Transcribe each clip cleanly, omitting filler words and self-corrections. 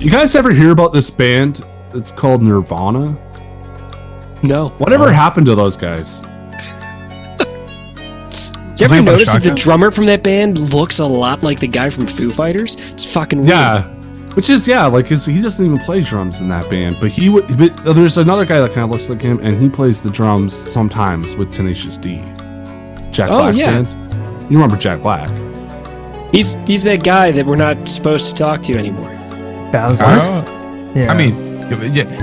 You guys ever hear about this band? It's called Nirvana. No. Whatever happened to those guys? You ever notice that the drummer from that band looks a lot like the guy from Foo Fighters? It's fucking weird. Yeah, which is like he doesn't even play drums in that band, but there's another guy that kind of looks like him, and he plays the drums sometimes with Tenacious D. Jack Black's band. You remember Jack Black? He's that guy that we're not supposed to talk to anymore. Bowser. Yeah. I mean,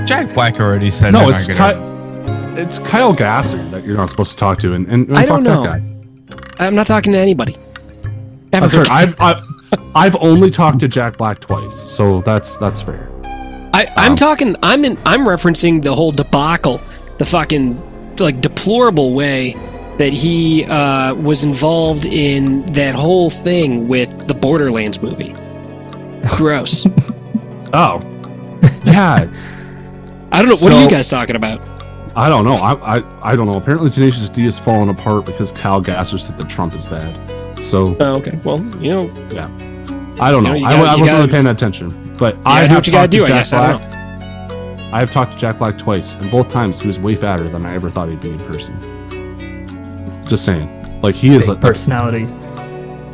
Jack Black already said no. It's Kyle Gasser that you're not supposed to talk to, and I don't know. That guy. I'm not talking to anybody. I've only talked to Jack Black twice, so that's fair. I'm referencing the whole debacle, the fucking deplorable way that he was involved in that whole thing with the Borderlands movie. Gross. Oh, yeah. I don't know. What are you guys talking about? I don't know. I don't know. Apparently, Tenacious D has fallen apart because Kyle Gasser said that Trump is bad. So. Oh, okay. Well, Yeah. I don't know. I wasn't really paying attention, but I do what you gotta do. I guess Black. I don't know. I have talked to Jack Black twice, and both times he was way fatter than I ever thought he'd be in person. Just saying, he is a personality.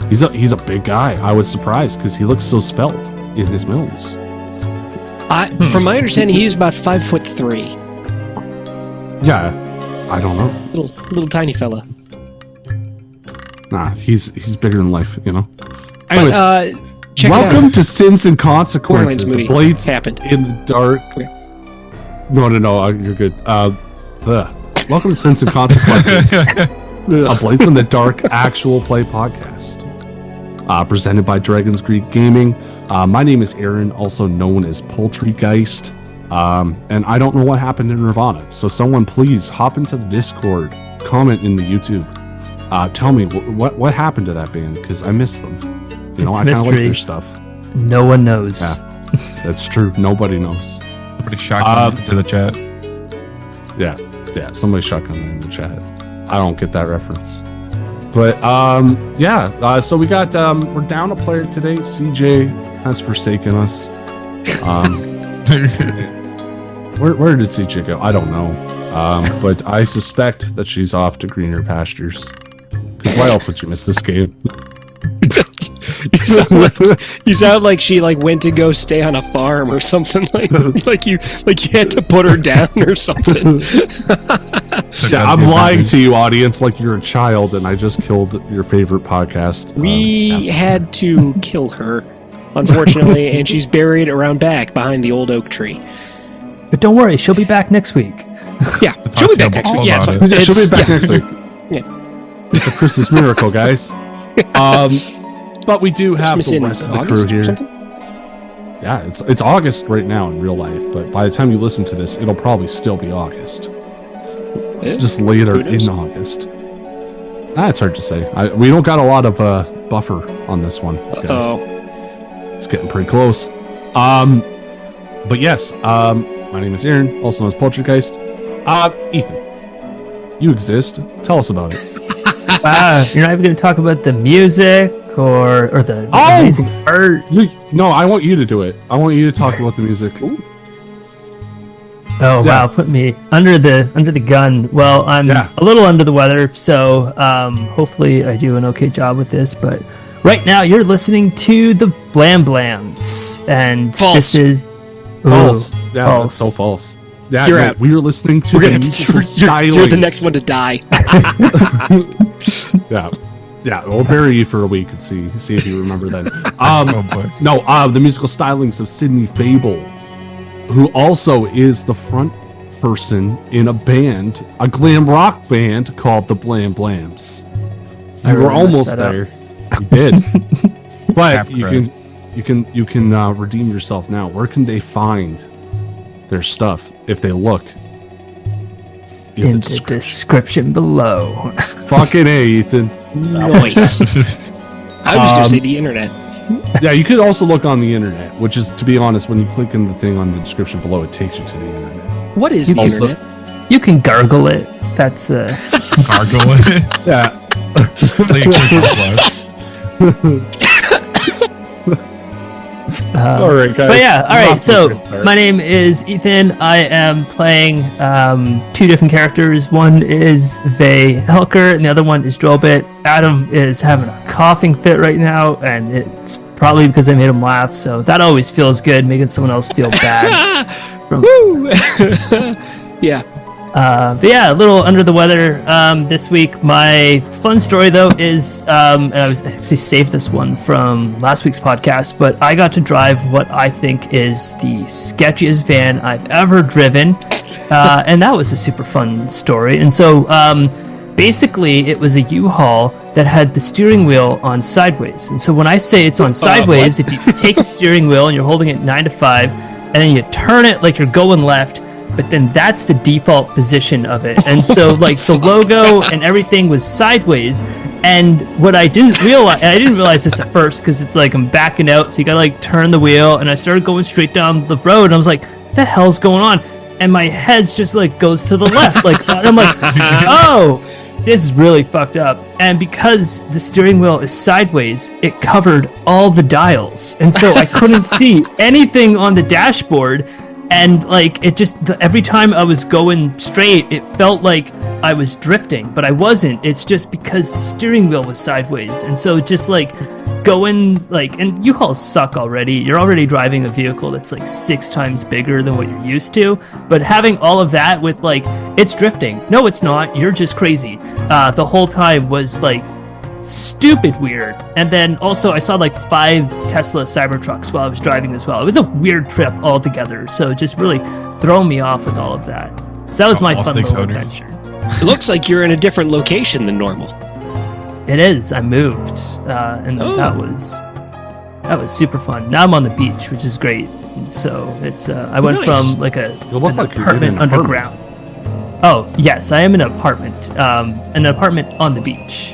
He's a big guy. I was surprised because he looks so svelte in his moons. From my understanding, he's about 5'3". Yeah, I don't know. Little tiny fella. Nah, he's bigger than life, Anyways, check welcome to Sins and Consequences. Movie Blades happened in the dark. Okay. No, you're good. Welcome to Sins and Consequences. A Blades in the Dark actual play podcast. Presented by Dragon's Greed Gaming. My name is Aaron, also known as Poultrygeist. And I don't know what happened in Nirvana. So someone please hop into the Discord, comment in the YouTube. Tell me what happened to that band, because I miss them. I kind of like their stuff. No one knows. Yeah, that's true. Nobody knows. Somebody shotgun into the chat. Yeah, somebody shotgun in the chat. I don't get that reference. But so we got we're down a player today. CJ has forsaken us. Where did CJ go? I don't know. But I suspect that she's off to greener pastures. Why else would you miss this game? You sound like she went to go stay on a farm or something, like you had to put her down or something. Yeah, I'm lying to you, audience, like you're a child, and I just killed your favorite podcast. We had to kill her, unfortunately, and she's buried around back behind the old oak tree. But don't worry, she'll be back next week. Yeah, she'll be back next week. Yeah, she'll be back next week. Yeah. It's a Christmas miracle, guys. But we do have the rest of the crew here. Yeah, it's August right now in real life, but by the time you listen to this, it'll probably still be August. Just later in August. It's hard to say. We don't got a lot of buffer on this one, guys. It's getting pretty close. But yes, my name is Aaron, also known as Poultrygeist. Ethan, you exist. Tell us about it. You're not even going to talk about the music or the amazing art. No, I want you to do it. I want you to talk about the music. Oh wow, put me under the gun. Well, I'm a little under the weather, so hopefully I do an okay job with this. But right now, you're listening to the Blam Blams, and false. This is false. Yeah, false. That's so false. Yeah, you're out. We were listening to. You're the next one to die. Yeah. We'll bury you for a week and see if you remember that. The musical stylings of Sidney Fable, who also is the front person in a band, a glam rock band called the Blam Blams. You were almost there. You did, but you can redeem yourself now. Where can they find their stuff if they look? In the description below. Fucking A, Ethan. Nice. I was just going to say the internet. Yeah, you could also look on the internet, which is, to be honest, when you click in the thing on the description below, it takes you to the internet. What is the internet? You can gargle it. That's the... Gargle it? Yeah. All right, guys. But yeah, all right. So my name is Ethan. I am playing 2 different characters. One is Vay Helker, and the other one is Drobit. Adam is having a coughing fit right now, and it's probably because I made him laugh. So that always feels good, making someone else feel bad. Woo! Yeah. But yeah, a little under the weather this week. My fun story, though, is and I was actually saved this one from last week's podcast, but I got to drive what I think is the sketchiest van I've ever driven, and that was a super fun story. And so basically, it was a U-Haul that had the steering wheel on sideways. And so when I say it's on sideways, if you take a steering wheel and you're holding it 9 to 5, and then you turn it like you're going left, but then that's the default position of it. And so like the logo and everything was sideways. And what I didn't realize this at first, because it's like I'm backing out, so you gotta like turn the wheel, and I started going straight down the road, and I was like, what the hell's going on? And my head just like goes to the left, like, and I'm like, oh, this is really fucked up. And because the steering wheel is sideways, it covered all the dials, and so I couldn't see anything on the dashboard. And like it just every time I was going straight, it felt like I was drifting, but I wasn't. It's just because the steering wheel was sideways, and so just like going like, and U-Hauls suck already. You're already driving a vehicle that's like 6 times bigger than what you're used to, but having all of that with like it's drifting. No, it's not. You're just crazy. The whole time was like stupid weird. And then also I saw like 5 Tesla Cybertrucks while I was driving as well. It was a weird trip altogether, so just really throwing me off with all of that. So that was my fun little adventure. It looks like you're in a different location than normal. It is. I moved, and that was super fun. Now I'm on the beach, which is great. And so it's I went from like an apartment underground. Oh yes, I am in an apartment on the beach.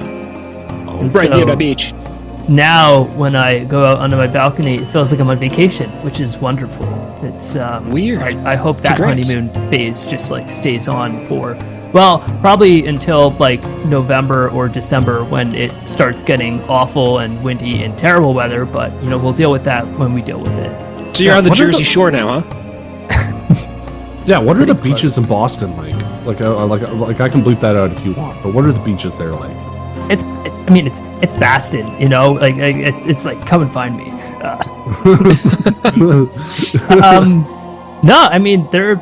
And right near the beach. Now, when I go out onto my balcony, it feels like I'm on vacation, which is wonderful. It's weird. I hope that honeymoon phase just like stays on for, well, probably until like November or December when it starts getting awful and windy and terrible weather. But you know, we'll deal with that when we deal with it. So you're on the Jersey Shore now, huh? Yeah. What are the beaches in Boston like? Like I can bleep that out if you want. But what are the beaches there like? It's Baston, you know, like it's like come and find me. No, I mean they're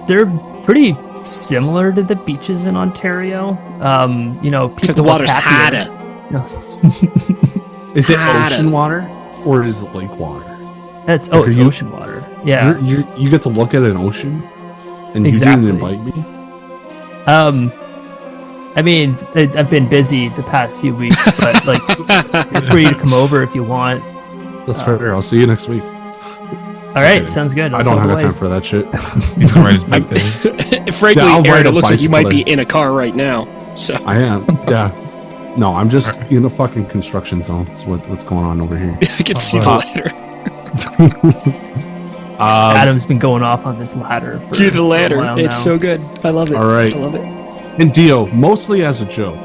pretty similar to the beaches in Ontario. You know, except the water's hotter. No. Is it ocean water or is it lake water? It's ocean water. Yeah, you get to look at an ocean, and exactly. You didn't invite me. I mean, I've been busy the past few weeks, but like, you're free to come over if you want. That's fair. I'll see you next week. All right, sounds good. I don't have time for that shit. He's gonna write his bike there. Frankly, Aaron, it looks like you might be in a car right now. So I am. Yeah. No, I'm just in a fucking construction zone. That's what's going on over here. I can see the ladder. Adam's been going off on this ladder. Do the ladder. It's so good. I love it. All right. I love it. And Dio, mostly as a joke,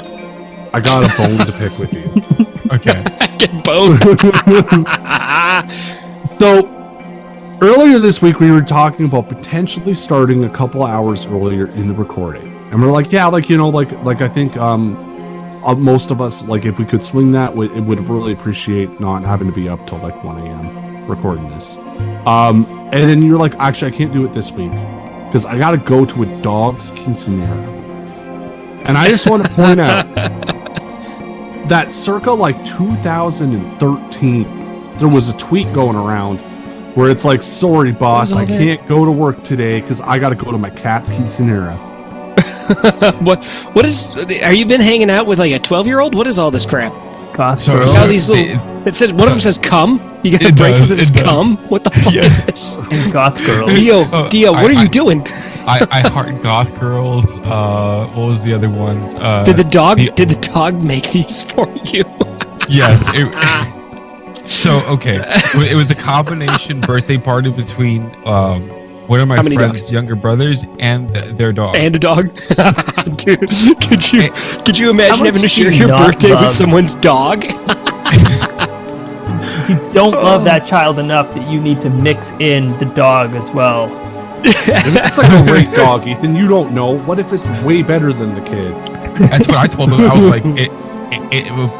I got a bone to pick with you. Okay. Get boned. So, earlier this week, we were talking about potentially starting a couple hours earlier in the recording. And we're like, yeah, like, you know, like I think most of us, like, if we could swing that, it would really appreciate not having to be up till like 1 a.m. recording this. And then you're like, actually, I can't do it this week because I got to go to a dog's quinceanera. And I just want to point out that circa like 2013, there was a tweet going around where it's like, sorry, boss, I can't go to work today because I got to go to my cat's quinceanera. What is, are you been hanging out with like a 12-year-old? What is all this crap? Goth All these little, it says, one of them says come. You got a bracelet that says come? What the fuck is this? And goth girls. Dio, what are you doing? I heart goth girls. What was the other ones? Did the dog make these for you? Yes. So okay, it was a combination birthday party between one of my friend's dogs? Younger brothers and their dog. And a dog? Dude, could you imagine having to share your birthday with someone's dog? you don't love that child enough that you need to mix in the dog as well. It's like a great dog, Ethan. You don't know. What if it's way better than the kid? That's what I told him. I was like,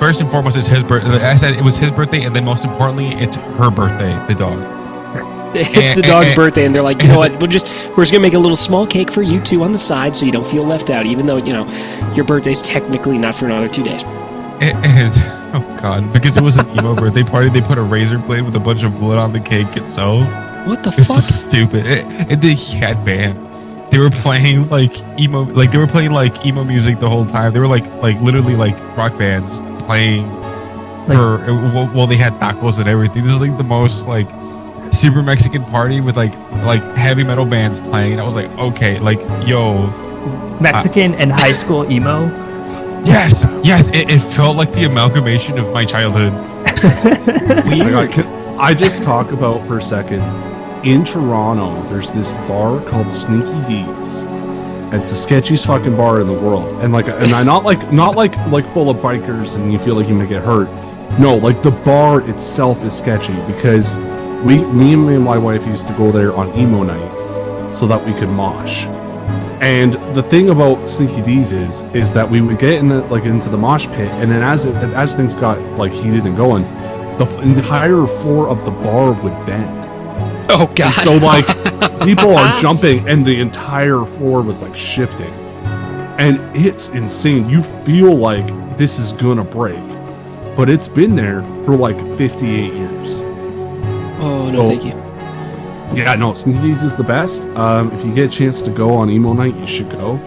first and foremost, it's his birthday. I said it was his birthday, and then most importantly, it's her birthday, the dog. It's the dog's birthday, and they're like, you know what? We're just gonna make a little small cake for you two on the side, so you don't feel left out, even though your birthday's technically not for another 2 days. Oh God! Because it was an emo birthday party, they put a razor blade with a bunch of blood on the cake itself. What the fuck? This is stupid. They had band. They were playing like emo, music the whole time. They were like literally like rock bands playing while they had tacos and everything. This is like the most like super Mexican party with like heavy metal bands playing. And I was like, okay, like yo, Mexican and high school emo. Yes, it felt like the amalgamation of my childhood. Weird. I just talk about for a second. In Toronto, there's this bar called Sneaky D's. It's the sketchiest fucking bar in the world, and I not like full of bikers and you feel like you may get hurt. No, like the bar itself is sketchy because me and my wife used to go there on emo night so that we could mosh. And the thing about Sneaky D's is that we would get into the mosh pit, and then as things got like heated and going, the entire floor of the bar would bend. Oh God! So like people are jumping, and the entire floor was like shifting, and it's insane. You feel like this is gonna break, but it's been there for like 58 years. Oh no, thank you. Yeah, no, Sneaky's is the best. If you get a chance to go on emo night, you should go.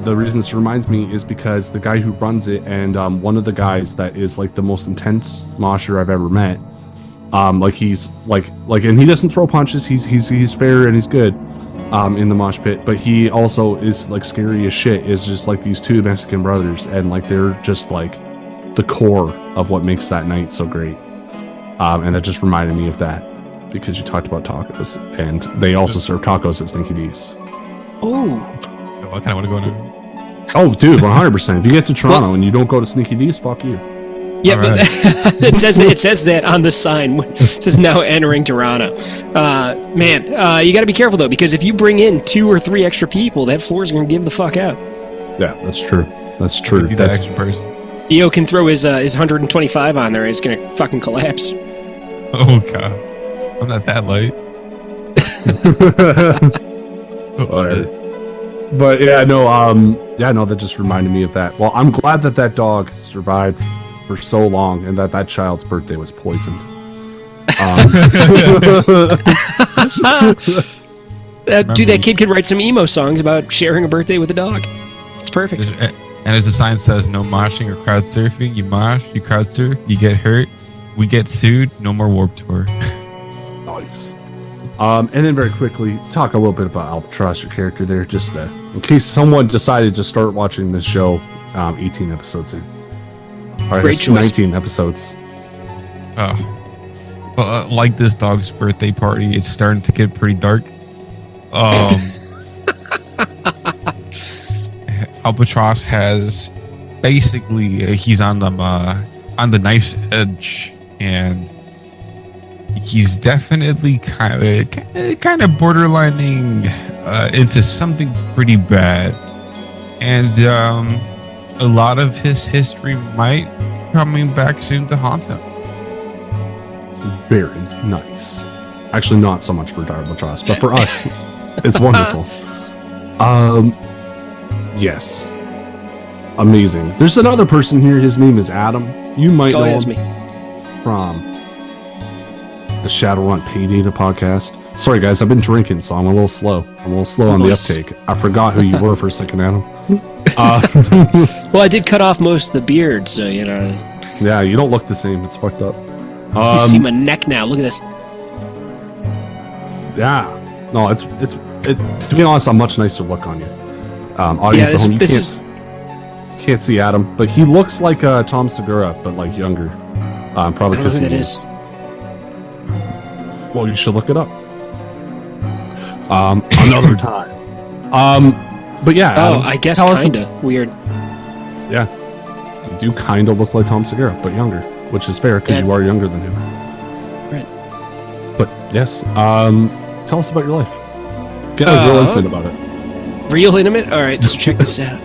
The reason this reminds me is because the guy who runs it, and one of the guys that is like the most intense mosher I've ever met. He's and he doesn't throw punches. He's fair and he's good, in the mosh pit. But he also is like scary as shit. Is just like these two Mexican brothers, and like they're just like the core of what makes that night so great. And that just reminded me of that because you talked about tacos, and they also serve tacos at Sneaky D's. Oh, I kind of want to go now. Oh, dude, 100%. If you get to Toronto and you don't go to Sneaky D's, fuck you. Yeah, but it says that on the sign. It says now entering Toronto. Man, you got to be careful though, because if you bring in 2 or 3 extra people, that floor's going to give the fuck out. Yeah, that's true. That's true. Be that extra person. Dio can throw his 125 on there, and it's going to fucking collapse. Oh God, I'm not that light. But yeah, no, that just reminded me of that. Well, I'm glad that dog survived for so long, and that child's birthday was poisoned. Dude, that kid could write some emo songs about sharing a birthday with a dog. It's perfect. And as the sign says, no moshing or crowd surfing. You mosh, you crowd surf, you get hurt, we get sued. No more Warped Tour. Nice. And then very quickly, talk a little bit about Albatross, your character there, just in case someone decided to start watching this show 18 episodes in. All right, Great choice. 19 episodes. Well, like this dog's birthday party, it's starting to get pretty dark. Albatross has basically he's on the knife's edge, and he's definitely kind of borderlining into something pretty bad, and a lot of his history might coming back soon to haunt him. Very nice. Actually, not so much for Albatross, but for us, it's wonderful. Yes. Amazing. There's another person here. His name is Adam. You might know him from the Shadowrun Paydata podcast. Sorry, guys, I've been drinking, so I'm a little slow. On the uptake. I forgot who you were for a second, Adam. Well, I did cut off most of the beard, so you know. Yeah, you don't look the same. It's fucked up. You see my neck now. Look at this. Yeah. No, it's to be honest, a much nicer look on you. Audience at home, you can't see Adam, but he looks like Tom Segura, but like younger. Probably because he is. Well, you should look it up. Another time. But yeah. Oh, I guess kinda weird. Yeah, you do kind of look like Tom Segura, but younger, which is fair because you are younger than him. Yes. Tell us about your life. Get real intimate about it. Real intimate? All right, so check this out.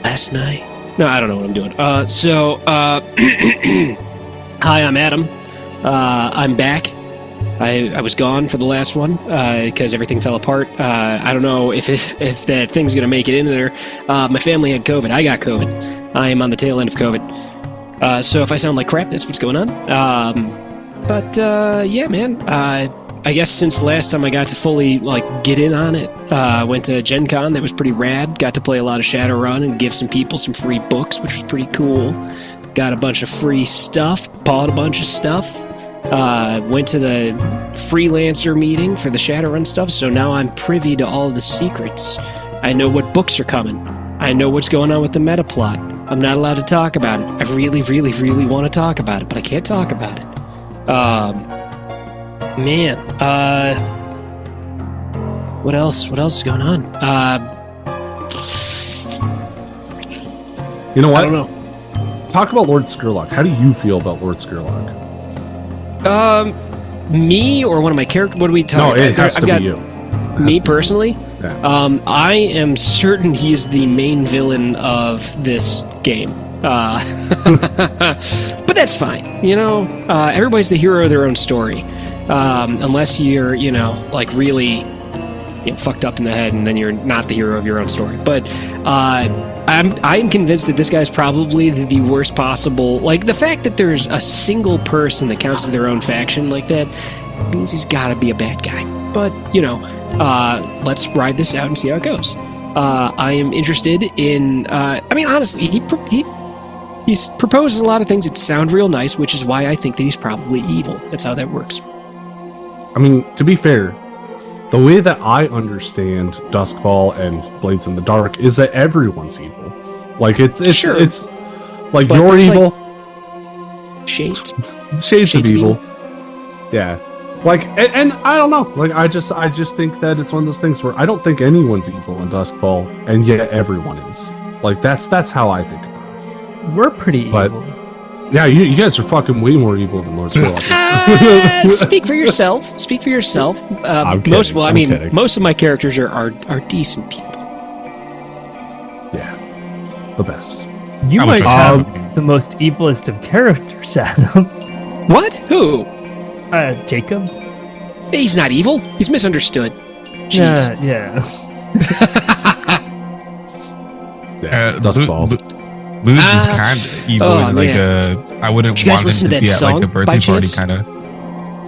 Last night. No, I don't know what I'm doing. Hi, I'm Adam. I'm back. I was gone for the last one because everything fell apart. I don't know if that thing's going to make it in there. My family had COVID. I got COVID. I am on the tail end of COVID. So if I sound like crap, that's what's going on. Yeah, man. I guess since last time I got to fully get in on it, went to Gen Con. That was pretty rad. Got to play a lot of Shadowrun and give some people some free books, which was pretty cool. Got a bunch of free stuff. Bought a bunch of stuff. Went to the freelancer meeting for the Shadowrun stuff, so now I'm privy to all of the secrets. I know what books are coming. I know what's going on with the meta plot. I'm not allowed to talk about it. I really, really, really want to talk about it, but I can't talk about it. Man, what else? What else is going on? You know what? I don't know. Talk about Lord Scurlock. How do you feel about Lord Scurlock? Me or one of my characters? What are we talking about? No, it has to be you. Me personally? Yeah. I am certain he is the main villain of this game. But that's fine. You know, everybody's the hero of their own story. Unless you're, really fucked up in the head, and then you're not the hero of your own story. But I'm convinced that this guy's probably the worst possible. Like, the fact that there's a single person that counts as their own faction like that means he's got to be a bad guy. But let's ride this out and see how it goes. I am interested in. Honestly, he's proposed a lot of things that sound real nice, which is why I think that he's probably evil. That's how that works. I mean, to be fair, the way that I understand Duskfall and Blades in the Dark is that everyone's evil. Like, it's like, but you're evil. Shades of evil. Yeah. Like, and I don't know. Like, I just think that it's one of those things where I don't think anyone's evil in Duskfall, and yet everyone is. Like, that's how I think about it. We're pretty evil. Yeah, you guys are fucking way more evil than Lord Scurlock. Speak for yourself. Speak for yourself. Most of my characters are decent people. Yeah, the best. You might have the most evilest of characters, Adam. What? Who? Jacob. He's not evil. He's misunderstood. Jeez. Yeah. Duskfall. Luz is kind of evil. I wouldn't want him to be at a birthday party kind of.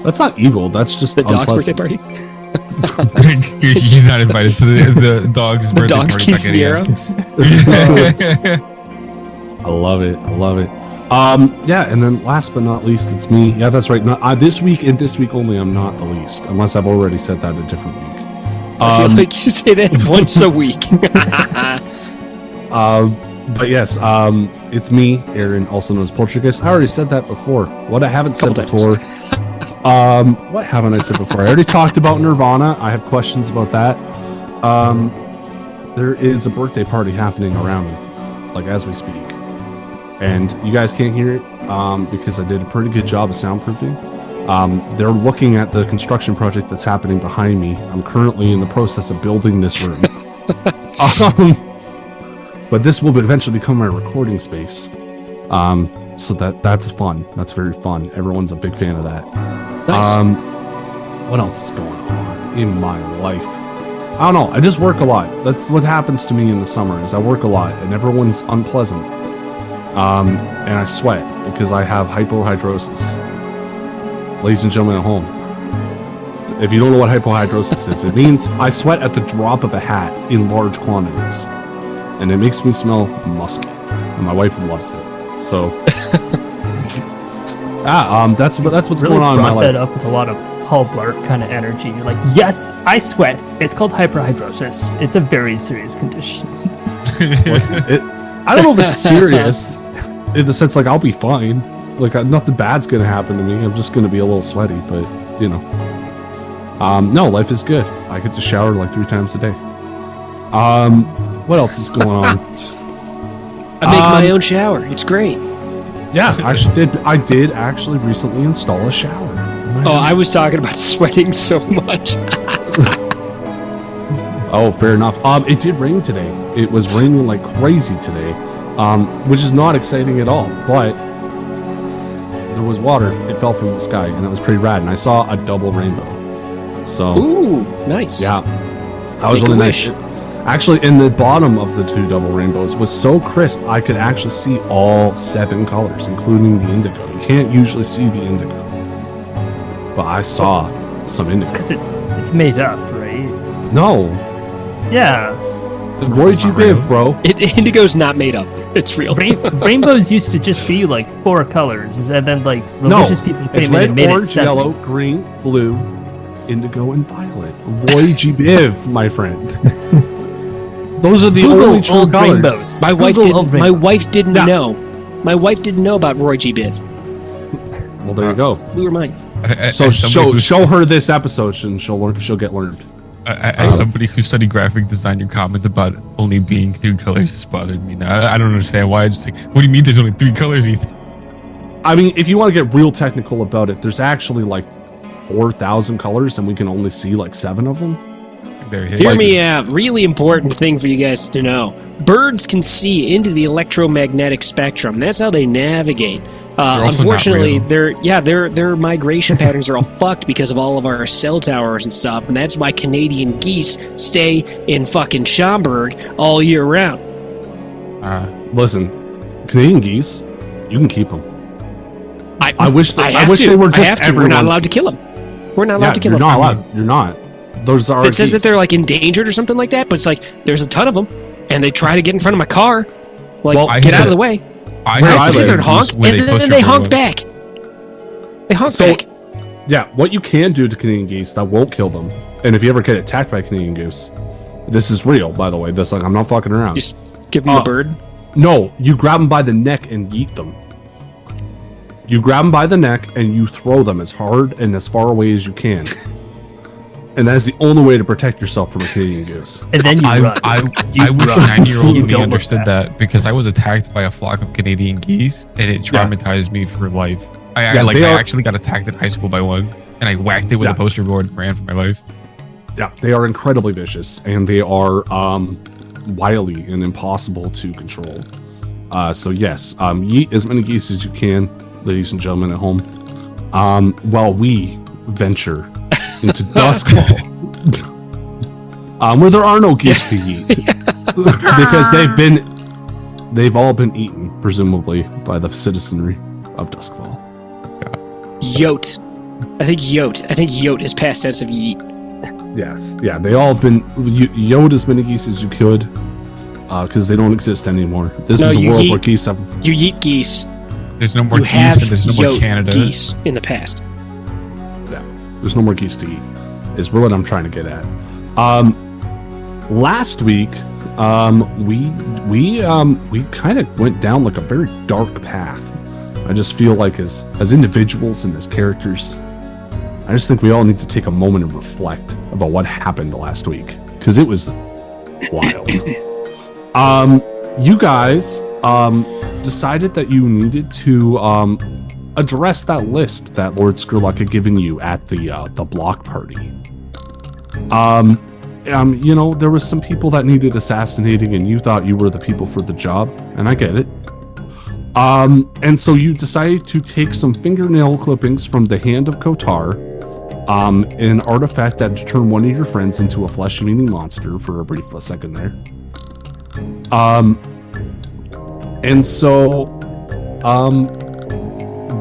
That's not evil. That's just the dog's birthday party. He's not invited to the dog's birthday dog's party. I love it. And then last but not least, it's me. Yeah, that's right. This week and this week only, I'm not the least, unless I've already said that a different week. I feel like you say that once a week. But yes, it's me, Aaron, also known as Poltergeist. I already said that before. What I haven't said before. What haven't I said before? I already talked about Nirvana. I have questions about that. There is a birthday party happening around me, like as we speak. And you guys can't hear it because I did a pretty good job of soundproofing. They're looking at the construction project that's happening behind me. I'm currently in the process of building this room. But this will eventually become my recording space. So that's fun. That's very fun. Everyone's a big fan of that. Nice. What else is going on in my life? I don't know. I just work a lot. That's what happens to me in the summer is I work a lot and everyone's unpleasant. And I sweat because I have hypohidrosis. Ladies and gentlemen at home, if you don't know what hypohidrosis is, it means I sweat at the drop of a hat in large quantities. And it makes me smell musky. And my wife loves it. So that's what's really going on in my life. That up with a lot of Paul Blart kind of energy. You're like, yes, I sweat. It's called hyperhidrosis. It's a very serious condition. I don't know if it's serious in the sense like I'll be fine. Like nothing bad's gonna happen to me. I'm just gonna be a little sweaty, but no, life is good. I get to shower like 3 times a day. What else is going on? I make my own shower. It's great. Yeah, I did actually recently install a shower. Oh, I was talking about sweating so much. Oh, fair enough. It did rain today. It was raining like crazy today, which is not exciting at all. But there was water. It fell from the sky, and it was pretty rad. And I saw a double rainbow. So, ooh, nice. Yeah, that was really nice. Actually, in the bottom of the 2 double rainbows was so crisp, I could actually see all 7 colors, including the indigo. You can't usually see the indigo, but I saw some indigo. Because it's made up, right? No. Yeah. Roy G. Biv, bro. Indigo's not made up. It's real. Rainbows used to just be like 4 colors, and then like religious people came in and made orange, it 7. yellow, green, blue, indigo, and violet. Roy G. Biv, my friend. Those are the only true colors. Rainbows. My wife didn't know. My wife didn't know about Roy G. Biv. Well, there you go. Blew her mind. So show her this episode, and she'll get learned. As somebody who studied graphic design, your comment about only being 3 colors has bothered me. Now I don't understand why. I just like, what do you mean? There's only 3 colors, Ethan? I mean, if you want to get real technical about it, there's actually like 4,000 colors, and we can only see like 7 of them. Hear me out. Really important thing for you guys to know. Birds can see into the electromagnetic spectrum. That's how they navigate. Unfortunately, their migration patterns are all fucked because of all of our cell towers and stuff, and that's why Canadian geese stay in fucking Schaumburg all year round. Listen, Canadian geese, you can keep them. I wish they were just We're not allowed to kill them. We're not allowed to kill them. You're not allowed. You're not. Those are. It says that they're like endangered or something like that, but it's like there's a ton of them, and they try to get in front of my car. Like, get out of the way. I have to sit there and honk, and then they honk back. They honk back. Yeah, what you can do to Canadian geese that won't kill them, and if you ever get attacked by a Canadian goose, this is real, by the way. This I'm not fucking around. Just give them the bird. No, you grab them by the neck and yeet them. You grab them by the neck and you throw them as hard and as far away as you can. And that is the only way to protect yourself from a Canadian goose. And then you run. I wish 9-year-old me understood that, because I was attacked by a flock of Canadian geese, and it traumatized me for life. I actually got attacked in high school by one, and I whacked it with a poster board and ran for my life. Yeah, they are incredibly vicious, and they are wily and impossible to control. So yes, yeet as many geese as you can, ladies and gentlemen at home, while we venture into Duskfall, where there are no geese to eat, because they've all been eaten, presumably by the citizenry of Duskfall. Yote. I think yote is past tense of yeet. Yes, yeah, they all have been yote as many geese as you could, because they don't exist anymore. This is a world where geese have. You yeet geese. There's no more geese, and there's no more Canada. Geese in the past. There's no more geese to eat, is what I'm trying to get at. Last week, we kind of went down like a very dark path. I just feel like as individuals and as characters, I just think we all need to take a moment and reflect about what happened last week, because it was wild. You guys decided that you needed to address that list that Lord Scurlock had given you at the block party. There was some people that needed assassinating, and you thought you were the people for the job, and I get it. And so you decided to take some fingernail clippings from the hand of Kotar, an artifact that turned one of your friends into a flesh-eating monster for a brief second there. And so,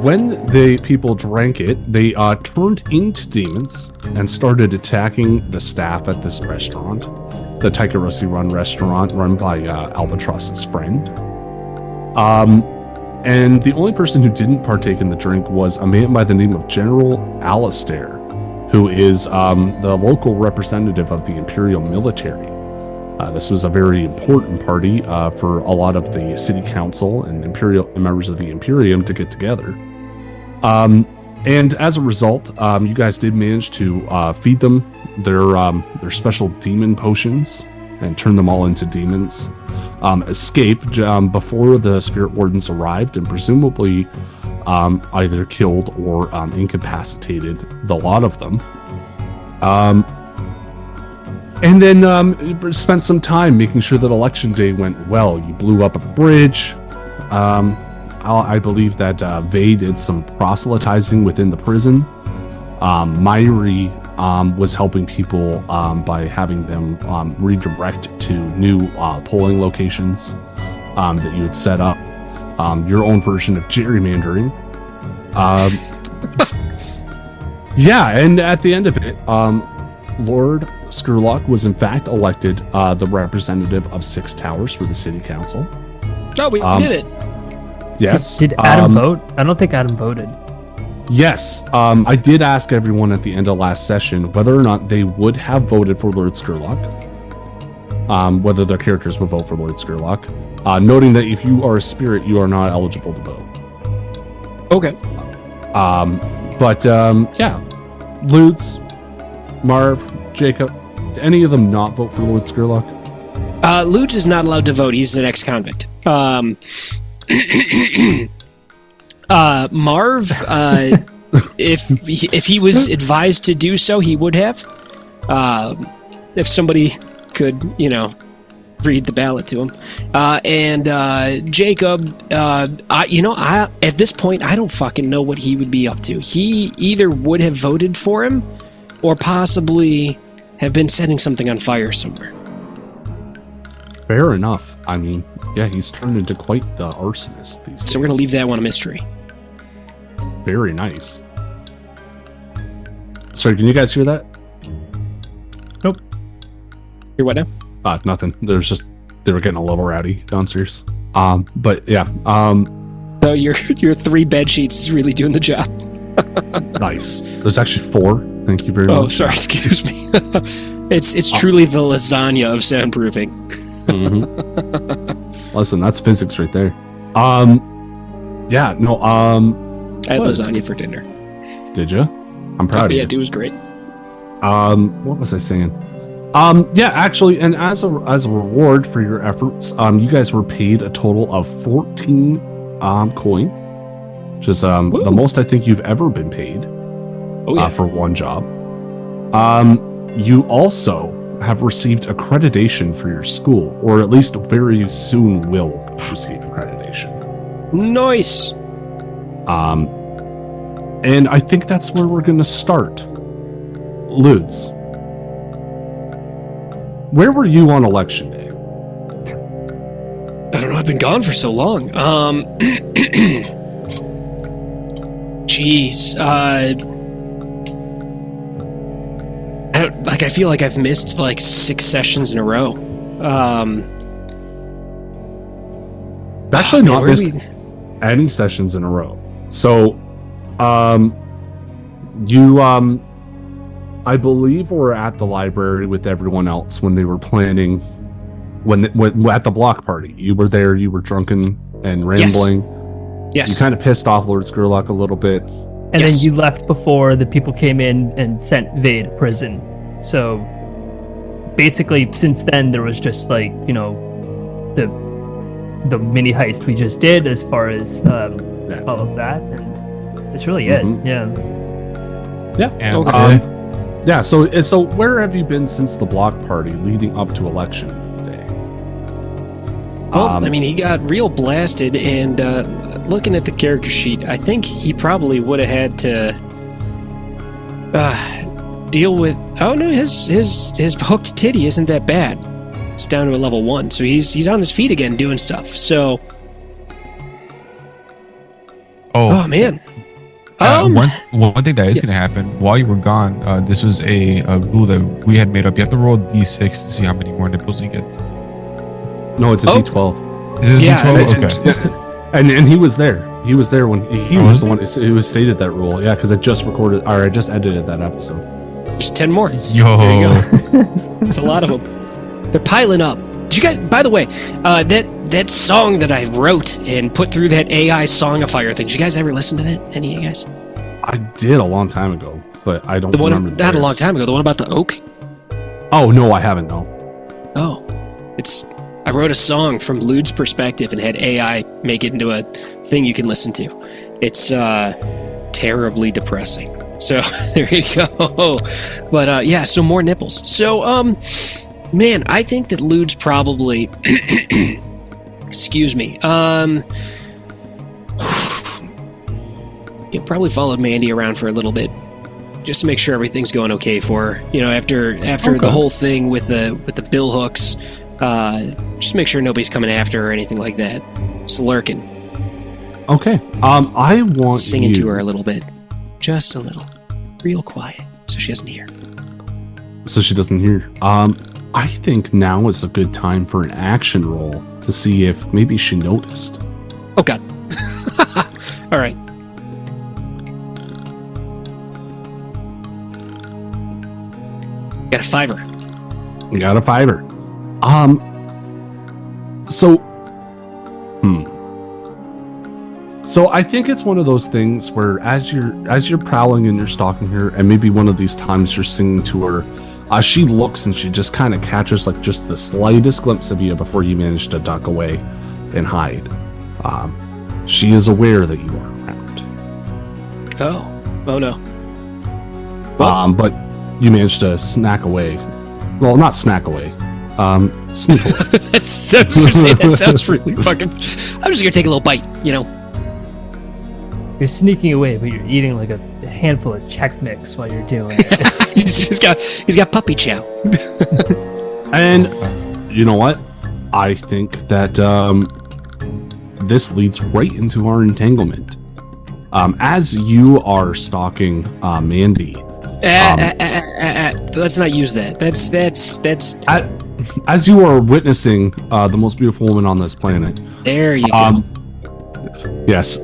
when the people drank it, they turned into demons and started attacking the staff at this restaurant, the Taikarossi Run restaurant run by Albatross's friend. And the only person who didn't partake in the drink was a man by the name of General Alistair, who is the local representative of the Imperial military. This was a very important party for a lot of the city council and Imperial members of the Imperium to get together. And as a result, you guys did manage to feed them their special demon potions and turn them all into demons. escaped before the spirit wardens arrived, and presumably either killed or incapacitated the lot of them. And then spent some time making sure that election day went well. You blew up a bridge. I believe that Vey did some proselytizing within the prison. Myri was helping people by having them redirect to new polling locations that you had set up. Your own version of gerrymandering. Yeah, and at the end of it, Lord Scurlock was in fact elected the representative of 6 Towers for the city council. Oh, we did it. Yes. Did Adam vote? I don't think Adam voted. Yes. I did ask everyone at the end of last session whether or not they would have voted for Lord Scurlock. Whether their characters would vote for Lord Scurlock. Noting that if you are a spirit, you are not eligible to vote. Okay. Yeah. Lutz, Marv, Jacob, did any of them not vote for Lord Scurlock? Lutz is not allowed to vote. He's an ex-convict. Marv, if he was advised to do so, he would have. If somebody could, read the ballot to him. And Jacob, at this point, I don't fucking know what he would be up to. He either would have voted for him, or possibly have been setting something on fire somewhere. Fair enough. I mean, yeah, he's turned into quite the arsonist these days. So we're going to leave that one a mystery. Very nice. Sorry, can you guys hear that? Nope. Hear what now? Nothing. They were getting a little rowdy downstairs. But yeah. So your 3 bed sheets is really doing the job. Nice. There's actually 4. Thank you very much. Oh, sorry. Excuse me. It's truly the lasagna of soundproofing. Mm-hmm. Listen, that's physics right there. Yeah. No. I had lasagna for dinner. Did you? I'm proud of you. Yeah, it was great. What was I saying? Yeah, actually, and as a reward for your efforts, you guys were paid a total of 14 coin, which is the most I think you've ever been paid. For one job. You also have received accreditation for your school, or at least very soon will receive accreditation. Nice. And I think that's where we're going to start. Ludes, where were you on election day? I don't know. I've been gone for so long. Jeez. I feel like I've missed 6 sessions in a row. Actually, not missed any sessions in a row. So, you, I believe, were at the library with everyone else when they were planning. When at the block party, you were there. You were drunken and rambling. Yes. You kind of pissed off Lord Scurlock a little bit. And then you left before the people came in and sent Vey to prison. So basically, since then, there was just the mini heist we just did, as far as all of that, and it's really it. Yeah. Yeah. Okay. Yeah. So where have you been since the block party leading up to election day? Well, he got real blasted, and looking at the character sheet, I think he probably would have had to deal with. Oh no, his hooked titty isn't that bad. It's down to a level 1, so he's on his feet again doing stuff. So, oh man. One thing that is going to happen while you were gone, this was a rule that we had made up. You have to roll a d6 to see how many more nipples he gets. No, it's a d12. Is it a d12? Okay. And he was there. He was there when he was the one who stated that rule. Yeah, because I just edited that episode. Just 10 more. Yo. There you go. That's a lot of them. They're piling up. Did you guys, by the way, that song that I wrote and put through that AI songifier thing, did you guys ever listen to that? Any of you guys? I did a long time ago, but I don't remember. Not a long time ago. The one about the oak? Oh, no, I haven't, no. Oh. I wrote a song from Lude's perspective and had AI make it into a thing you can listen to. It's terribly depressing. So there you go. But yeah, so more nipples. So man, I think that Lude's probably excuse me. You probably followed Mandy around for a little bit, just to make sure everything's going okay for her. You know, after the whole thing with the bill hooks, just make sure nobody's coming after her or anything like that. Just lurking. Okay. I want singing to her a little bit, just a little, real quiet, so she doesn't hear. So she doesn't hear. I think now is a good time for an action roll to see if maybe she noticed. Oh God. All right. Got a 5. We got a 5. So I think it's one of those things where as you're prowling and you're stalking her, and maybe one of these times you're singing to her, she looks and she just kind of catches like just the slightest glimpse of you before you manage to duck away and hide. She is aware that you are around. Oh no. But you managed to snack away. Well, not snack away. Sneak away. That sounds really fucking. I'm just gonna take a little bite, you know. You're sneaking away, but you're eating like a handful of Chex Mix while you're doing it. he's got puppy chow. And you know what? I think that this leads right into our entanglement. As you are stalking Mandy. Let's not use that. That's. As you are witnessing the most beautiful woman on this planet. There you go. Yes.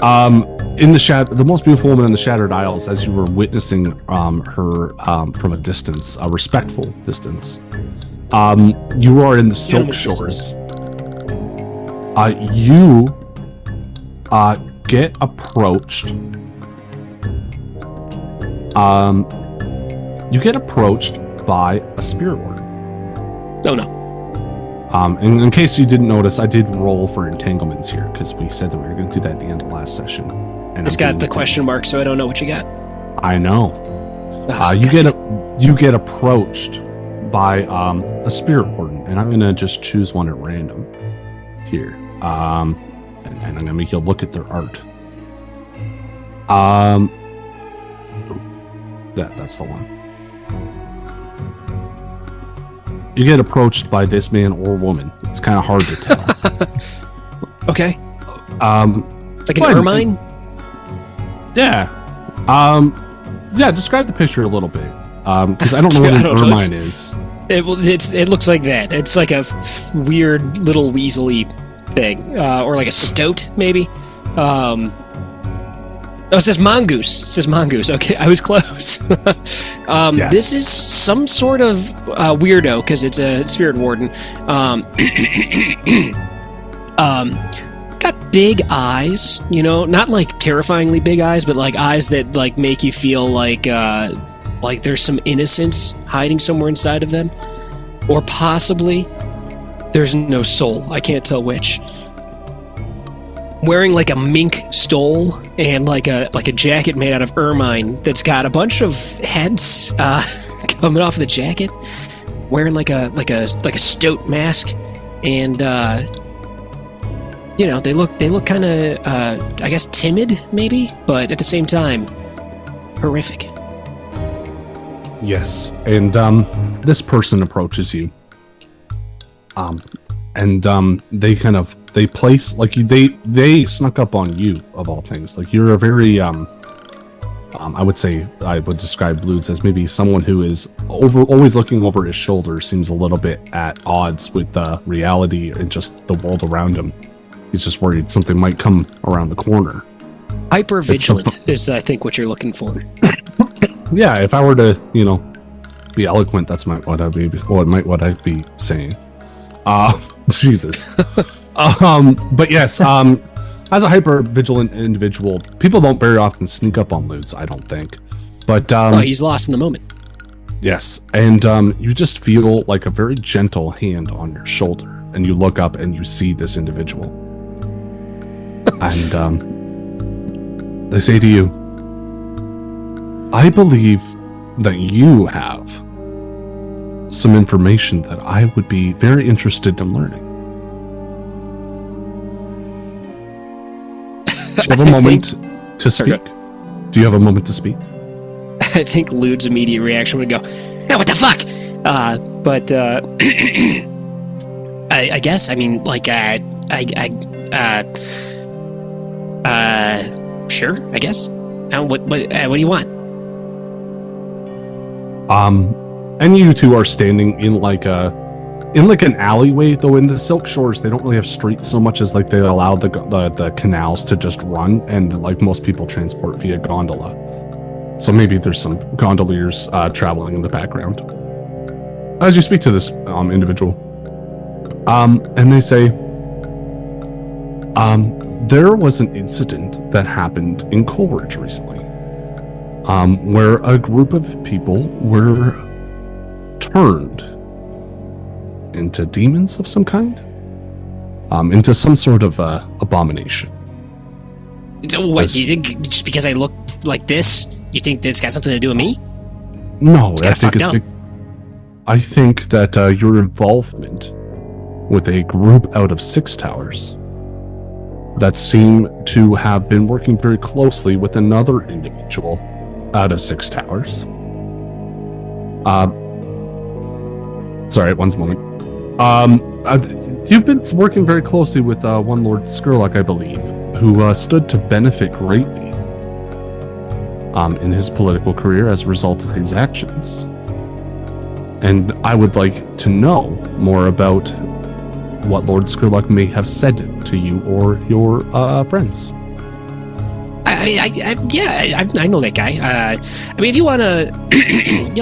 In the most beautiful woman in the Shattered Isles, as you were witnessing her from a distance, a respectful distance. You are in the Silk Shores. You get approached. You get approached by a spirit warden. Oh no. In case you didn't notice, I did roll for entanglements here because we said that we were going to do that at the end of last session. And it's got the question mark, so I don't know what you got. I know. You get approached by a spirit warden, and I'm going to just choose one at random here. And I'm going to make you look at their art. That's the one. You get approached by this man or woman. It's kind of hard to tell. Okay. It's like an ermine? Yeah. Yeah, describe the picture a little bit. Because I don't know what an ermine is. It looks like that. It's like a weird little weaselly thing. Or like a stoat, maybe. Oh, it says mongoose. Okay, I was close. Yes. This is some sort of weirdo, because it's a spirit warden. Got big eyes, you know, not like terrifyingly big eyes, but like eyes that like make you feel like there's some innocence hiding somewhere inside of them. Or possibly there's no soul. I can't tell which. Wearing like a mink stole and like a jacket made out of ermine that's got a bunch of heads coming off the jacket. Wearing like a stoat mask, and you know, they look kind of I guess timid maybe, but at the same time horrific. Yes, and this person approaches you. They place like they snuck up on you of all things. Like you're a very I would say I would describe Ludes as maybe someone who is always looking over his shoulder, seems a little bit at odds with reality and just the world around him. He's just worried something might come around the corner. Hyper vigilant is I think what you're looking for. Yeah, if I were to, you know, be eloquent, that's what I'd be saying. Jesus. But yes, as a hyper vigilant individual, people don't very often sneak up on Ludes, I don't think. But he's lost in the moment. Yes, and you just feel like a very gentle hand on your shoulder. and you look up and you see this individual. And they say to you, I believe that you have some information that I would be very interested in learning. Do you have a moment to speak? Do you have a moment to speak? I think Lude's immediate reaction would go, "Yeah, what the fuck?" But I guess, I mean, like, sure, I guess. What do you want? And you two are standing in like an alleyway, though in the Silk Shores they don't really have streets so much as like they allow the canals to just run, and like most people transport via gondola. So maybe there's some gondoliers traveling in the background. As you speak to this individual, and they say, there was an incident that happened in Coleridge recently, where a group of people were turned into demons of some kind, into some sort of abomination. So what, you think just because I look like this, you think that's got something to do with me? No, I think that your involvement with a group out of 6 towers that seem to have been working very closely with another individual out of 6 towers. Sorry, one moment. You've been working very closely with one Lord Scurlock, I believe, who stood to benefit greatly in his political career as a result of his actions. And I would like to know more about what Lord Scurlock may have said to you or your friends. I know that guy. I mean, if you want to,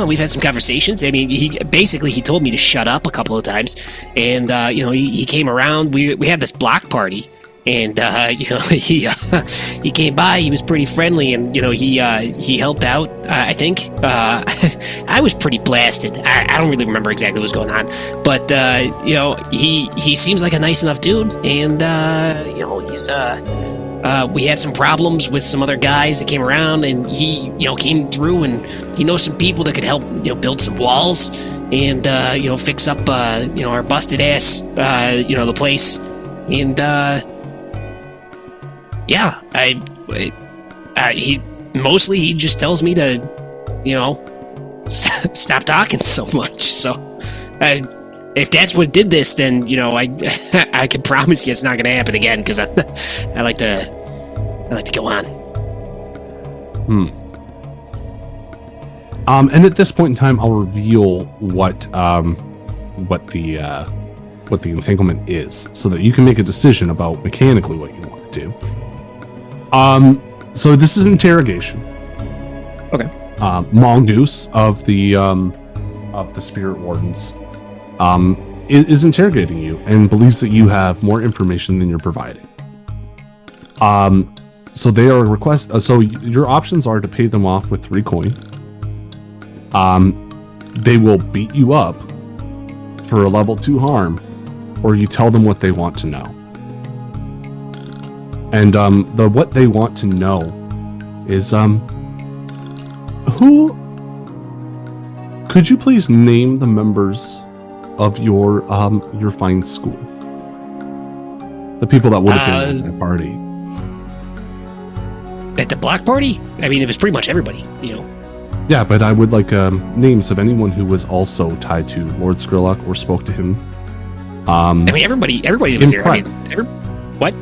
we've had some conversations. I mean, he told me to shut up a couple of times, and he came around. We had this block party, and he came by. He was pretty friendly, and he helped out. I think I was pretty blasted. I don't really remember exactly what was going on, but he seems like a nice enough dude, and he's. We had some problems with some other guys that came around, and he, came through, and he knows some people that could help, build some walls and, fix up, our busted ass, the place. And, he just tells me to, stop talking so much. So, if that's what did this, then I can promise you it's not going to happen again, because I like to go on. And at this point in time, I'll reveal what the entanglement is, so that you can make a decision about mechanically what you want to do. So this is interrogation. Okay. Mongoose of the Spirit Wardens is interrogating you and believes that you have more information than you're providing. So they are so your options are to pay them off with 3 coin. They will beat you up for a level 2 harm, or you tell them what they want to know. And what they want to know is who could you please name the members of your fine school? The people that would have been at the party. At the block party? I mean, it was pretty much everybody, Yeah, but I would like names of anyone who was also tied to Lord Scurlock or spoke to him. I mean, everybody was there. I mean, what?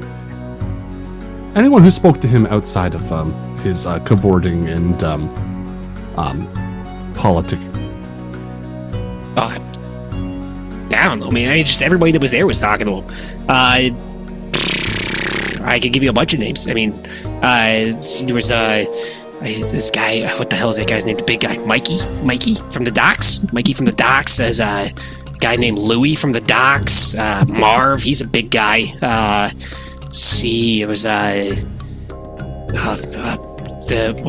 Anyone who spoke to him outside of his cavorting and politicking. I don't know, man. Just everybody that was there was talking to him. I could give you a bunch of names. I mean, there was this guy. What the hell is that guy's name? The big guy, Mikey from the docks. Mikey from the docks. There's a guy named Louie from the docks. Marv, he's a big guy. See, it was what's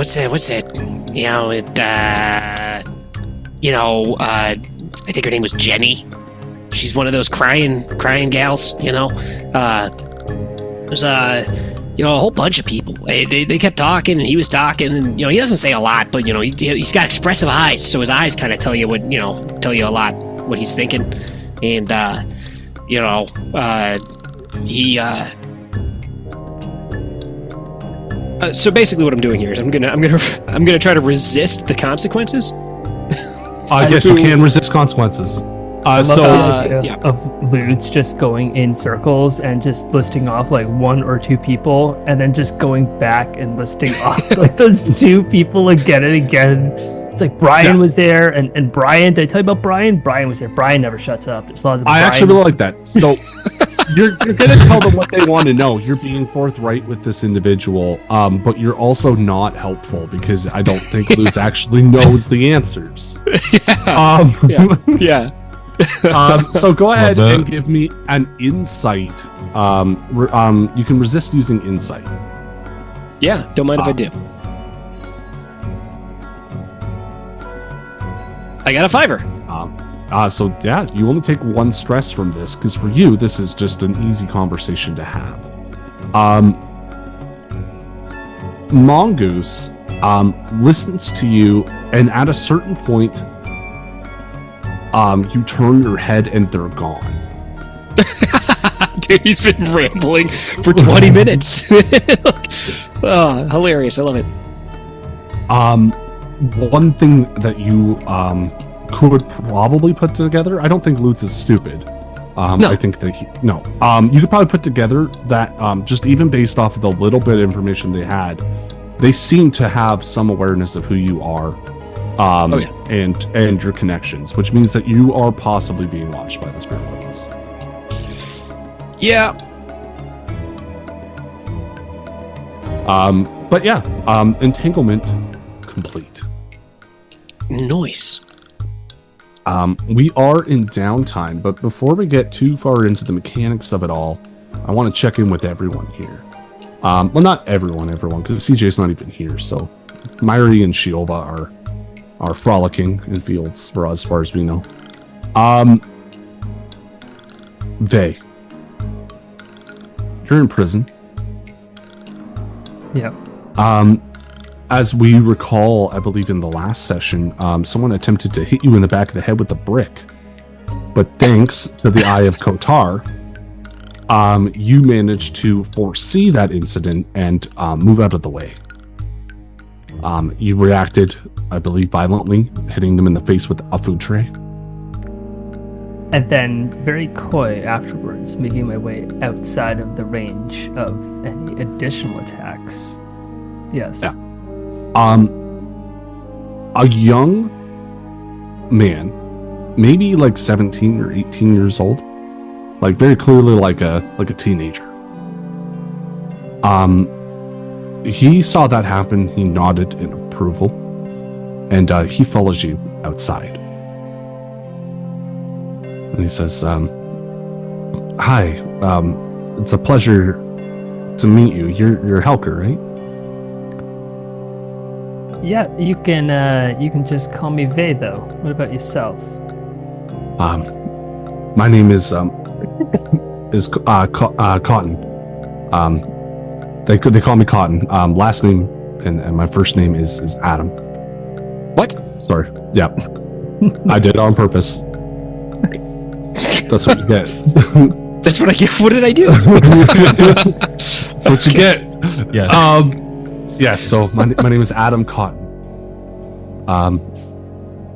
that? I think her name was Jenny. she's one of those crying gals, you know. There's a whole bunch of people. They kept talking, and he was talking, and he doesn't say a lot, but he's got expressive eyes, so his eyes kind of tell you tell you a lot what he's thinking, and so basically, what I'm doing here is I'm gonna try to resist the consequences. Yes, you can resist consequences. Of Ludes just going in circles and just listing off like one or two people, and then just going back and listing off like those two people again and again. It's like Brian was there, and Brian. Did I tell you about Brian? Brian was there. Brian never shuts up. There's lots of. I actually really like that. So you're gonna tell them what they want to know. You're being forthright with this individual, but you're also not helpful because I don't think Luz actually knows the answers. Yeah. So go ahead and give me an insight. You can resist using insight. Yeah, don't mind if I do. I got a 5. So yeah, you only take 1 stress from this because for you, this is just an easy conversation to have. Mongoose listens to you, and at a certain point, you turn your head and they're gone. Dude, he's been rambling for 20 minutes. Oh, hilarious. I love it. One thing that you could probably put together, I don't think Lutz is stupid. No. I think that you could probably put together that just even based off of the little bit of information they had, they seem to have some awareness of who you are. And your connections, which means that you are possibly being watched by the spirit weapons. Yeah. But yeah, entanglement complete. Nice. We are in downtime, but before we get too far into the mechanics of it all, I want to check in with everyone here. Well, not everyone, because CJ's not even here. So, Myri and Shiova are frolicking in fields for us, as far as we know. They. You're in prison. Yep. As we recall, I believe in the last session, someone attempted to hit you in the back of the head with a brick. But thanks to the Eye of Kotar, you managed to foresee that incident and move out of the way. You reacted, I believe, violently, hitting them in the face with a food tray. And then, very coy afterwards, making my way outside of the range of any additional attacks. Yes. Yeah. A young man, maybe like 17 or 18 years old, like very clearly like a teenager. He saw that happen. He nodded in approval, and he follows you outside. And he says, "Hi, it's a pleasure to meet you. You're Helker, right?" Yeah, you can just call me Vey, though. What about yourself? My name is Cotton. They call me Cotton. Last name and my first name is Adam. What? Sorry. Yeah, I did it on purpose. That's what you get. That's what I get. What did I do? That's what you get. Yes. Yes. So my name is Adam Cotton.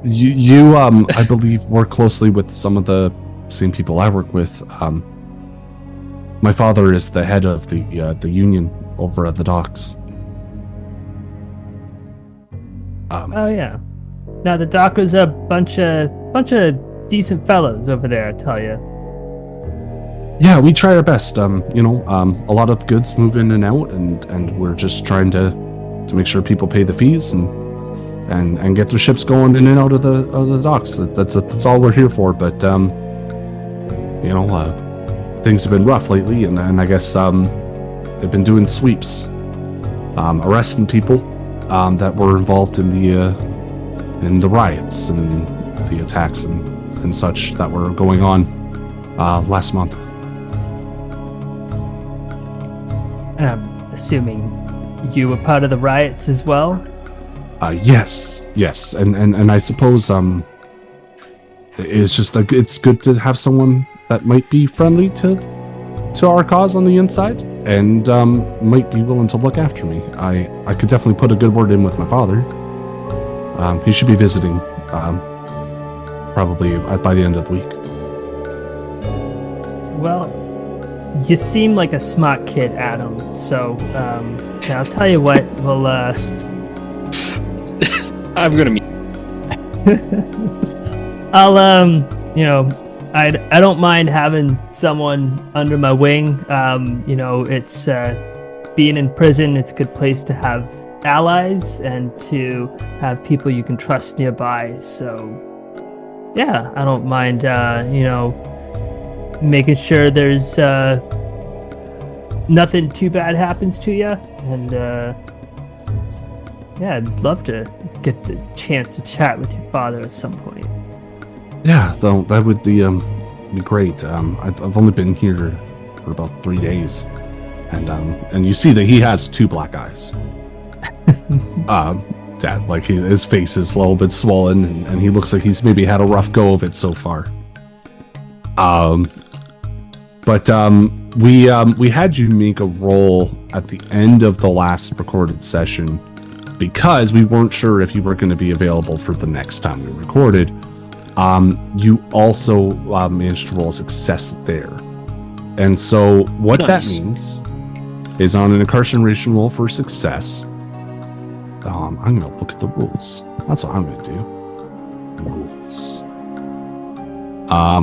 You I believe work closely with some of the same people I work with. My father is the head of the union over at the docks. Oh yeah. Now the dockers are a bunch of decent fellows over there, I tell you. Yeah, we try our best. A lot of goods move in and out, and we're just trying to make sure people pay the fees and get their ships going in and out of the docks. That's all we're here for. But things have been rough lately, and I guess they've been doing sweeps, arresting people that were involved in the riots and the attacks and such that were going on. last month. And I'm assuming you were part of the riots as well? Yes, and I suppose it's just it's good to have someone that might be friendly to our cause on the inside, and might be willing to look after me. I could definitely put a good word in with my father. He should be visiting probably by the end of the week. Well, you seem like a smart kid, Adam. So yeah, I'll tell you what. We'll. I'm gonna meet. I'll I don't mind having someone under my wing. It's being in prison. It's a good place to have allies and to have people you can trust nearby. So yeah, I don't mind. Making sure there's nothing too bad happens to you, and yeah, I'd love to get the chance to chat with your father at some point. Yeah, though that would be great. I've only been here for about 3 days, and you see that he has 2 black eyes. That like his face is a little bit swollen, and he looks like he's maybe had a rough go of it so far. But we had you make a roll at the end of the last recorded session because we weren't sure if you were going to be available for the next time we recorded. You also managed to roll a success there. And so what that means is on an incarceration roll for success, I'm going to look at the rules. That's what I'm going to do. Rules.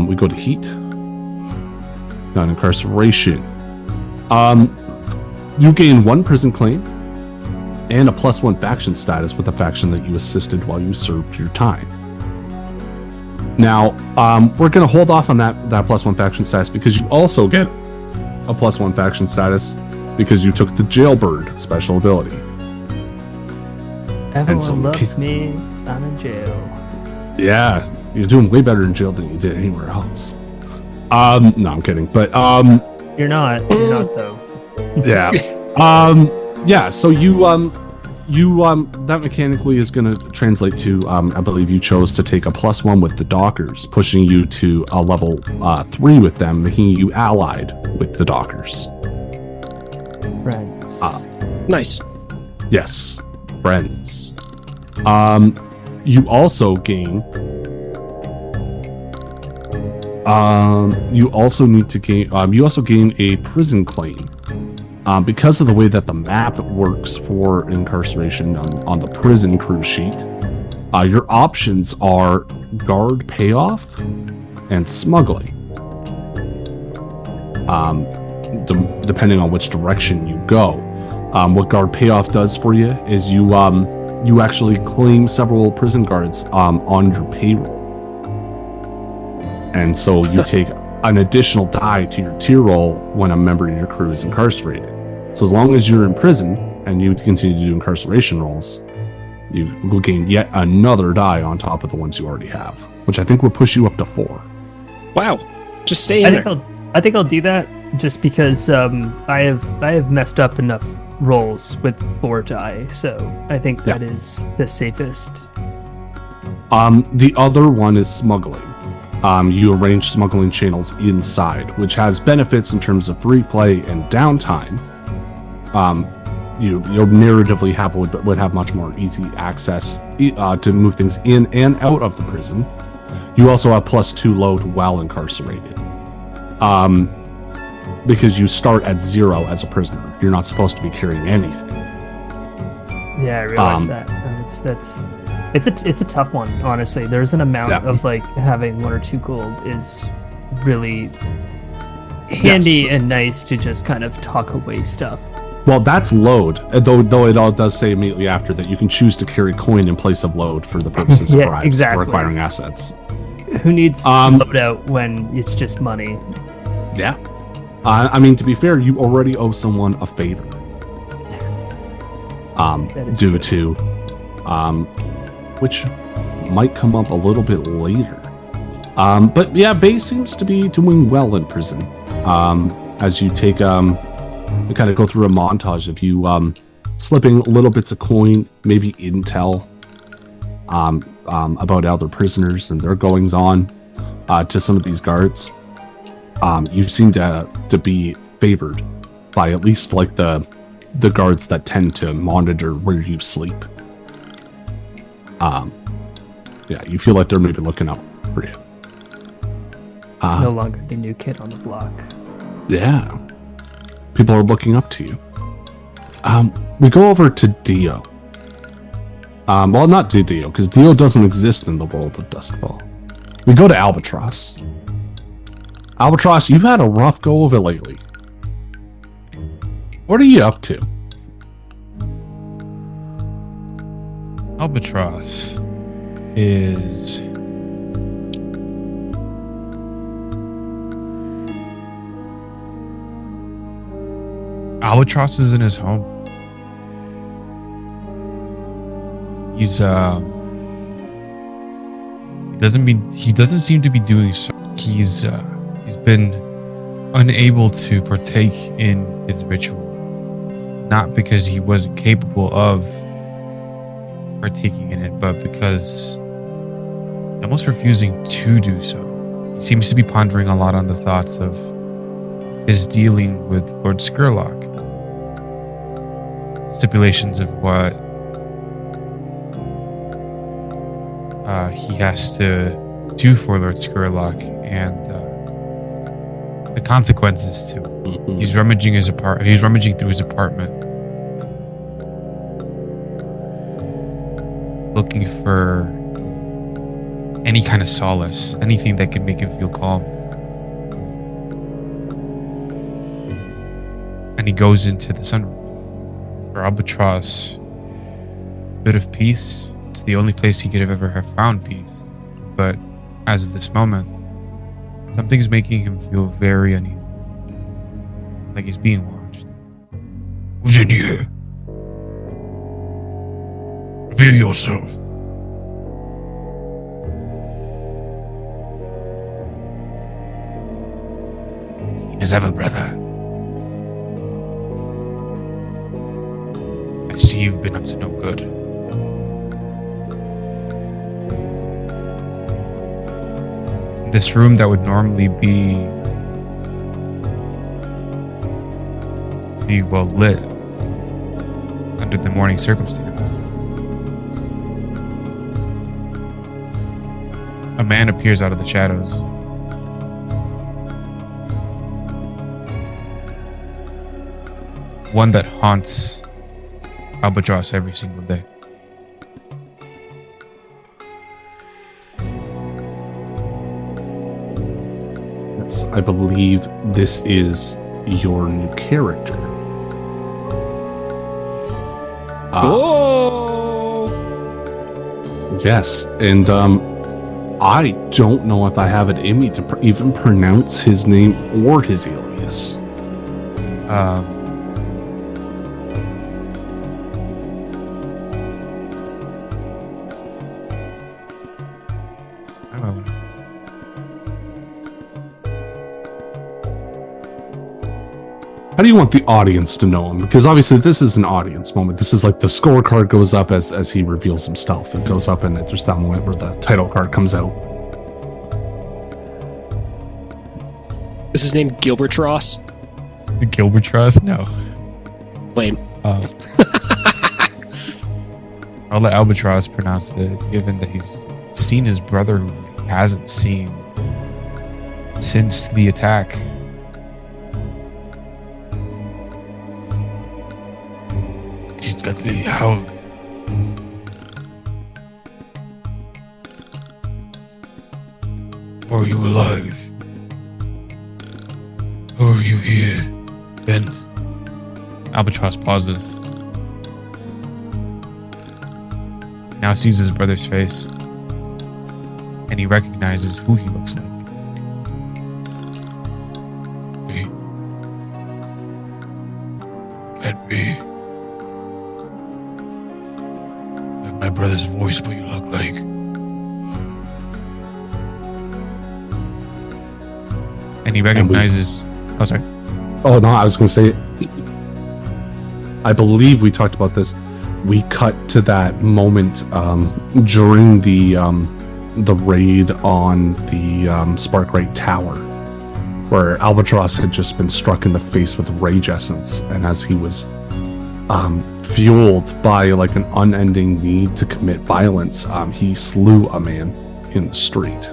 We go to heat. On incarceration. You gain 1 prison claim and a +1 faction status with a faction that you assisted while you served your time. Now, we're going to hold off on that +1 faction status because you also get a +1 faction status because you took the jailbird special ability. Everyone loves me. I'm in jail. Yeah, you're doing way better in jail than you did anywhere else. No, I'm kidding. But you're not. You're not though. Yeah. Yeah. So you that mechanically is going to translate to I believe you chose to take a +1 with the Dockers, pushing you to a level 3 with them, making you allied with the Dockers. Friends. Nice. Yes, friends. You also gain. You also gain a prison claim. Because of the way that the map works for incarceration on the prison crew sheet, your options are guard payoff and smuggling. Depending on which direction you go. What guard payoff does for you is you actually claim several prison guards on your payroll. And so you take an additional die to your tier roll when a member of your crew is incarcerated. So as long as you're in prison and you continue to do incarceration rolls, you will gain yet another die on top of the ones you already have, which I think will push you up to 4. Wow. Just stay in there. I think I'll do that just because I have messed up enough rolls with 4 die, so I think that is the safest. The other one is smuggling. You arrange smuggling channels inside, which has benefits in terms of free play and downtime. You narratively would have much more easy access to move things in and out of the prison. You also have +2 load while incarcerated. Because you start at 0 as a prisoner. You're not supposed to be carrying anything. Yeah, I realize that. It's a tough one, honestly. There's an amount of like having 1 or 2 gold is really handy and nice to just kind of tuck away stuff. Well, that's load, though it all does say immediately after that you can choose to carry coin in place of load for the purposes of bribes or acquiring assets. Who needs loadout when it's just money? Yeah. I mean, to be fair, you already owe someone a favor. Due to which might come up a little bit later. But yeah, Bay seems to be doing well in prison. As you take you kind of go through a montage of you slipping little bits of coin, maybe intel about other prisoners and their goings on to some of these guards. You seem to be favored by at least like the guards that tend to monitor where you sleep. Yeah, you feel like they're maybe looking out for you. No longer the new kid on the block. Yeah. People are looking up to you. We go over to Dio. Well, not to Dio, because Dio doesn't exist in the world of Duskfall. We go to Albatross. Albatross, you've had a rough go of it lately. What are you up to? Albatross is... Albatross is in his home. He's he doesn't seem to be doing so. He's been unable to partake in his ritual, not because he wasn't capable of partaking in it, but because almost refusing to do so. He seems to be pondering a lot on the thoughts of his dealing with Lord Scurlock. Stipulations of what he has to do for Lord Scurlock and the consequences too. Mm-hmm. He's rummaging through his apartment, looking for any kind of solace, anything that could make him feel calm. And he goes into the sunroom. For Albatross, it's a bit of peace. It's the only place he could have ever found peace. But as of this moment, something's making him feel very uneasy. Like he's being watched. Who's in here? Reveal yourself. As ever, brother. I see you've been up to no good. This room that would normally be well lit under the morning circumstances. A man appears out of the shadows. One that haunts Albatross every single day. Yes, I believe this is your new character. Oh! Yes, and I don't know if I have it in me to even pronounce his name or his alias. How do you want the audience to know him? Because obviously this is an audience moment. This is like the scorecard goes up as he reveals himself. It goes up and there's that moment where the title card comes out. Is his name Albatross? The Albatross? No. Lame. I'll let Albatross pronounce it, given that he's seen his brother who he hasn't seen since the attack. How? Are you alive? How are you here, Ben? Albatross pauses. Now sees his brother's face, and he recognizes who he looks like. Can't be. My brother's voice, what you look like. And he recognizes. Oh, sorry. Oh, no, I was going to say, I believe we talked about this. We cut to that moment during the raid on the Sparkrite Tower, where Albatross had just been struck in the face with rage essence, and as he was fueled by like an unending need to commit violence, he slew a man in the street.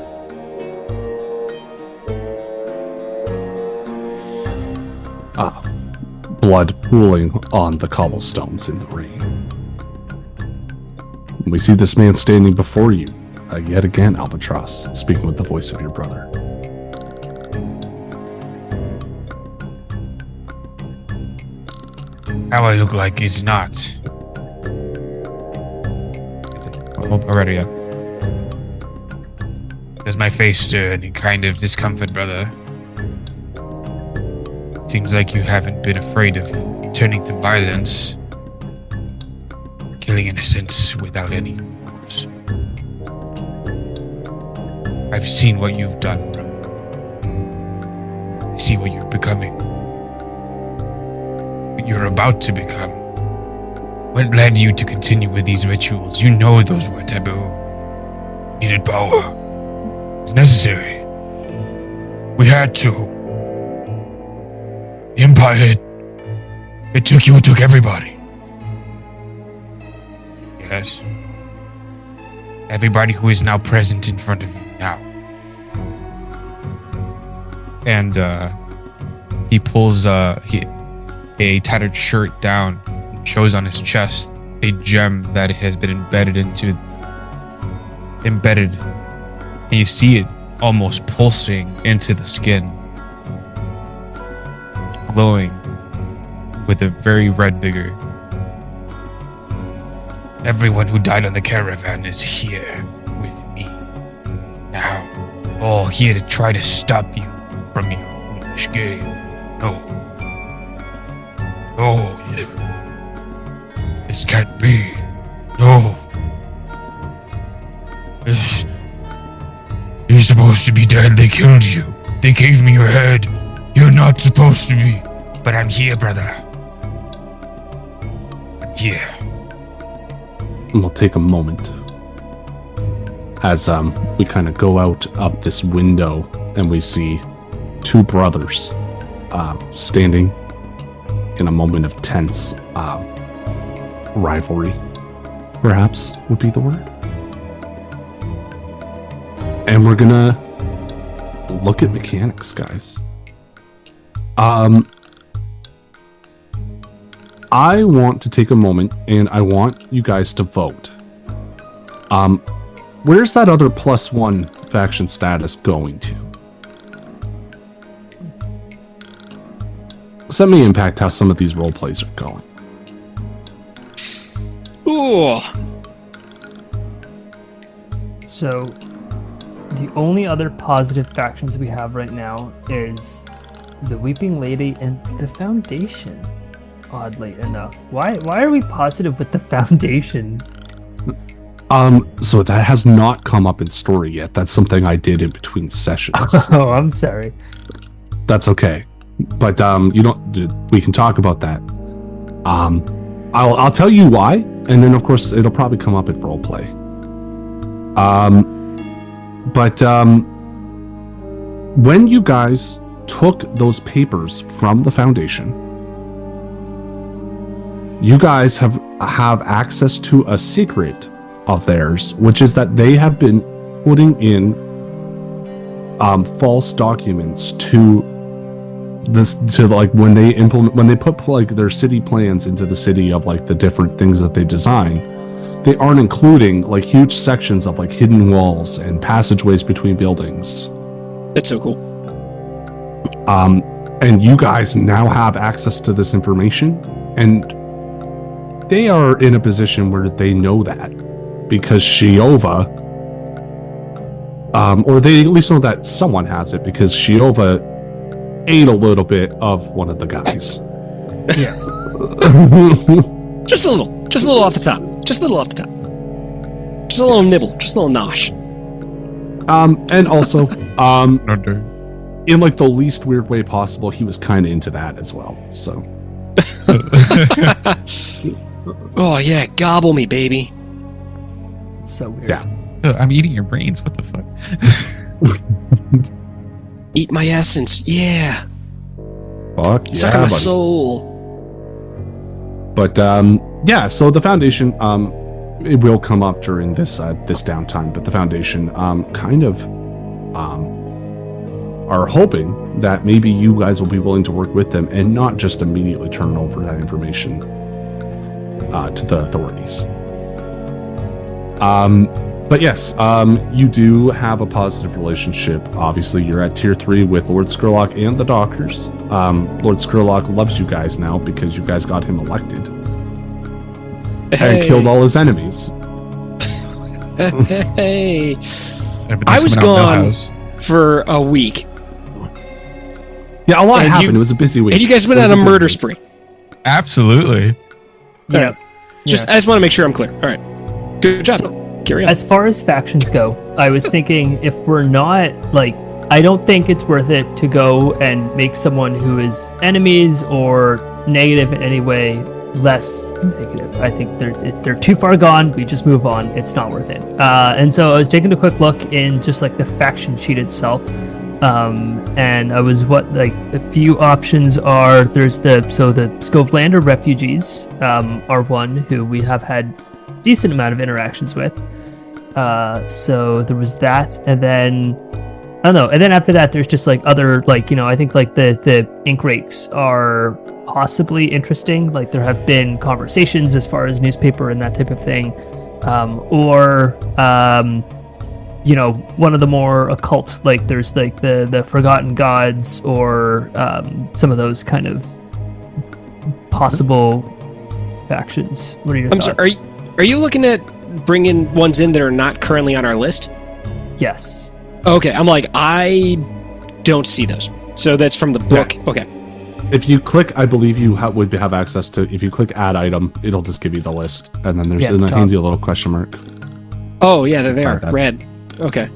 Blood pooling on the cobblestones in the rain. We see this man standing before you, yet again, Albatross, speaking with the voice of your brother. How I look like is not. Already, yeah. Does my face stir any kind of discomfort, brother? Seems like you haven't been afraid of turning to violence, killing innocents without any rules. I've seen what you've done, bro. I see what you're becoming. What you're about to become. What led you to continue with these rituals? You know those were taboo. You needed power. It was necessary. We had to. The Empire, it took you, it took everybody. Yes. Everybody who is now present in front of you now. And he pulls a tattered shirt down and shows on his chest a gem that has been embedded. And you see it almost pulsing into the skin, glowing with a very red vigor. Everyone who died on the caravan is here with me. Now, all here to try to stop you from your foolish game. No. No. This can't be. No. This... You're supposed to be dead. They killed you. They gave me your head. You're not supposed to be. But I'm here, brother. I'm here. And we'll take a moment as we kind of go out up this window and we see two brothers standing in a moment of tense rivalry, perhaps would be the word. And we're gonna look at mechanics, guys. I want to take a moment and I want you guys to vote. Where's that other +1 faction status going to? Let me impact how some of these role plays are going. Ooh. So, the only other positive factions we have right now is the Weeping Lady and the Foundation. Oddly enough, why are we positive with the Foundation? So that has not come up in story yet. That's something I did in between sessions. Oh, I'm sorry. That's okay. But you don't. We can talk about that. I'll tell you why, and then of course it'll probably come up in roleplay. But when you guys took those papers from the Foundation, you guys have access to a secret of theirs, which is that they have been putting in false documents to like when they put like their city plans into the city of like the different things that they design. They aren't including like huge sections of like hidden walls and passageways between buildings. That's so cool. And you guys now have access to this information, and they are in a position where they know that because Shiova, or they at least know that someone has it because Shiova ate a little bit of one of the guys. Yeah. Just a little off the top. Just a little off the top. Just a little nibble. Just a little nosh. And also, in like the least weird way possible, he was kind of into that as well. So. Oh yeah, gobble me, baby. It's so weird. Yeah. I'm eating your brains. What the fuck? Eat my essence, yeah. Fuck Suck yeah, on my buddy. soul. But yeah, so the Foundation, it will come up during this this downtime. But the Foundation kind of are hoping that maybe you guys will be willing to work with them and not just immediately turn over that information to the authorities. But yes, you do have a positive relationship. Obviously, you're at tier 3 with Lord Scurlock and the Dockers. Lord Scurlock loves you guys now because you guys got him elected and killed all his enemies. Hey, Everything's I was coming out gone Millhouse. for a week, Yeah, a lot And happened. you- It was a busy week. and you guys went It on was a busy murder week. spree. Absolutely. Yeah. I just want to make sure I'm clear. All right, good job. Carry on. As far as factions go, I was thinking if we're not like, I don't think it's worth it to go and make someone who is enemies or negative in any way less negative. I think they're too far gone. We just move on. It's not worth it. And so I was taking a quick look in just like the faction sheet itself. And I was a few options are there's the Scovelander refugees are one who we have had decent amount of interactions with. So there was that, and then I don't know, and then after that there's just like other I think like the ink rakes are possibly interesting. Like there have been conversations as far as newspaper and that type of thing, or one of the more occult, like there's like the Forgotten Gods or some of those kind of possible factions. What are your thoughts? Sorry, are you looking at bringing ones in that are not currently on our list? Yes. Okay, I'm like, I don't see those. So that's from the book. Yeah. Okay. If you click, I believe you would have access to. If you click Add Item, it'll just give you the list, and then there's Yeah, in the top. handy a little question mark. Oh yeah, they're there. Sorry, Dad. Red. Okay.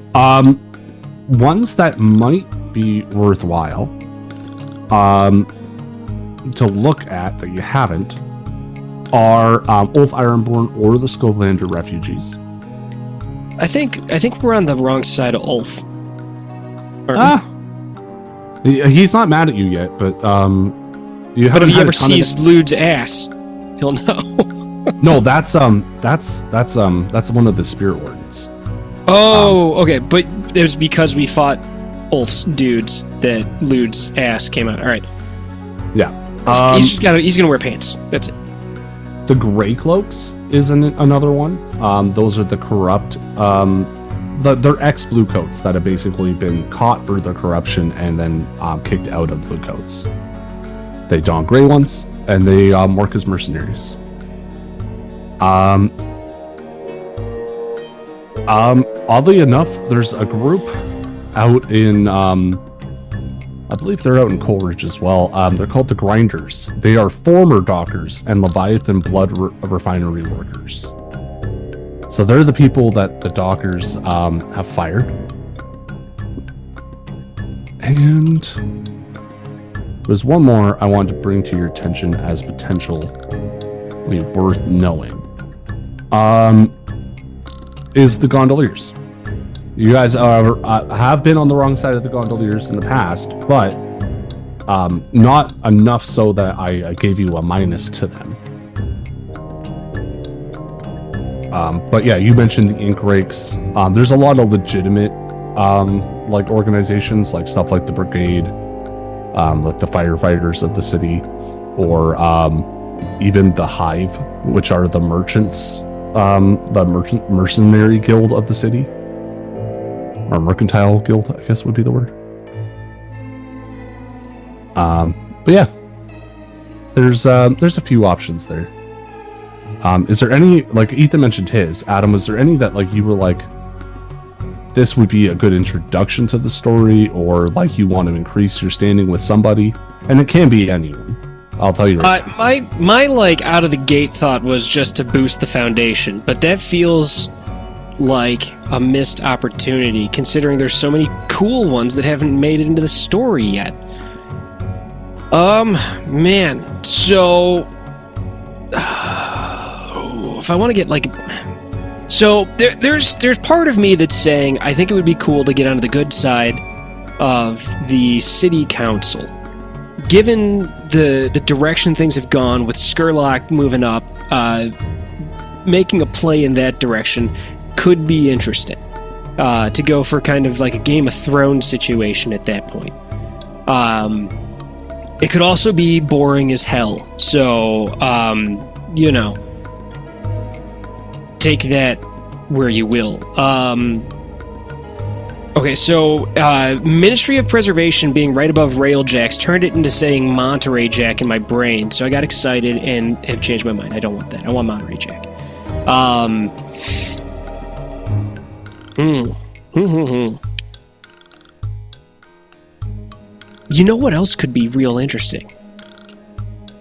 Ones that might be worthwhile, to look at that you haven't, are Ulf Ironborn or the Scovelander refugees. I think we're on the wrong side of Ulf. Aren't we? He's not mad at you yet, but you But haven't if he had ever a ton of sees Lude's ass, he'll know. No, that's one of the spirit wardens. Oh, okay. But it was because we fought Ulf's dudes that Lude's ass came out. All right. Yeah. He's gonna wear pants. That's it. The Grey Cloaks is another one. Those are the corrupt, they're ex-Blue Coats that have basically been caught for their corruption and then kicked out of Blue Coats. They don gray ones, and they work as mercenaries. Oddly enough, there's a group out in, I believe they're out in Coleridge as well. They're called the Grinders. They are former dockers and Leviathan blood refinery workers. So they're the people that the dockers have fired. And there's one more I wanted to bring to your attention as potentially worth knowing. Is the Gondoliers. You guys have been on the wrong side of the Gondoliers in the past, but not enough so that I gave you a minus to them. But yeah, you mentioned the ink rakes. There's a lot of legitimate organizations, like stuff like the Brigade, like the firefighters of the city, or even the Hive, which are the merchants, the mercenary guild of the city. Or mercantile guild, I guess would be the word. But yeah, there's a few options there. Is there any, like Ethan mentioned his, Adam, was there any that like you were like, this would be a good introduction to the story, or like you want to increase your standing with somebody? And it can be anyone. I'll tell you right now. My like out of the gate thought was just to boost the Foundation, but that feels like a missed opportunity, considering there's so many cool ones that haven't made it into the story yet. Man, so if I want to get like, so there's part of me that's saying I think it would be cool to get onto the good side of the city council, given the direction things have gone with Scurlock moving up. Making a play in that direction could be interesting. To go for kind of like a Game of Thrones situation at that point. It could also be boring as hell. So, take that where you will. Okay, so Ministry of Preservation being right above Railjacks turned it into saying Monterey Jack in my brain. So I got excited and have changed my mind. I don't want that. I want Monterey Jack. You know what else could be real interesting?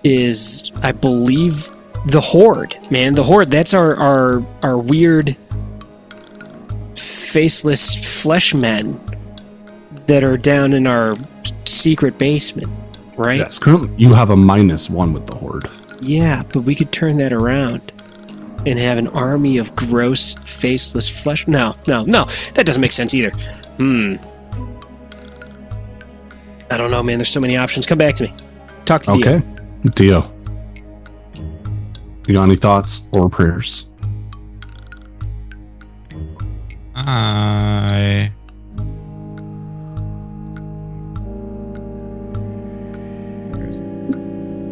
Is, I believe, the Horde. Man, the Horde, that's our weird faceless flesh men that are down in our secret basement, right? Yes, currently you have a -1 with the Horde. Yeah, but we could turn that around and have an army of gross, faceless flesh. No, that doesn't make sense either. I don't know, man. There's so many options. Come back to me. Talk to Dio. Okay, Dio. You got any thoughts or prayers?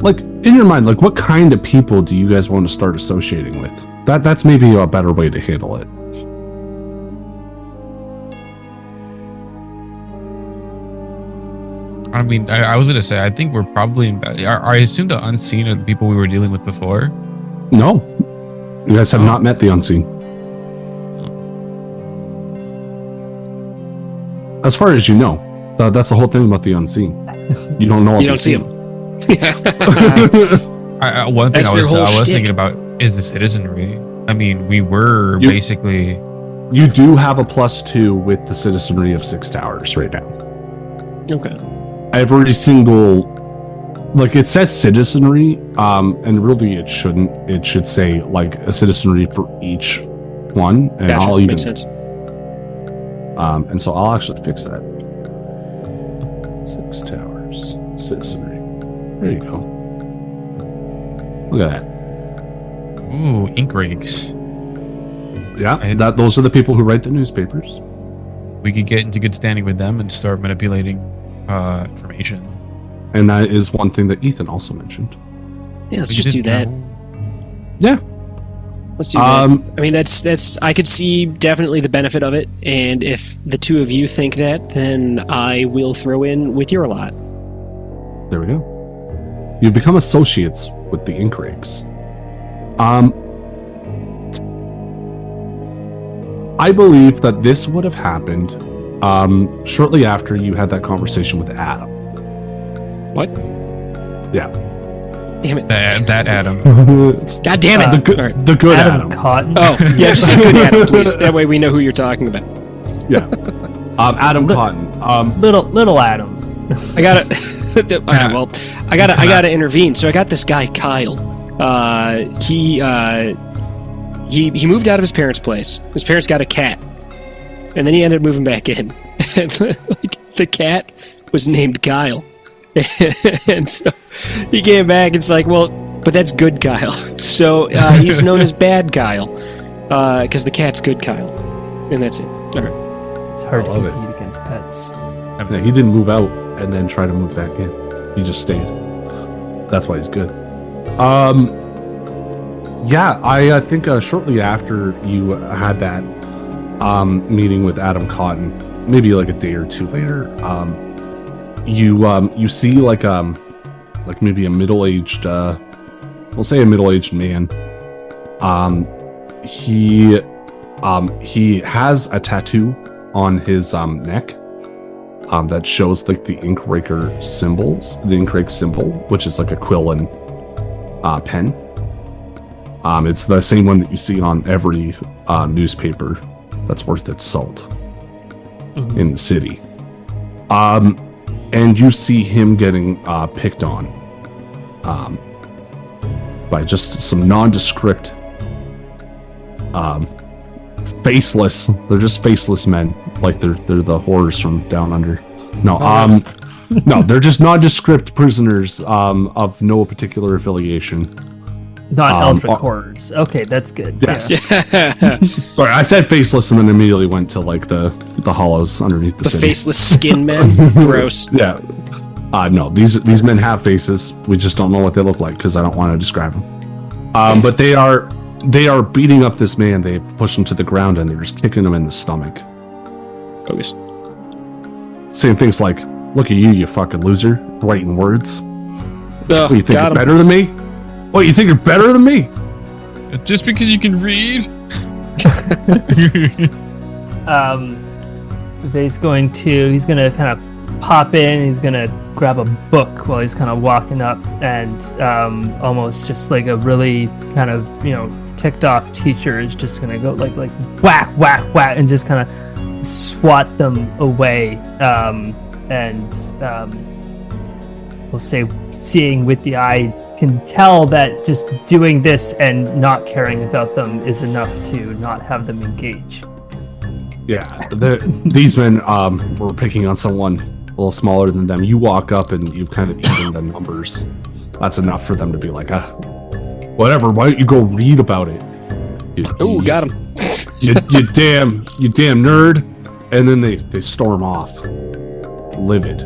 Like, in your mind, like, what kind of people do you guys want to start associating with? That's maybe a better way to handle it. I mean, I was gonna say, I think we're probably I assume the Unseen are the people we were dealing with before. No, you guys have not met the Unseen. As far as you know, that's the whole thing about the Unseen. You don't know. You don't see them. One thing I was thinking about is the citizenry. I mean, we were basically. You do have a +2 with the citizenry of 6 towers right now. Okay. Every single, like, it says citizenry, and really it shouldn't. It should say like a citizenry for each one, and gotcha. I'll even. Makes sense. And so I'll actually fix that. 6 towers, citizenry. There you go. Look at that. Ooh, ink rakes. Yeah, those are the people who write the newspapers. We could get into good standing with them and start manipulating information. And that is one thing that Ethan also mentioned. Yeah, let's just do that. Yeah. Let's do that. I mean, that's I could see definitely the benefit of it, and if the two of you think that, then I will throw in with your lot. There we go. You become associates with the ink rakes. I believe that this would have happened shortly after you had that conversation with Adam. What? Yeah. Damn it. That Adam. God damn it. The good Adam Cotton. Oh, yeah, just say good Adam, please. That way we know who you're talking about. Yeah. Adam Cotton. Little Adam. I gotta. I gotta intervene. So I got this guy Kyle. He moved out of his parents' place. His parents got a cat, and then he ended up moving back in. And the cat was named Kyle, and so he came back. It's like, well, but that's good Kyle. So he's known as Bad Kyle because the cat's good Kyle, and that's it. All right. It's hard to compete against pets. Yeah, he didn't move out and then try to move back in. He just stayed. That's why he's good. Yeah, I think shortly after you had that meeting with Adam Cotton, maybe like a day or two later, you see like maybe a middle-aged, we'll say a middle-aged man. He has a tattoo on his neck that shows like the ink rake symbol, which is like a quill and pen. It's the same one that you see on every newspaper that's worth its salt in the city. And you see him getting picked on by just some nondescript, faceless. They're just faceless men, like they're the horrors from Down Under. No, no, they're just nondescript prisoners of no particular affiliation. Non-Eldritch horrors. Okay, that's good. Yes. Yeah. Sorry, I said faceless and then immediately went to like the hollows underneath the city. Faceless skin men. Gross. Yeah. No, these men have faces. We just don't know what they look like because I don't want to describe them. But they are beating up this man. They push him to the ground and they're just kicking him in the stomach. Focus. Saying things like, "Look at you, you fucking loser," biting words. What, you think you're better than me? What, you think you're better than me? Just because you can read? He's gonna kind of pop in, he's gonna grab a book while he's kind of walking up and almost just like a really kind of, ticked off teacher is just gonna go like whack, whack, whack and just kind of swat them away. We'll say seeing with the eye can tell that just doing this and not caring about them is enough to not have them engage. Yeah, these men were picking on someone a little smaller than them. You walk up and you've kind of eaten the numbers. That's enough for them to be like, whatever. Why don't you go read about it? Ooh, got him. you damn nerd. And then they storm off, livid,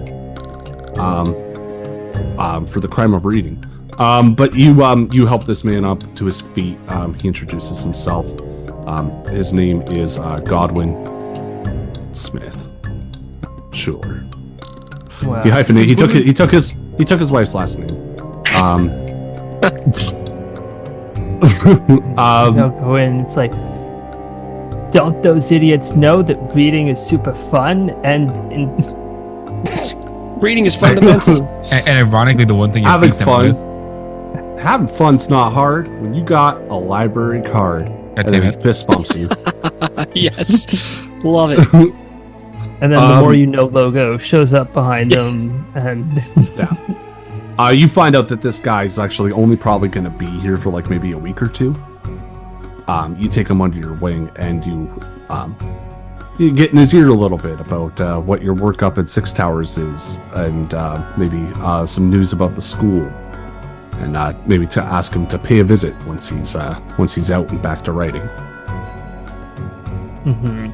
for the crime of reading. But you help this man up to his feet. He introduces himself. His name is Godwin Smith. Sure. Wow. He hyphenated. He took his wife's last name. They'll go in. It's like, don't those idiots know that reading is super fun and reading is fundamental. And ironically, the one thing you're having fun's not hard when you got a library card. And then he fist bumps you. Yes, love it. And then the more you know logo shows up behind them, and yeah. You find out that this guy's actually only probably going to be here for like maybe a week or two. You take him under your wing and you get in his ear a little bit about what your work up at Six Towers is, and maybe some news about the school, and maybe to ask him to pay a visit once he's out and back to writing. Mm-hmm.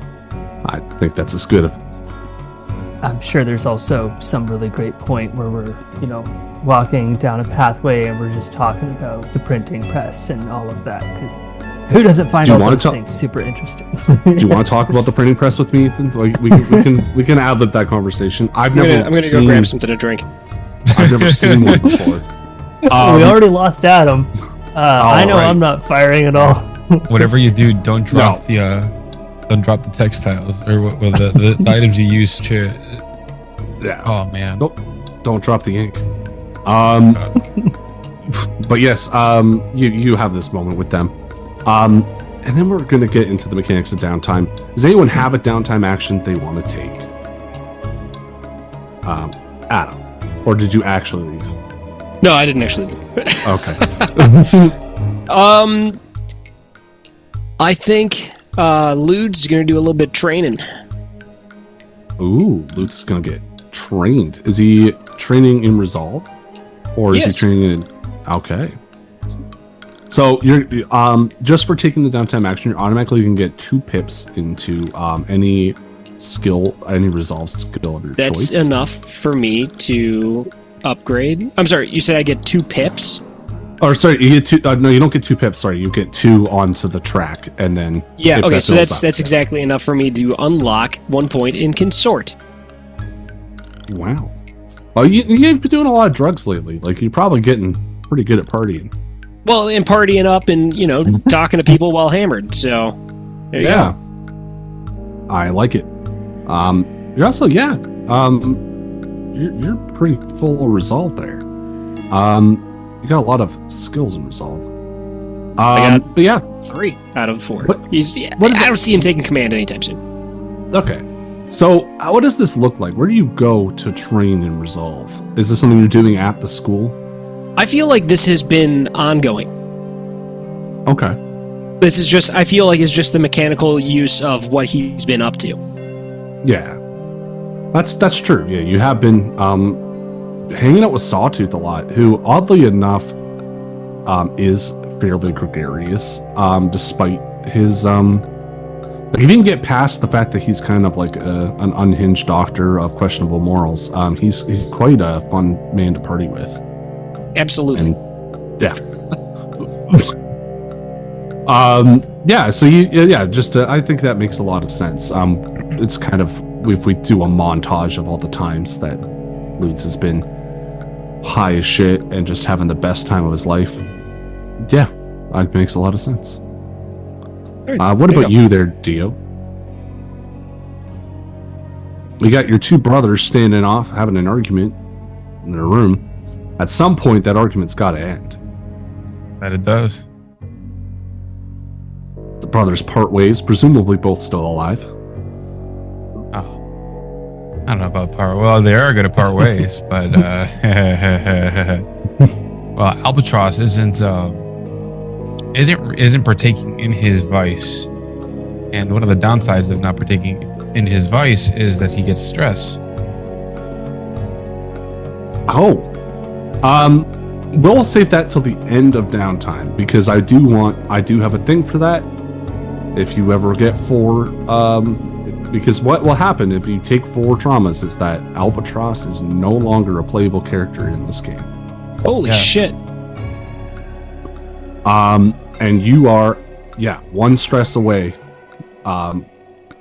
I think that's as good. I'm sure there's also some really great point where we're, walking down a pathway and we're just talking about the printing press and all of that, because who doesn't find all those things super interesting? Do you want to talk about the printing press with me, Ethan? We can ad-lib that conversation. I'm gonna go grab something to drink. I've never seen one before. We already lost Adam. I know, right. I'm not firing at all. Whatever you do, don't drop don't drop the textiles or the items you use to. Yeah. Oh man. Don't drop the ink. But yes, you have this moment with them. And then we're going to get into the mechanics of downtime. Does anyone have a downtime action they want to take? Adam, or did you actually leave? No, I didn't actually leave. Okay. I think Lude's going to do a little bit of training. Ooh, Lude's going to get trained. Is he training in Resolve? Or is he training in... Okay. So you're just for taking the downtime action, you're automatically going to get 2 pips into any resolve skill of your choice. That's enough for me to upgrade. I'm sorry, you said I get 2 pips? Or sorry, you get 2. No, you don't get 2 pips. Sorry, you get 2 onto the track, and then okay. So that's exactly enough for me to unlock 1 point in Consort. Wow. Well, you've been doing a lot of drugs lately. Like, you're probably getting pretty good at partying. Well, and partying up and, talking to people while hammered. So, there you go. I like it. You're also, you're pretty full of resolve there. You got a lot of skills in resolve. But yeah, 3 out of 4. What- I what is don't see him taking command anytime soon. okay. So, what does this look like? Where do you go to train and resolve? Is this something you're doing at the school? I feel like this has been ongoing. Okay. This is just, I feel like it's just the mechanical use of what he's been up to. Yeah. That's true. Yeah, you have been hanging out with Sawtooth a lot, who, oddly enough, is fairly gregarious, despite his like, he didn't get past the fact that he's kind of like an unhinged doctor of questionable morals. He's quite a fun man to party with. Absolutely. And, yeah. Yeah. So I think that makes a lot of sense. It's kind of, if we do a montage of all the times that Lutz has been high as shit and just having the best time of his life. Yeah, it makes a lot of sense. What about you there, Dio? We got your two brothers standing off, having an argument in their room. At some point, that argument's got to end. That it does. The brothers part ways, presumably both still alive. Oh, I don't know about part. Well, they are going to part ways, but well, Albatross isn't partaking in his vice, and one of the downsides of not partaking in his vice is that he gets stress. Oh, we'll save that till the end of downtime because I do have a thing for that. If you ever get 4, because what will happen if you take 4 traumas is that Albatross is no longer a playable character in this game. Holy shit. And you are, 1 stress away.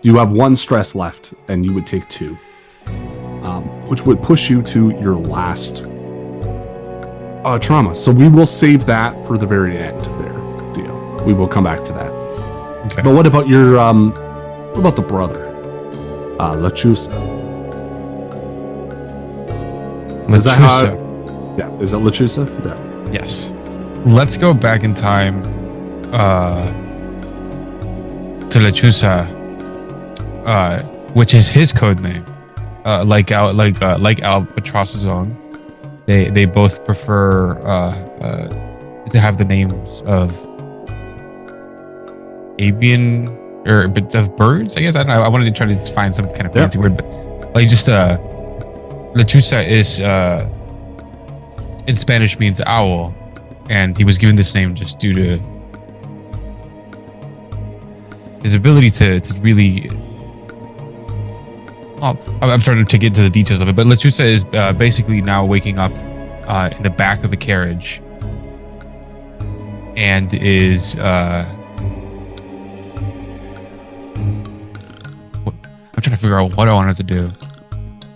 You have 1 stress left, and you would take 2, which would push you to your last trauma. So we will save that for the very end. There, Dio. We will come back to that. Okay. But what about your, what about the brother, Lechusa? Is that how? Yeah, is it Lechusa? Yeah. Yes. Let's go back in time to Lechusa, which is his code name. Like Albatross's own. They both prefer to have the names of avian or of birds. I guess I don't know. I wanted to try to find some kind of fancy word, but like just Lechusa is in Spanish means owl. And he was given this name just due to his ability to really... Well, I'm starting to get into the details of it, but Lechusa is basically now waking up in the back of a carriage and is... I'm trying to figure out what I wanted to do.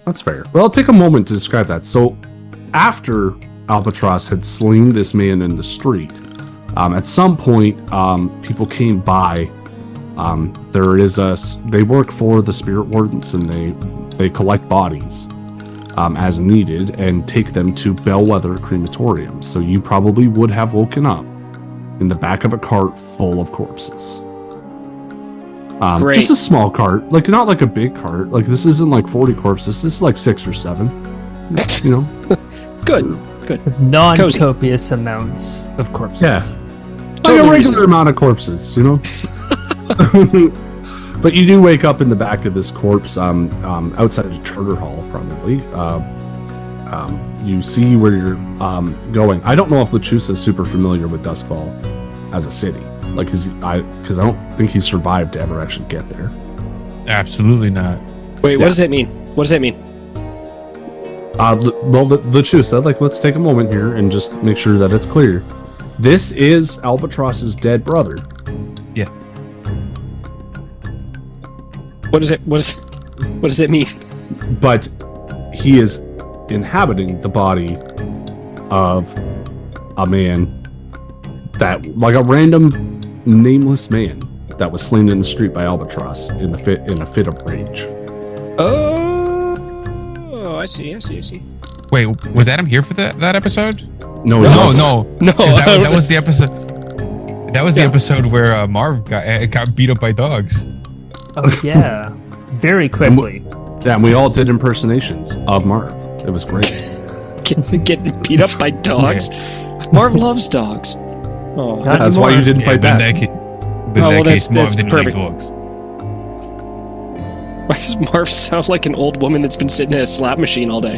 That's fair. Well, I'll take a moment to describe that. So, after Albatross had slain this man in the street, at some point, people came by. They work for the spirit wardens, and they collect bodies as needed and take them to Bellwether Crematorium. So you probably would have woken up in the back of a cart full of corpses. Great. Just a small cart, like not like a big cart. Like this isn't like 40 corpses. This is like 6 or 7. You know. Good. Non-copious amounts of corpses. Yeah. Totally like a regular reasonable. amount of corpses, you know? But you do wake up in the back of this corpse outside of the Charter Hall, probably. You see where you're going. I don't know if Lechusa is super familiar with Duskfall as a city. Like, because I don't think he survived to ever actually get there. Absolutely not. Wait, what does that mean? What does that mean? Well, Lechusa, like, let's take a moment here and just make sure that it's clear. This is Albatross's dead brother. Yeah. What does that mean? But he is inhabiting the body of a man that, like a random nameless man that was slain in the street by Albatross in a fit of rage. Oh, I see. Wait, was Adam here for that episode? No. No. That was the episode. That was the episode where Marv got beat up by dogs. Oh yeah, very quickly. And we all did impersonations of Marv. It was great. Getting beat up by dogs. Marv loves dogs. Oh, that's why you didn't fight back. That's perfect. Dogs. Why does Marv sound like an old woman that's been sitting at a slot machine all day?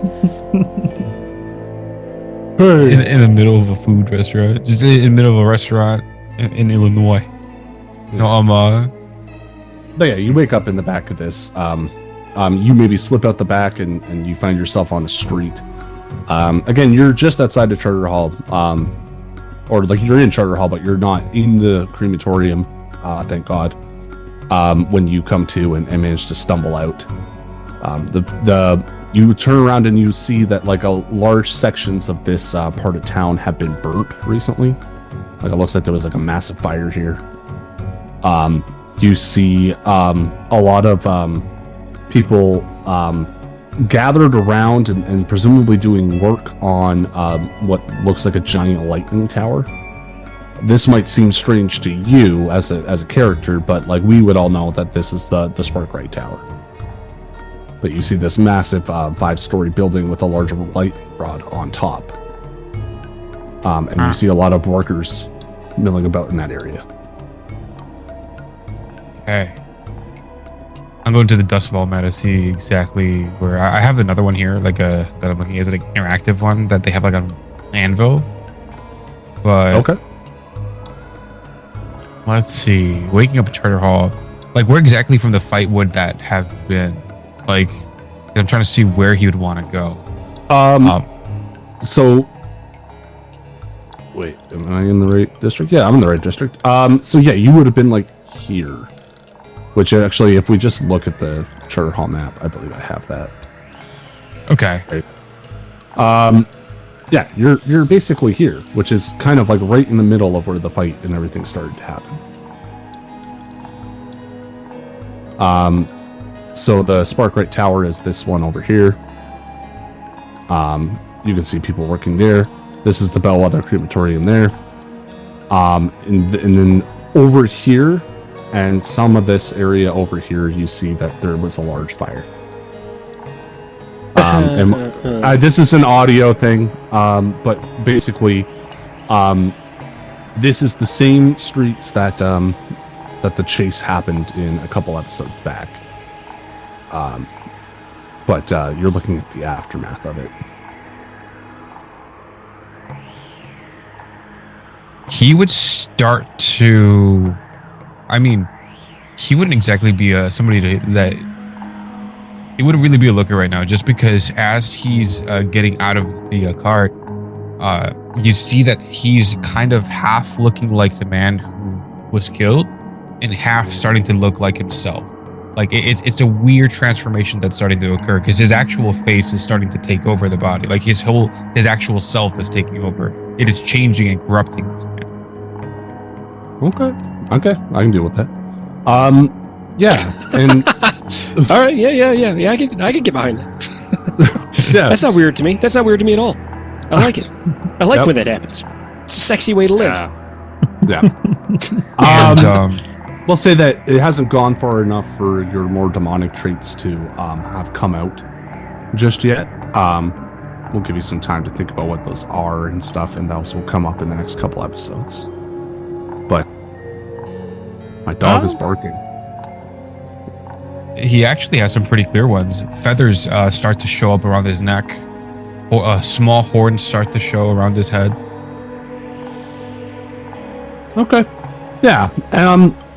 In the middle of a food restaurant, just in the middle of a restaurant in Illinois. But yeah, you wake up in the back of this. You maybe slip out the back and you find yourself on a street. Again, you're just outside the Charter Hall, or like you're in Charter Hall, but you're not in the crematorium. Thank God. When you come to and manage to stumble out, you turn around and you see that like large sections of this part of town have been burnt recently. Like it looks like there was like a massive fire here. You see a lot of people gathered around and presumably doing work on what looks like a giant lightning tower. This might seem strange to you as a character, but like we would all know that this is the Sparkrite Tower. But you see this massive 5-story building with a larger light rod on top. And you see a lot of workers milling about in that area. Okay. I'm going to the Dust Vault map to see exactly where I have another one here, like that I'm looking at, like an interactive one that they have like on Anvil. But okay. Let's see. Waking up at Charter Hall. Like where exactly from the fight would that have been? Like I'm trying to see where he would want to go. So wait, am I in the right district? Yeah, I'm in the right district. So yeah, you would have been like here. Which actually, if we just look at the Charter Hall map, I believe I have that. Okay. Right. Yeah, you're basically here, which is kind of like right in the middle of where the fight and everything started to happen. So the Sparkrite Tower is this one over here. You can see people working there. This is the Bellwether Crematorium there. And then over here, and some of this area over here, you see that there was a large fire. This is an audio thing, but basically, this is the same streets that the chase happened in a couple episodes back. But you're looking at the aftermath of it. He would start to... I mean, he wouldn't exactly be somebody that... He wouldn't really be a looker right now, just because as he's getting out of the cart, you see that he's kind of half looking like the man who was killed, and half starting to look like himself. Like it's a weird transformation that's starting to occur because his actual face is starting to take over the body. Like his actual self is taking over. It is changing and corrupting this man. Okay, I can deal with that. Yeah, and all right, yeah. I can get behind that. yeah, that's not weird to me. That's not weird to me at all. I like it. I like when that happens. It's a sexy way to live. Yeah. We'll say that it hasn't gone far enough for your more demonic traits to have come out just yet. We'll give you some time to think about what those are and stuff, and those will come up in the next couple episodes. But my dog is barking. He actually has some pretty clear ones. Feathers start to show up around his neck. Small horns start to show around his head. Okay. Yeah.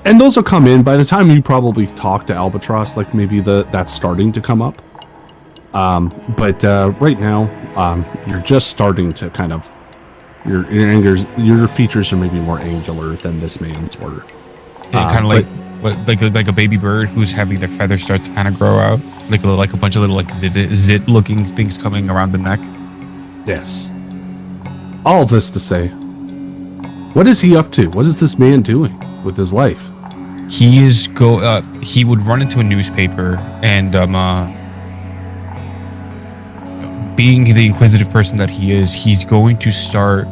And those will come in by the time you probably talk to Albatross. Like maybe that's starting to come up. But right now, you're just starting to kind of your features are maybe more angular than this man's were. Yeah, kind of like a baby bird who's having their feathers start to kind of grow out, like a bunch of little like zit looking things coming around the neck. Yes. All of this to say, what is he up to? What is this man doing with his life? He is he would run into a newspaper and being the inquisitive person that he is, he's going to start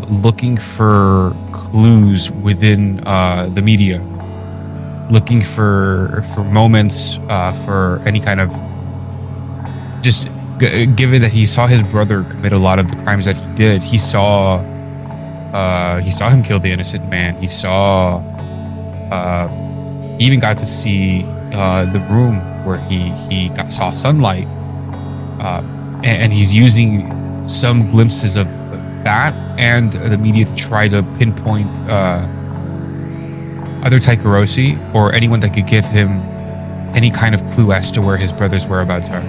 looking for clues within the media, looking for moments, for any kind of just given that he saw his brother commit a lot of the crimes that he did. He saw him kill the innocent man. He even got to see the room where he saw sunlight, and he's using some glimpses of that and the media to try to pinpoint other Taikaroshi or anyone that could give him any kind of clue as to where his brother's whereabouts are.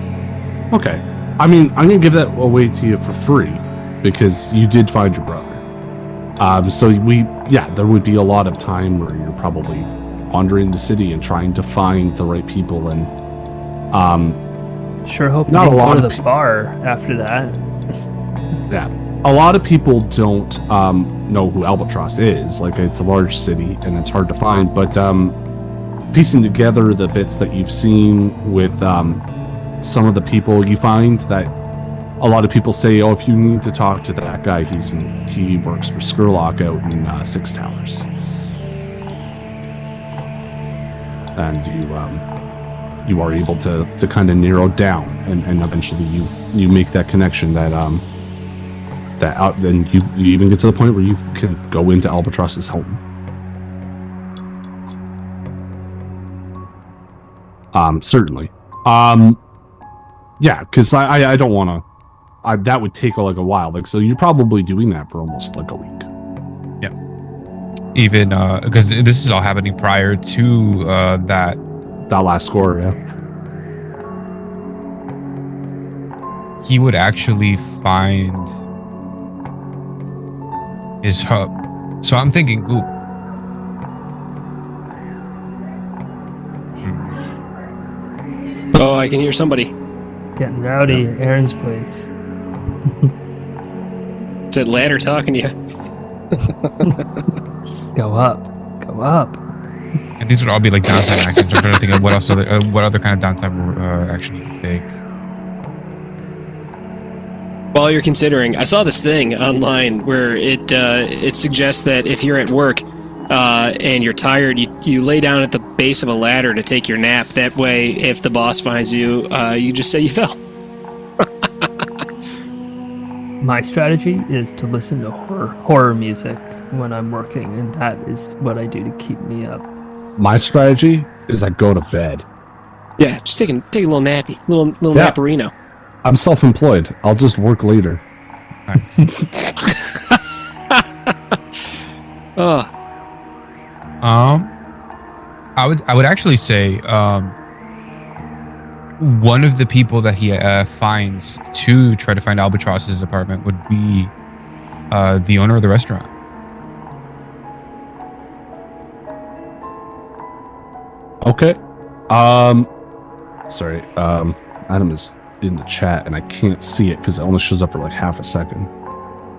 Okay. I mean, I'm going to give that away to you for free because you did find your brother. So there would be a lot of time where you're probably wandering the city and trying to find the right people, and sure hope not you a lot go to of the bar after that. Yeah, a lot of people don't know who Albatross is. Like, it's a large city and it's hard to find, but piecing together the bits that you've seen with some of the people, you find that a lot of people say, oh, if you need to talk to that guy, he works for Scurlock out in Six Towers. And you are able to kind of narrow down, and eventually you make that connection then you even get to the point where you can go into Albatross's home. Certainly. Yeah, because I don't want to. That would take like a while. Like, so you're probably doing that for almost like a week. Yeah. Even because this is all happening prior to that last score. Yeah. He would actually find his hub. So I'm thinking, ooh. Oh, I can hear somebody. Getting rowdy at Aaron's place. Is that ladder talking to you? Go up. Go up. And these would all be like downtime actions. I'm trying to think of what other kind of downtime action you can take. While you're considering, I saw this thing online where it suggests that if you're at work and you're tired, you lay down at the base of a ladder to take your nap. That way, if the boss finds you, you just say you fell. My strategy is to listen to horror music when I'm working, and that is what I do to keep me up. My strategy is I go to bed. Yeah, just take a little nappy, little napperino. I'm self-employed. I'll just work later. Nice. I would actually say one of the people that he finds to try to find Albatross's apartment would be the owner of the restaurant. Okay. Sorry. Adam is in the chat and I can't see it because it only shows up for like half a second.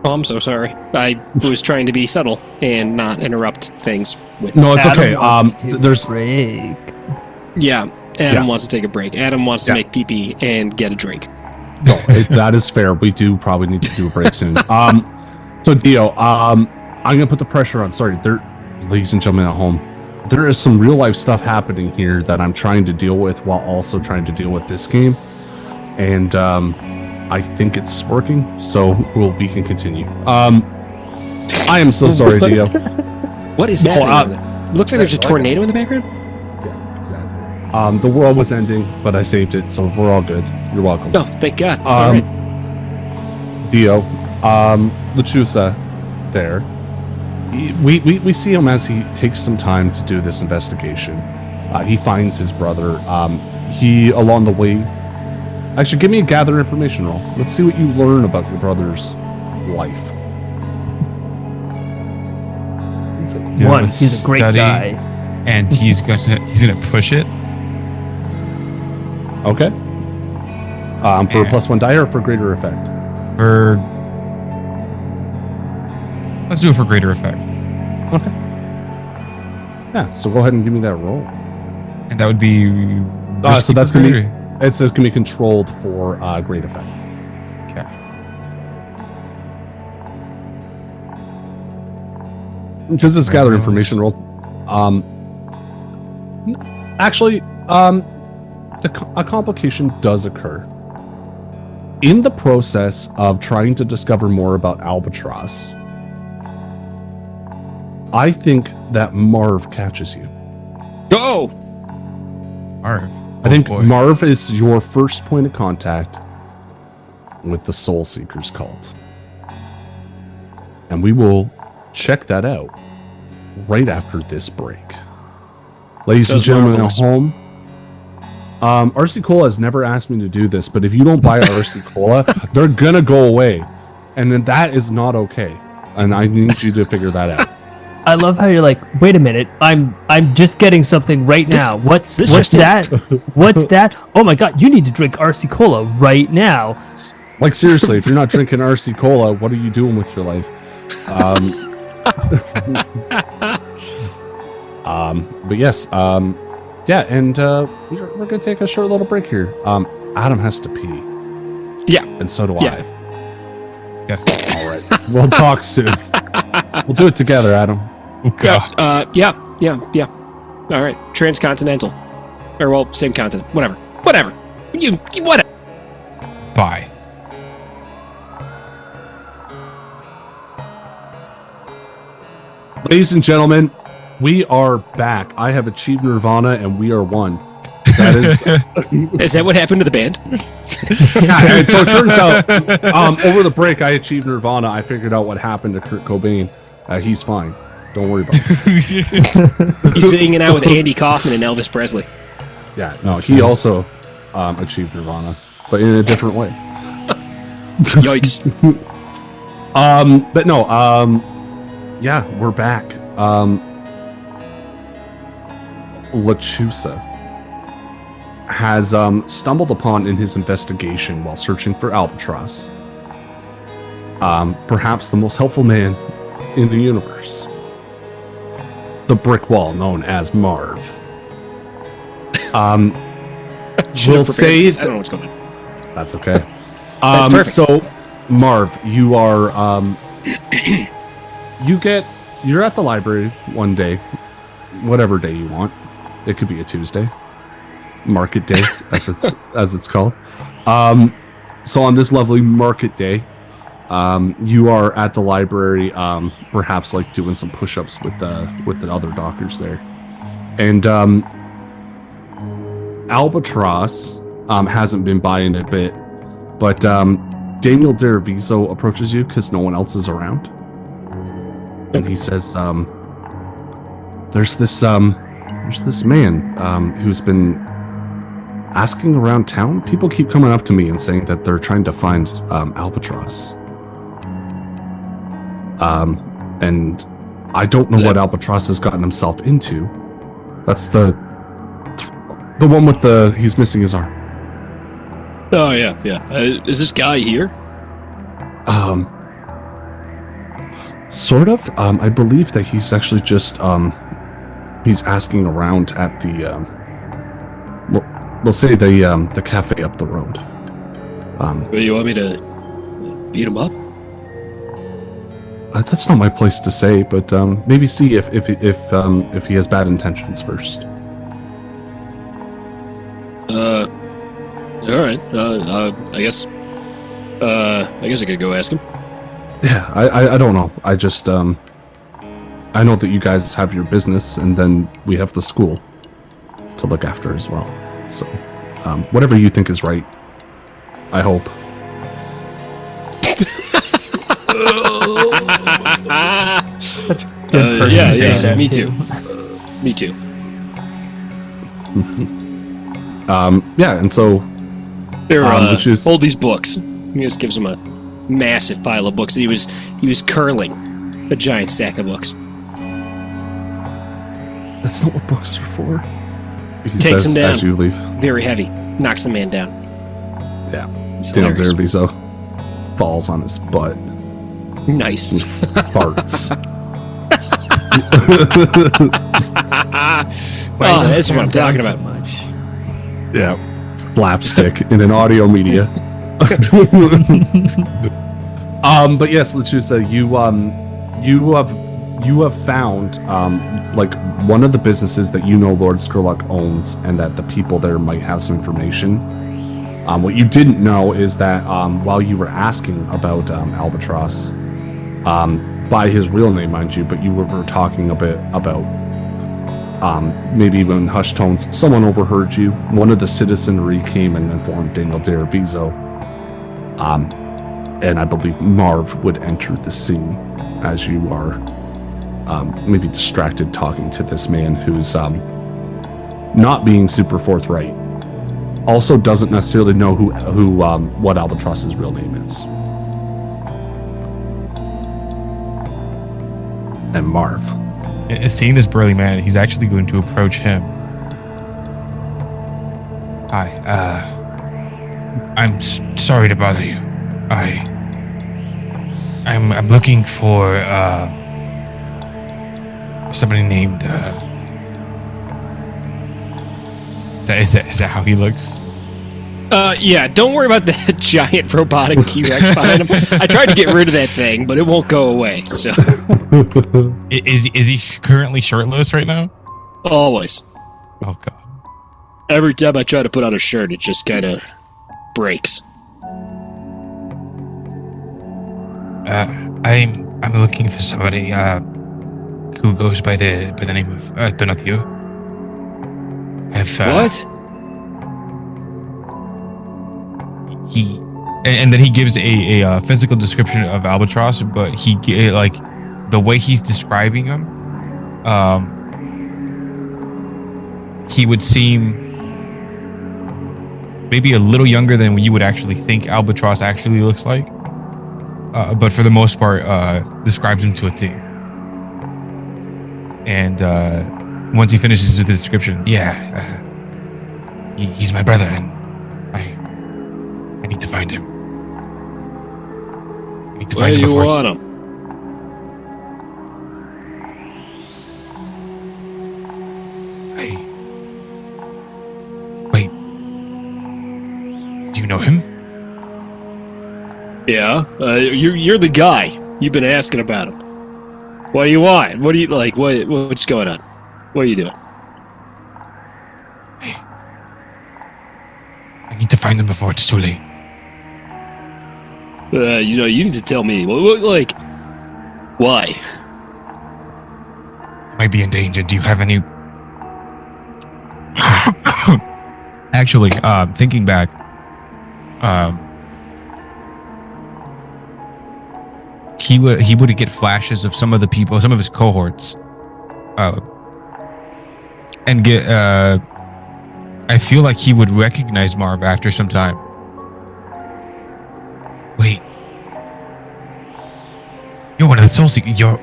Oh, I'm so sorry. I was trying to be subtle and not interrupt things. No, it's Adam okay. There's break. Yeah, Adam wants to take a break. Adam wants to make pee-pee and get a drink. No, that is fair. We do probably need to do a break soon. So Dio, I'm gonna put the pressure on. Sorry, ladies and gentlemen at home, there is some real life stuff happening here that I'm trying to deal with while also trying to deal with this game, and I think it's working. So we can continue. I am so sorry, Dio. What is happening? Looks like there's a tornado in the background. Yeah, exactly. The world was ending, but I saved it, so we're all good. You're welcome. Oh, thank God. All right. Dio, Lechusa, there. We see him as he takes some time to do this investigation. He finds his brother. He, along the way... Actually, give me a gather information roll. Let's see what you learn about your brother's life. He's a great guy. And he's gonna push it. Okay. For a +1 die or for greater effect? Let's do it for greater effect. Okay. Yeah, so go ahead and give me that roll. And that would be... so that's going to be... It says can be controlled for great effect. Okay. Because it's gather information roll. Actually, a complication does occur. In the process of trying to discover more about Albatross, I think that Marv catches you. Oh! Marv. I think boy. Marv is your first point of contact with the Soul Seekers cult. And we will check that out right after this break. Ladies and gentlemen at home, RC Cola has never asked me to do this, but if you don't buy RC Cola, they're gonna go away. And then that is not okay. And I need you to figure that out. I love how you're like, wait a minute, I'm just getting something right now. What's that? What's that? Oh my god, you need to drink RC Cola right now. Like seriously, if you're not drinking RC Cola, what are you doing with your life? But yes, yeah, and we're gonna take a short little break here. Adam has to pee. Yeah. And so do Yeah. I. Yes. All right. We'll talk soon. We'll do it together, Adam. Oh, God. Yeah. All right. Transcontinental. Or, well, same continent. Whatever. You whatever. Bye. Ladies and gentlemen, we are back. I have achieved Nirvana, and we are one. That is. Is that what happened to the band? Yeah, so it turns out, over the break, I achieved Nirvana. I figured out what happened to Kurt Cobain. He's fine. Don't worry about it. He's hanging out with Andy Kaufman and Elvis Presley. Yeah, no, he also achieved Nirvana, but in a different way. Yikes. But no, yeah, we're back. Lechusa has stumbled upon in his investigation while searching for Albatross, perhaps the most helpful man in the universe. The brick wall known as Marv. We'll say I don't know what's going on. that's okay. That's perfect. So, Marv, you are you're at the library one day, whatever day you want. It could be a Tuesday, market day, as it's called. So on this lovely market day, you are at the library, perhaps like doing some push-ups with the other doctors there, and Albatross hasn't been by in a bit, but Daniel Deraviso approaches you because no one else is around, and he says, "There's this man who's been asking around town. People keep coming up to me and saying that they're trying to find Albatross. And I don't know what Albatross has gotten himself into. That's the one with he's missing his arm. Oh, yeah. Is this guy here? Sort of. I believe that he's actually just, he's asking around at the, we'll say the cafe up the road. You want me to beat him up? That's not my place to say, but maybe see if he has bad intentions first. All right. I guess I could go ask him. Yeah, I don't know. I just I know that you guys have your business, and then we have the school to look after as well. So whatever you think is right, I hope. Yeah, me too. Me too. Yeah, and so Here, which is hold these books. He just gives him a massive pile of books. He was curling a giant stack of books. that's not what books are for. He Takes says him down. as you leave. Very heavy. Knocks the man down. Yeah, It's Daniel hilarious. Deraviso falls on his butt. Nice. Farts. Oh, that's what I'm talking about. Much. Yeah, slapstick in an audio media. But yes, Lechusa, you have you have found like one of the businesses that you know Lord Scurlock owns, and that the people there might have some information. What you didn't know is that while you were asking about Albatross, by his real name, mind you, but you were talking a bit about maybe when hushed tones, someone overheard you. One of the citizenry came and informed Daniel Deravizo, and I believe Marv would enter the scene as you are maybe distracted talking to this man who's not being super forthright. Also doesn't necessarily know what Albatross's real name is. And Marv. Seeing this burly man, he's actually going to approach him. Hi, I'm sorry to bother you. I'm looking for somebody named Is that how he looks? Yeah, don't worry about the giant robotic T-Rex behind him. I tried to get rid of that thing, but it won't go away, so... Is he currently shirtless right now? Always. Oh, God. Every time I try to put on a shirt, it just kind of breaks. I'm looking for somebody who goes by the name of Donatio. What? And then he gives a physical description of Albatross, but like the way he's describing him, he would seem maybe a little younger than you would actually think Albatross actually looks like, but for the most part describes him to a T. And once he finishes with the description, he's my brother, and I need to find him. Where do you want him? Wait. Do you know him? Yeah, you're the guy. You've been asking about him. What do you want? What do you like? What's going on? What are you doing? Hey, I need to find him before it's too late. You need to tell me. Like, why? I might be in danger. Do you have any? actually, thinking back, he would get flashes of some of the people, some of his cohorts, and get. I feel like he would recognize Marv after some time. Wait, you're one of the soul seekers. You're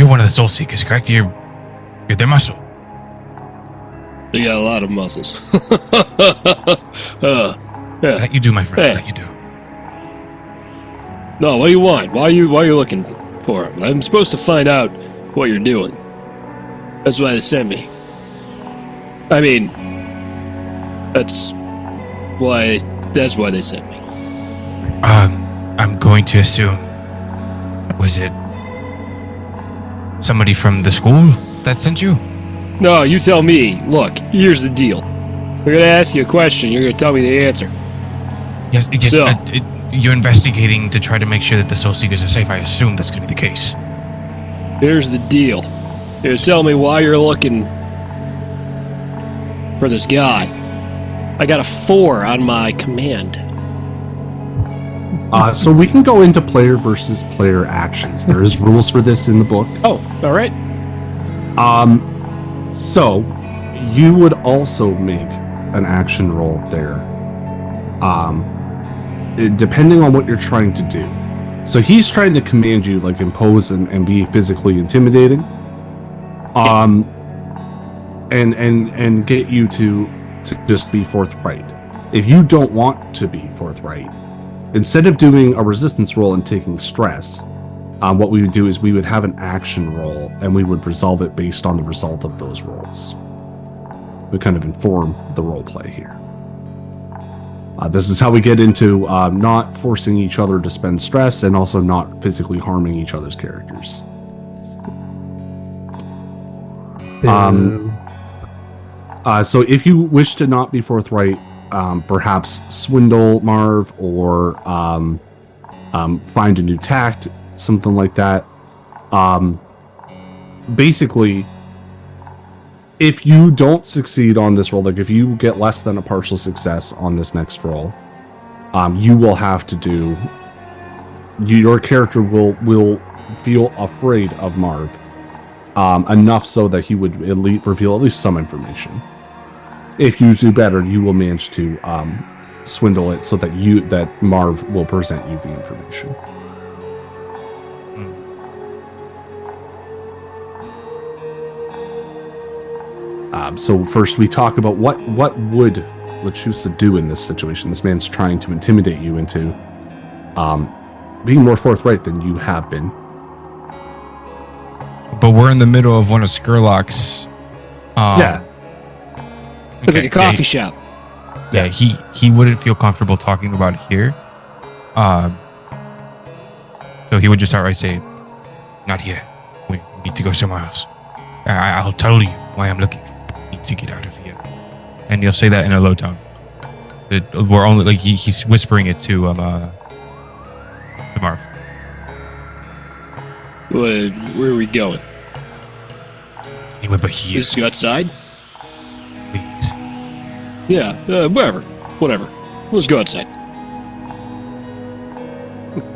one of the soul seekers, correct? You're their muscle. They got a lot of muscles. That you do, my friend. That you do. No, what do you want? Why are you looking for him? I'm supposed to find out what you're doing. That's why they sent me. I mean, that's why they sent me. I'm going to assume, was it somebody from the school that sent you? No, you tell me. Look, here's the deal. We're gonna ask you a question. You're gonna tell me the answer. Yes. So, you're investigating to try to make sure that the soul seekers are safe. I assume that's going to be the case. here's the deal. You're gonna tell me why you're looking for this guy. I got a 4 on my command. So we can go into player versus player actions. There is rules for this in the book. Oh, all right. So you would also make an action roll there. Depending on what you're trying to do. So he's trying to command you, like impose and be physically intimidating. And get you to just be forthright. If you don't want to be forthright, instead of doing a resistance roll and taking stress, what we would do is we would have an action roll and we would resolve it based on the result of those rolls. We kind of inform the role play here. This is how we get into not forcing each other to spend stress and also not physically harming each other's characters. So if you wish to not be forthright, perhaps swindle Marv or find a new tact, something like that. Basically, if you don't succeed on this roll, like if you get less than a partial success on this next roll, you will have to do. Your character will feel afraid of Marv enough so that he would reveal at least some information. If you do better, you will manage to swindle it so that Marv will present you the information. So first we talk about what would Lechusa do in this situation. This man's trying to intimidate you into being more forthright than you have been. But we're in the middle of one of Scurlock's. Yeah. It's like a coffee shop. Yeah, he wouldn't feel comfortable talking about it here. So he would just outright say, "Not here. We need to go somewhere else. I'll tell you why I'm looking. We need to get out of here." And he'll say that in a low tone. We're only like he's whispering it to Marv. Where are we going? Anywhere but here. Just go outside? Please. Yeah, whatever. Let's go outside.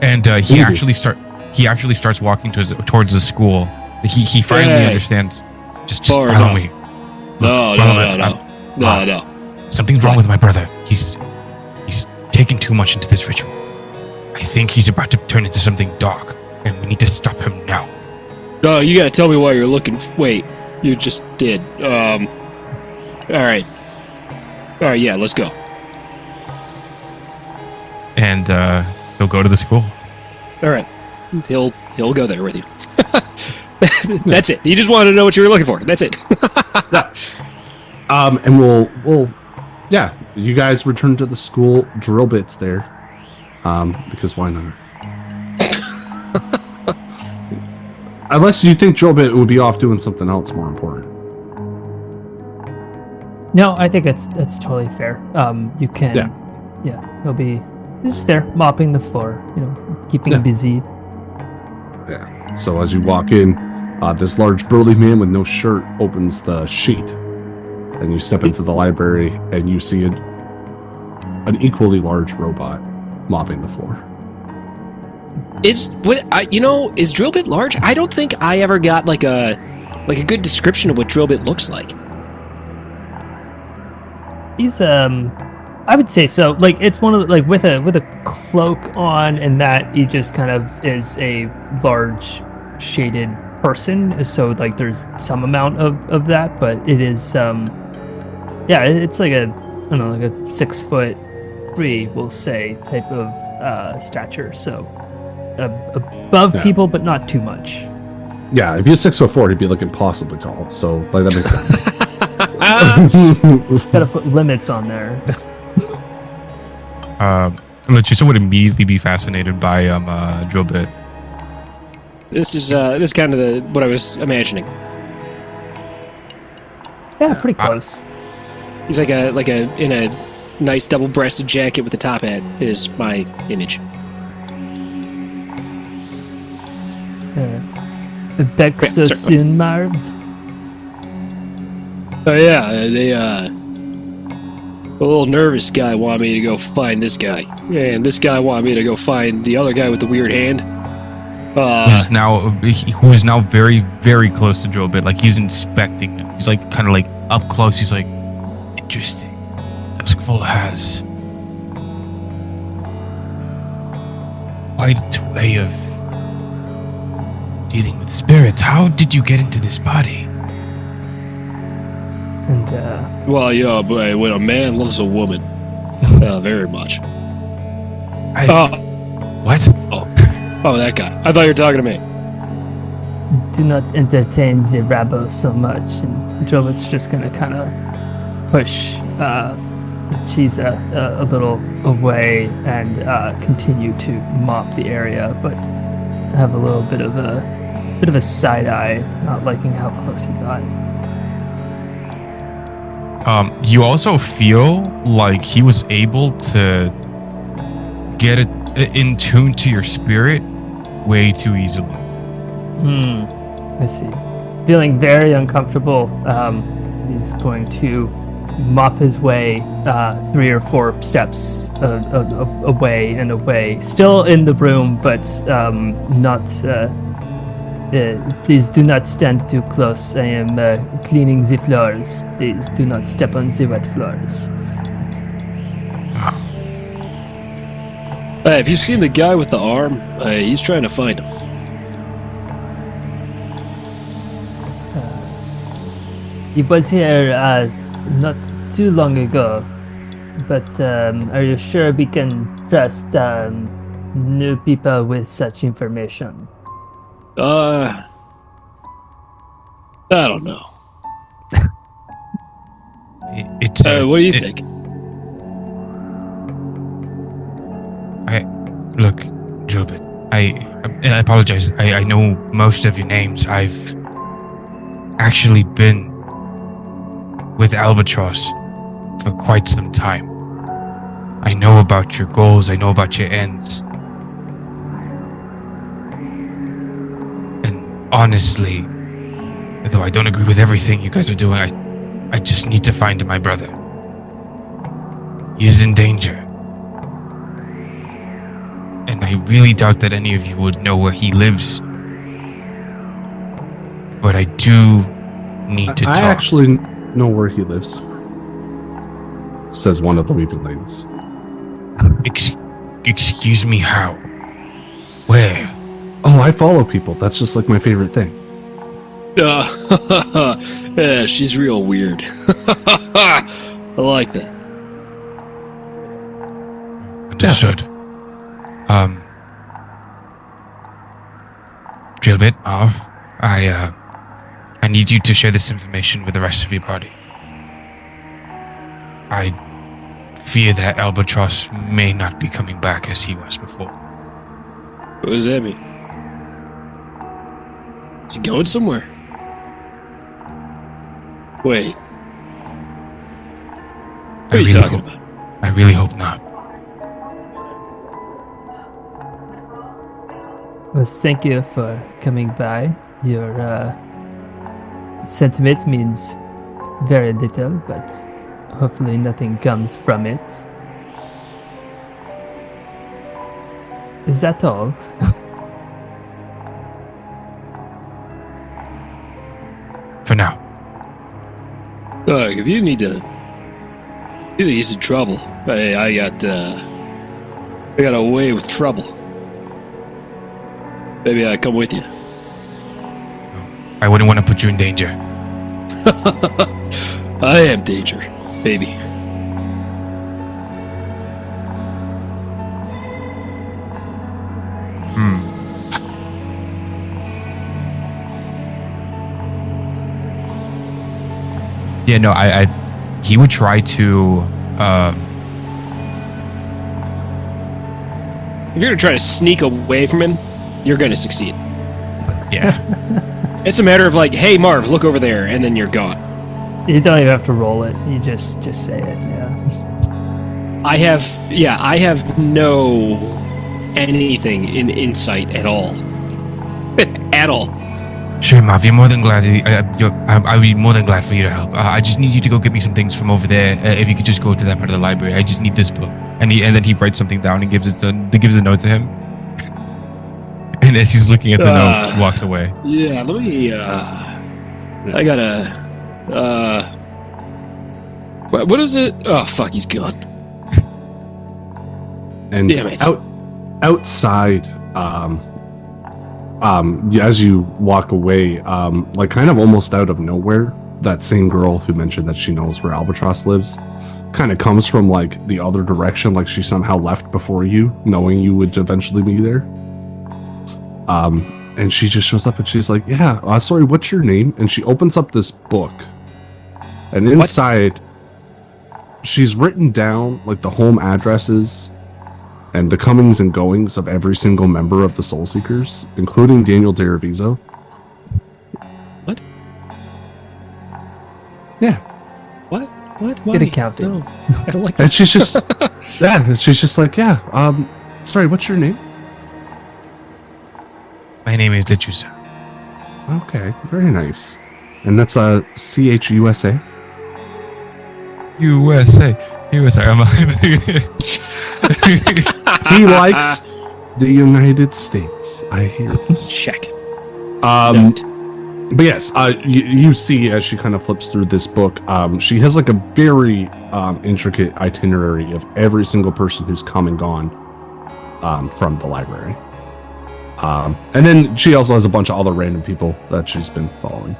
And he actually starts walking towards the school. He finally understands. Just follow me. No. Something's wrong with my brother. He's taken too much into this ritual. I think he's about to turn into something dark, and we need to stop him now. Oh, you gotta tell me why you're looking. Wait, you just did. All right, yeah, let's go. And he'll go to the school. All right, he'll go there with you. That's it. You just wanted to know what you were looking for. That's it. And we'll you guys return to the school. Drill bit's there, because why not? Unless you think Drill bit would be off doing something else more important. No, I think that's totally fair. You can, he'll be just there mopping the floor, keeping busy. Yeah. So as you walk in, this large burly man with no shirt opens the sheet, and you step into the library, and you see an equally large robot mopping the floor. Is Drillbit large? I don't think I ever got like a good description of what Drillbit looks like. He's I would say so. Like it's one of the, with a cloak on, and that he just kind of is a large shaded person. So like there's some amount of that, but it is it's like a 6'3", we'll say, type of stature. So above people, but not too much. Yeah, if you're 6'4", he'd be like impossibly tall. So like that makes sense. Gotta put limits on there. Lechusa would immediately be fascinated by Drillbit. This is kind of what I was imagining. Yeah, pretty close. He's like a in a nice double-breasted jacket with a top hat is my image. Back so soon, Marv? Oh yeah, a little nervous guy wanted me to go find this guy, and this guy wanted me to go find the other guy with the weird hand. Who is now very, very close to Drillbit. Like he's inspecting him. He's like kind of like up close. He's like, interesting. Duskfall has quite a way of dealing with spirits. How did you get into this body? And well, yeah, but when a man loves a woman, very much. What? Oh, that guy. I thought you were talking to me. Do not entertain the rabble so much. And Jobit's just gonna kind of push Chiza a little away and continue to mop the area, but have a little bit of a side eye, not liking how close he got. You also feel like he was able to get it in tune to your spirit way too easily. I see. Feeling very uncomfortable, he's going to mop his way 3 or 4 steps away and away. Still in the room, but not... please do not stand too close. I am cleaning the floors. Please do not step on the wet floors. Hey, have you seen the guy with the arm? He's trying to find him. He was here not too long ago, but are you sure we can trust new people with such information? I don't know. What do you think? Look, Gilbert, I apologize. I know most of your names. I've actually been with Albatross for quite some time. I know about your goals. I know about your ends. And honestly, though I don't agree with everything you guys are doing, I just need to find my brother. He is in danger. And I really doubt that any of you would know where he lives. But I do need to talk. I actually know where he lives, says one of the weeping ladies. Excuse me, how? Where? Oh, I follow people. That's just like my favorite thing. Yeah, she's real weird. I like that. Understood. Gilbert, I need you to share this information with the rest of your party. I fear that Albatross may not be coming back as he was before. What does that mean? Is he going somewhere? Wait. What are you talking about? I really hope not. Well, thank you for coming by. Your sentiment means very little, but hopefully nothing comes from it. Is that all? For now. Doug, if you need to... He's in trouble. I got away with trouble. Maybe I come with you. I wouldn't want to put you in danger. I am danger, baby. Yeah, no, he would try to, If you're gonna try to sneak away from him, you're gonna succeed. yeah. It's a matter of like, hey Marv, look over there, and then you're gone. You don't even have to roll it. You just say it, yeah. I have no anything in insight at all. At all. Sure, Mav, you're more than glad. I'd be more than glad for you to help. I just need you to go get me some things from over there. If you could just go to that part of the library, I just need this book. And then he writes something down and gives a note to him. And as he's looking at the note, he walks away. Yeah, let me. I gotta. What is it? Oh fuck, he's gone. And damn it. Outside, as you walk away, like kind of almost out of nowhere, that same girl who mentioned that she knows where Albatross lives kind of comes from like the other direction, like she somehow left before you, knowing you would eventually be there. And she just shows up and she's like, yeah, sorry, what's your name? And she opens up this book, and inside she's written down like the home addresses and the comings and goings of every single member of the Soul Seekers, including Daniel Deraviso. What? Yeah. What? What? Why? Get accounting. No, I don't like And this. she's just, she's just like, sorry, what's your name? My name is Lechusa. Okay, very nice. And that's CHUSA. USA. I'm He likes the United States. I hear this. Check. But yes, you see as she kind of flips through this book, she has like a very intricate itinerary of every single person who's come and gone from the library. And then she also has a bunch of other random people that she's been following.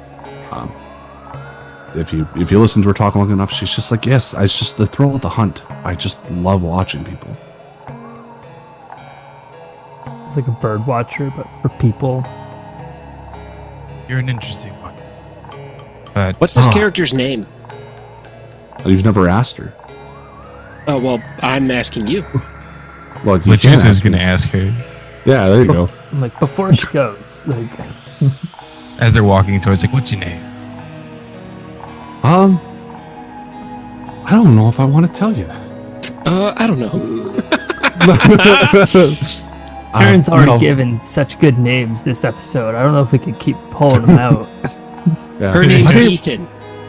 If you listen to her talk long enough, she's just like, yes, it's just the thrill of the hunt. I just love watching people. It's like a bird watcher, but for people. You're an interesting one. But What's this character's name? You've never asked her. Oh, well, I'm asking you. Well, you can Lechusa's ask gonna me. ask her Yeah, there you go. I'm like, before she goes, like, as they're walking towards. Like, what's your name? I don't know if I want to tell you that. I don't know. Aaron's already no. given such good names this episode. I don't know if we could keep pulling them out. Yeah. Her name's My name- Ethan.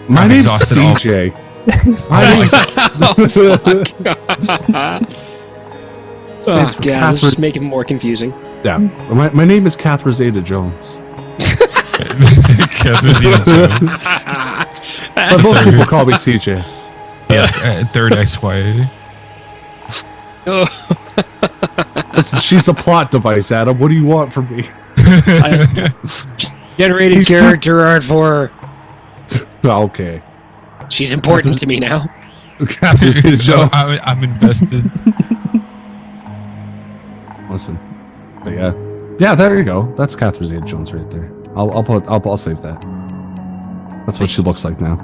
My I'm name's exhausted all- CJ. Oh, God, this is making it more confusing. Yeah, my name is Catherine Zeta-Jones. Catherine Zeta-Jones. But most people call me CJ. Yes, third ex-wife. Listen, she's a plot device, Adam. What do you want from me? Generated character art for her. Okay. She's important to me now. Catherine So Zeta-Jones. I'm invested. Listen. But yeah, there you go. That's Catherine Zeta-Jones right there. I'll save that. That's what she looks like now.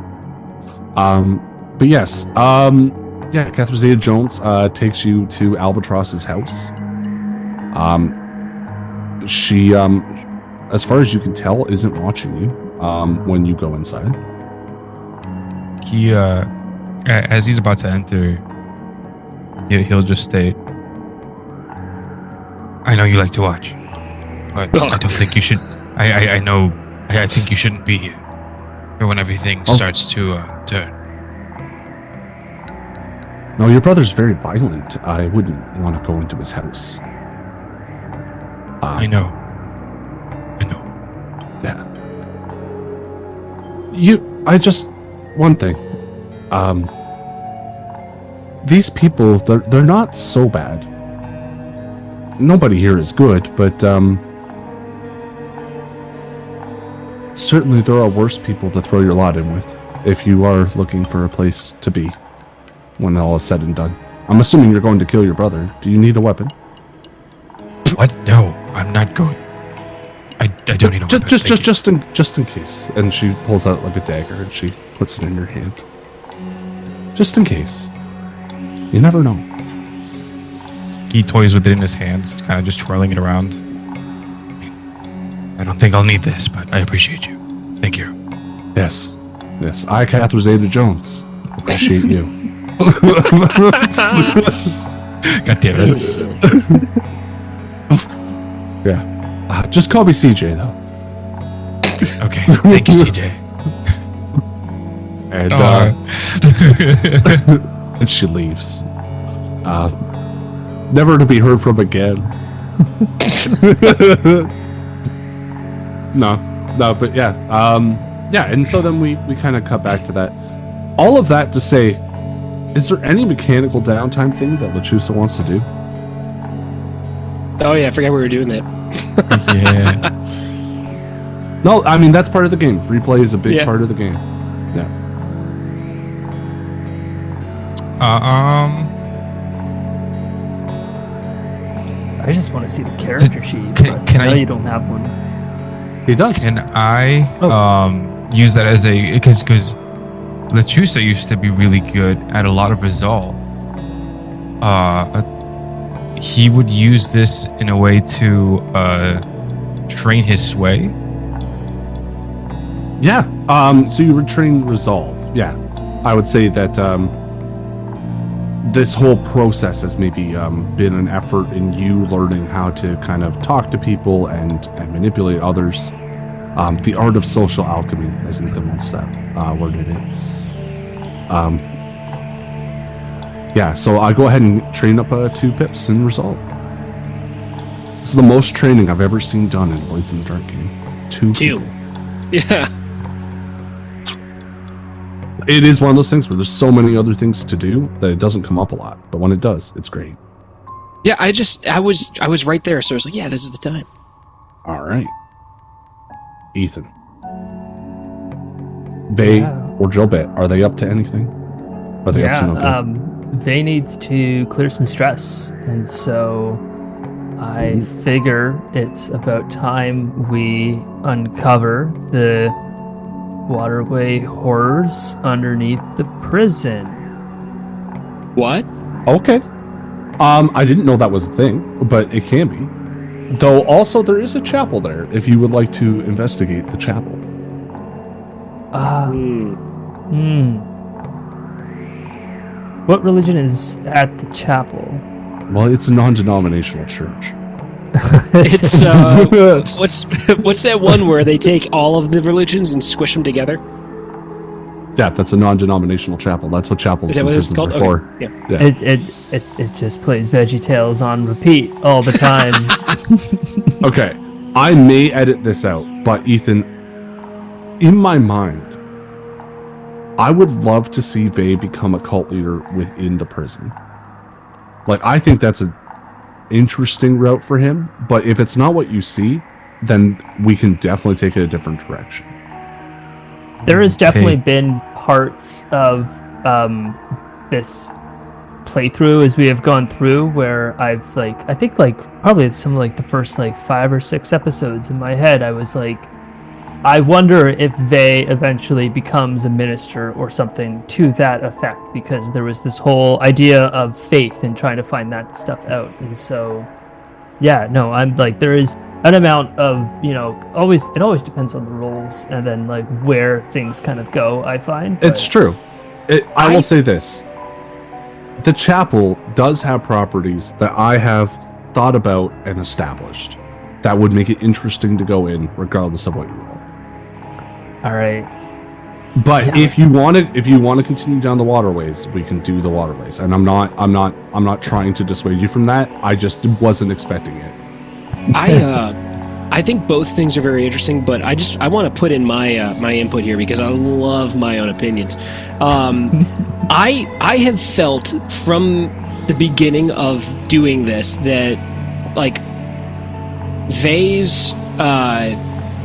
But yes, yeah, Catherine Zeta-Jones takes you to Albatross's house. She, as far as you can tell, isn't watching you when you go inside. He, as he's about to enter, he'll just state, I know you like to watch, but I don't think you should. I know. I think you shouldn't be here for when everything starts to turn. No, your brother's very violent. I wouldn't want to go into his house. I know. Yeah. One thing. These people, they're not so bad. Nobody here is good, but certainly there are worse people to throw your lot in with if you are looking for a place to be when all is said and done. I'm assuming you're going to kill your brother. Do you need a weapon? What? No, I'm not going. I don't need a weapon. Just in case. And she pulls out like a dagger and she puts it in your hand. Just in case. You never know. He toys with it in his hands, kind of just twirling it around. I don't think I'll need this, but I appreciate you. Thank you. Yes. I, Catherine Zeta-Jones, appreciate you. God damn it. Yeah. Just call me CJ though. Okay, thank you, CJ. And and she leaves. Never to be heard from again. No, but yeah. Yeah, and so then we kind of cut back to that. All of that to say, is there any mechanical downtime thing that Lechusa wants to do? Oh yeah, I forgot we were doing that. Yeah. No, I mean, that's part of the game. Free play is a big Yeah. part of the game. Yeah. I just want to see the character sheet. can But I know I- you don't have one. He does. Can I use that as a because Lechusa used to be really good at a lot of resolve. He would use this in a way to train his sway. Yeah. So you retrain resolve. Yeah. I would say that this whole process has maybe been an effort in you learning how to kind of talk to people and manipulate others. The art of social alchemy, as Ethan once said, worded it. Yeah, so I go ahead and train up 2 pips in Resolve. This is the most training I've ever seen done in Blades in the Dark game. 2. Yeah. It is one of those things where there's so many other things to do that it doesn't come up a lot, but when it does, it's great. Yeah, I was right there, so I was like, yeah, this is the time. All right. Ethan. Vay or Jobet, are they up to anything? Are they up to no good? Vay needs to clear some stress, and so I figure it's about time we uncover the waterway horrors underneath the prison. What? Okay. I didn't know that was a thing, but it can be. Though also there is a chapel there if you would like to investigate the chapel. What religion is at the chapel? Well, it's a non-denominational church. It's what's that one where they take all of the religions and squish them together? Yeah, that's a non-denominational chapel. That's what chapels Is that what it's called? for. Okay. Yeah. It just plays VeggieTales on repeat all the time. Okay, I may edit this out, but Ethan, in my mind, I would love to see Vay become a cult leader within the prison. Like, I think that's an interesting route for him, but if it's not what you see, then we can definitely take it a different direction. There has definitely been parts of this playthrough as we have gone through where I've I think probably some of the first 5 or 6 episodes in my head, I was like, I wonder if Vay eventually becomes a minister or something to that effect, because there was this whole idea of faith and trying to find that stuff out. And so, yeah, no, I'm there is an amount of, it always depends on the roles and then where things kind of go, I find. But it's true. I will say this. The chapel does have properties that I have thought about and established that would make it interesting to go in regardless of what you roll. All right. But yeah, if you want to continue down the waterways, we can do the waterways. And I'm not trying to dissuade you from that. I just wasn't expecting it. I think both things are very interesting, but I want to put in my my input here because I love my own opinions. I have felt from the beginning of doing this that Vay's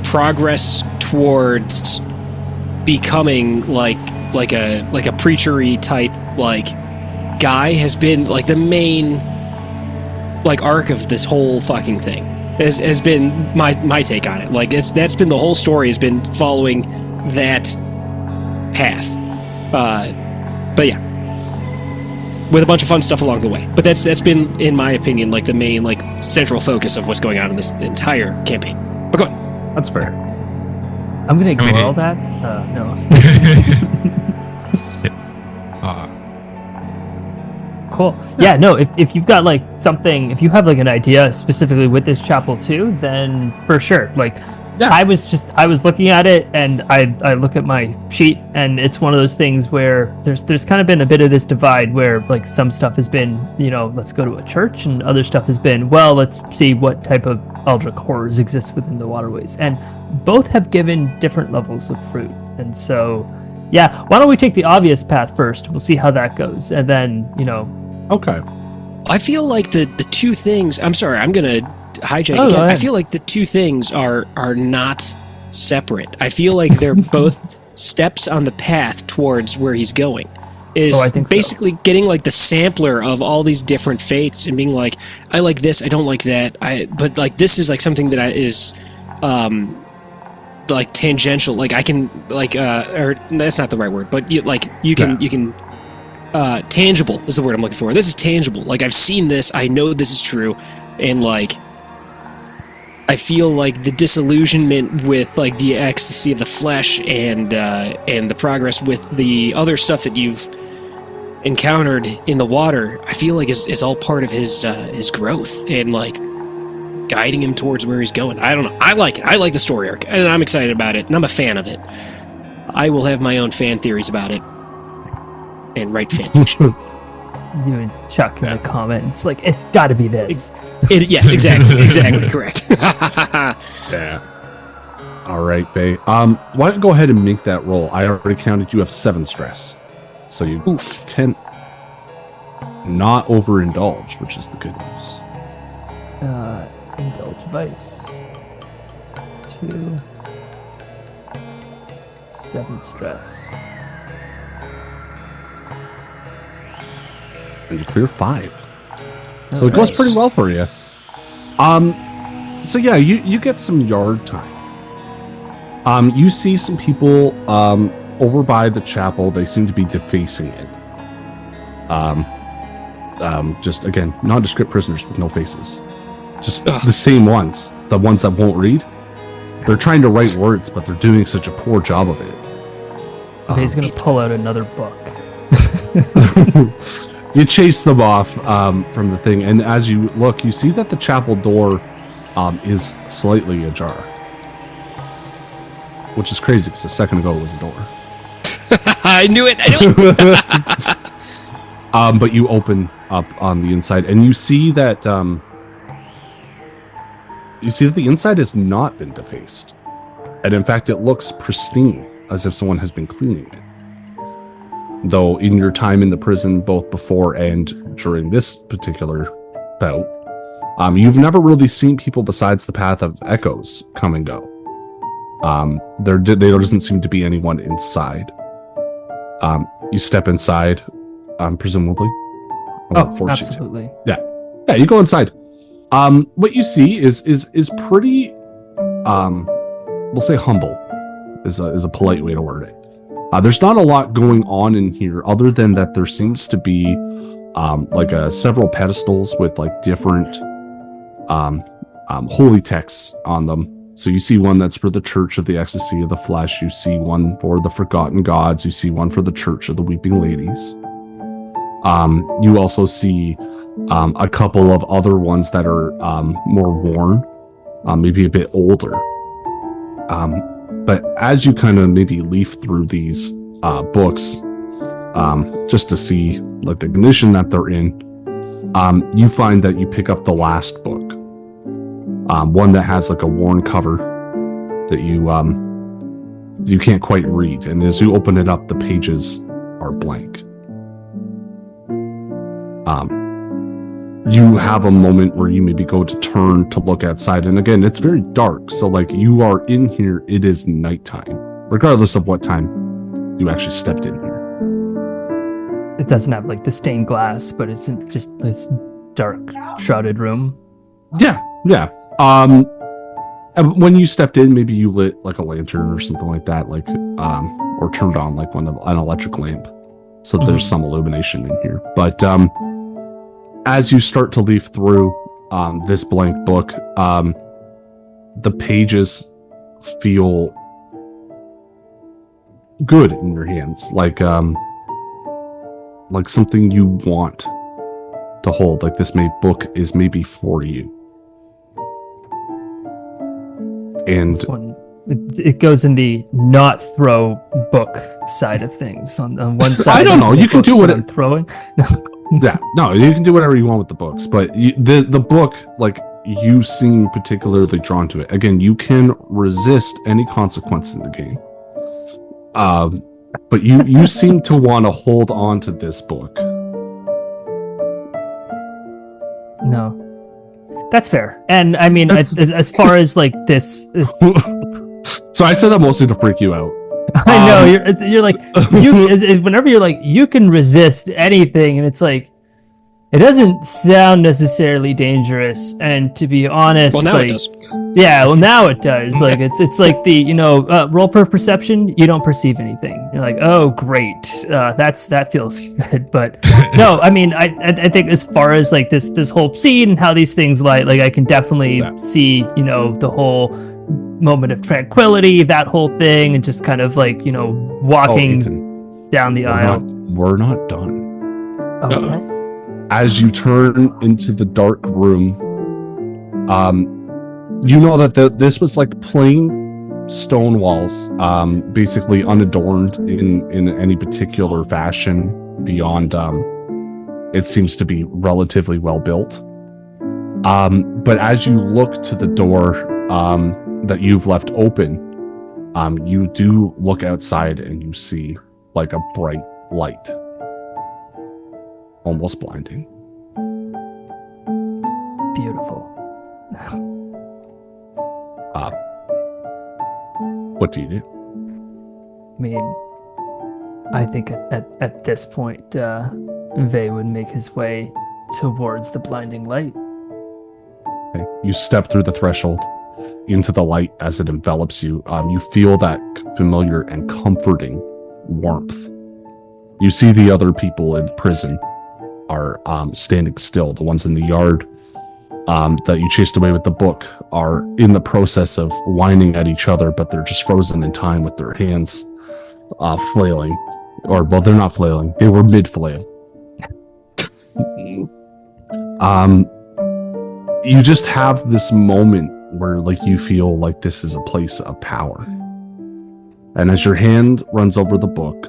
progress towards becoming like a preachery type guy has been the main arc of this whole fucking thing. Has been my take on it. That's been the whole story, has been following that path. But yeah, with a bunch of fun stuff along the way. But that's been, in my opinion, the main central focus of what's going on in this entire campaign. But go ahead. That's fair. I'm gonna ignore all that. No. Cool. Yeah, no, if you've got something, if you have an idea specifically with this chapel too, then for sure. I was looking at it and I look at my sheet and it's one of those things where there's kind of been a bit of this divide where some stuff has been, let's go to a church, and other stuff has been, well, let's see what type of Eldritch horrors exist within the waterways. And both have given different levels of fruit. And so, yeah, why don't we take the obvious path first? We'll see how that goes. And then, Okay. I feel like the two things, I'm sorry, I'm going to hijack again. I feel like the two things are not separate. I feel like they're both steps on the path towards where he's going. I think basically getting the sampler of all these different faiths and being I like this, I don't like that. But this is something that is tangential. I can or that's not the right word, but you can tangible is the word I'm looking for. This is tangible. I've seen this, I know this is true, and I feel like the disillusionment with like the ecstasy of the flesh and the progress with the other stuff that you've encountered in the water, I feel like is all part of his growth and like guiding him towards where he's going. I don't know. I like it. I like the story arc, and I'm excited about it, and I'm a fan of it. I will have my own fan theories about it and write fan fiction. You and Chuck in the comments, like, it's got to be this. Yes, exactly, correct. Yeah. All right, Bay. Why don't you go ahead and make that roll? I already counted. You have 7 stress, so you can not overindulge, which is the good news. Indulge vice. 2. 7 stress. And you clear 5. So it goes pretty well for you. So yeah, you get some yard time. You see some people over by the chapel. They seem to be defacing it. Just again, nondescript prisoners with no faces. Just the same ones. The ones that won't read. They're trying to write words, but they're doing such a poor job of it. Okay, he's gonna pull out another book. You chase them off from the thing, and as you look, you see that the chapel door is slightly ajar. Which is crazy, because a second ago it was a door. I knew it! But you open up on the inside, and you see that the inside has not been defaced. And in fact, it looks pristine, as if someone has been cleaning it. Though in your time in the prison, both before and during this particular bout, you've never really seen people besides the Path of Echoes come and go. There doesn't seem to be anyone inside. You step inside, presumably. Absolutely. Yeah, you go inside. What you see is pretty, we'll say humble, is a polite way to word it. There's not a lot going on in here other than that there seems to be several pedestals with like different holy texts on them. So you see one that's for the Church of the Ecstasy of the Flesh. You see one for the Forgotten Gods. You see one for the Church of the Weeping Ladies. You also see a couple of other ones that are more worn, maybe a bit older. But as you kind of maybe leaf through these books, just to see like the condition that they're in, you find that you pick up the last book, one that has like a worn cover that you can't quite read, and as you open it up, the pages are blank. You have a moment where you maybe go to turn to look outside, and again, it's very dark, so like you are in here, it is nighttime, regardless of what time you actually stepped in here. It doesn't have like the stained glass, but it's just this dark, shrouded room. Yeah. When you stepped in, maybe you lit like a lantern or something like that, like or turned on like an electric lamp, so there's some illumination in here. But as you start to leaf through this blank book, the pages feel good in your hands, like something you want to hold. Like this book is maybe for you. And this one, it goes in the not throw book side of things. On one side, I don't know. You can do what I'm throwing. Yeah, no, you can do whatever you want with the books, but the book, like, you seem particularly drawn to it. Again, you can resist any consequence in the game, but you seem to want to hold on to this book. No, that's fair. And I mean, as far as like this, so I said that mostly to freak you out. I know you're like whenever you're like you can resist anything, and it's like It doesn't sound necessarily dangerous, and to be honest, Well, now it does. Yeah, well, now it does. Like it's like the roll for perception. You don't perceive anything. You're like, oh, great, that feels good. But no, I mean, I think as far as like this whole scene and how these things like I can definitely see the whole moment of tranquility, that whole thing, and just kind of like walking down the aisle. We're not done. Okay. As you turn into the dark room, you know that this was like plain stone walls, basically unadorned in any particular fashion beyond, it seems to be relatively well built. But as you look to the door that you've left open, you do look outside and you see like a bright light. Almost blinding. Beautiful. What do you do? I mean, I think at this point, Vey would make his way towards the blinding light. Okay. You step through the threshold into the light as it envelops you. You feel that familiar and comforting warmth. You see the other people in prison are standing still. The ones in the yard that you chased away with the book are in the process of whining at each other, but they're just frozen in time with their hands flailing. Or, well, they're not flailing. They were mid-flail. You just have this moment where like you feel like this is a place of power. And as your hand runs over the book,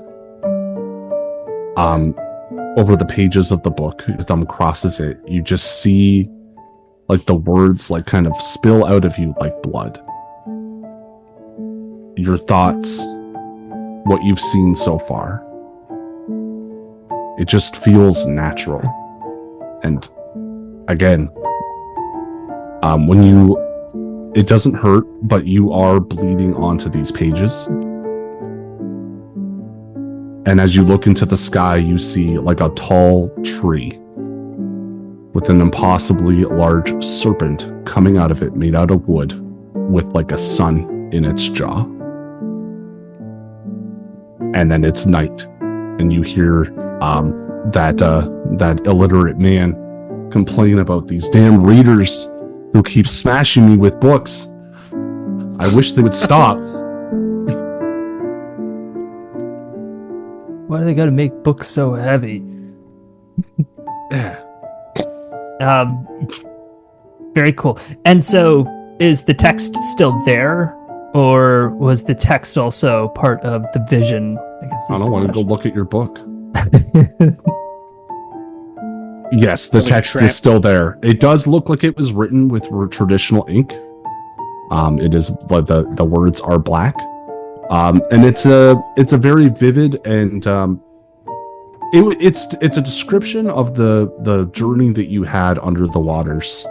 over the pages of the book, your thumb crosses it, you just see like the words like kind of spill out of you like blood. Your thoughts, what you've seen so far. It just feels natural. And again, it doesn't hurt, but you are bleeding onto these pages. And as you look into the sky, you see like a tall tree with an impossibly large serpent coming out of it, made out of wood, with like a sun in its jaw. And then it's night, and you hear that illiterate man complain about these damn readers who keep smashing me with books. I wish they would stop. Why do they got to make books so heavy? Very cool. And so, is the text still there, or was the text also part of the vision? I don't want to go look at your book. Yes, the text is still there. It does look like it was written with traditional ink. It is, the words are black. And it's a very vivid and it's a description of the journey that you had under the waters.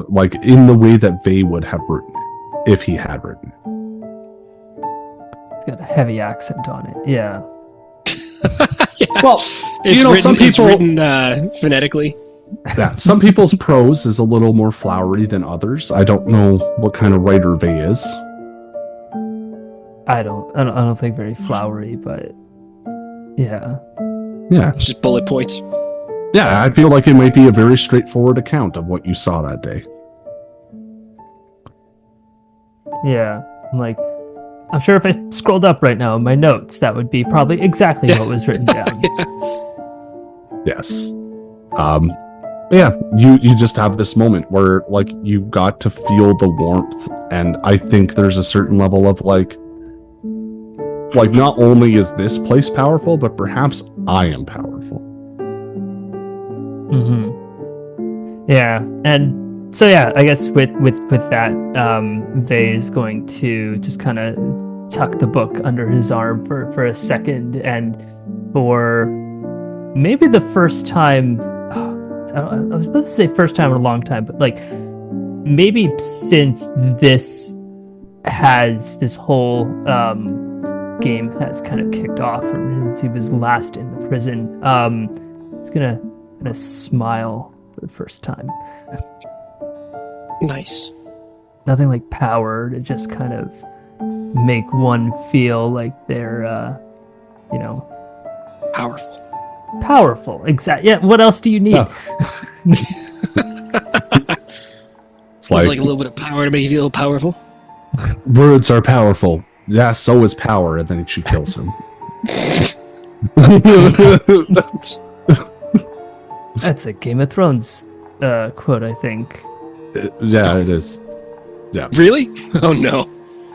Like in the way that Vey would have written it, if he had written it. It's got a heavy accent on it. Yeah. Yeah. Well, it's written phonetically. Yeah, some people's prose is a little more flowery than others. I don't know what kind of writer Vey is. I don't think very flowery, but yeah. Yeah. It's just bullet points. Yeah, I feel like it might be a very straightforward account of what you saw that day. Yeah. I'm sure if I scrolled up right now in my notes, that would be probably exactly what was written down. Yes. Yeah, you just have this moment where like you got to feel the warmth, and I think there's a certain level of like not only is this place powerful, but perhaps I am powerful. Mm-hmm. Yeah, and so yeah, I guess with that, Vey is going to just kind of tuck the book under his arm for a second, and for maybe the first time. I was about to say first time in a long time, but like maybe since this has this whole game has kind of kicked off since he was last in the prison. He's gonna smile for the first time. Nice. Nothing like power to just kind of make one feel like they're, Powerful. Powerful. Exactly. Yeah. What else do you need? Yeah. It's Like a little bit of power to make you feel powerful. Words are powerful. Yeah, so is power, and then she kills him. That's a Game of Thrones quote, I think. Yeah, it is. Yeah. Really? Oh no.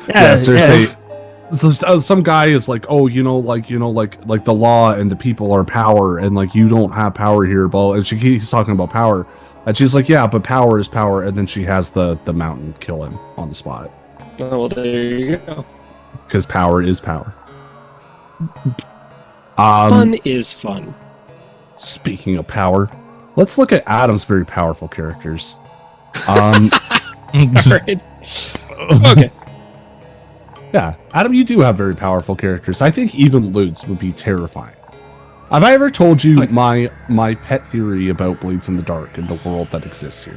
Yeah, seriously. So, some guy is like, oh, like the law and the people are power, and like you don't have power here, but and she keeps talking about power, and she's like, yeah, but power is power, and then she has the mountain kill him on the spot. Oh, well, there you go. Because power is power. Fun is fun. Speaking of power, let's look at Adam's very powerful characters. Alright. Okay. Yeah, Adam, you do have very powerful characters. I think even Lutz would be terrifying. Have I ever told you my pet theory about Blades in the Dark and the world that exists here?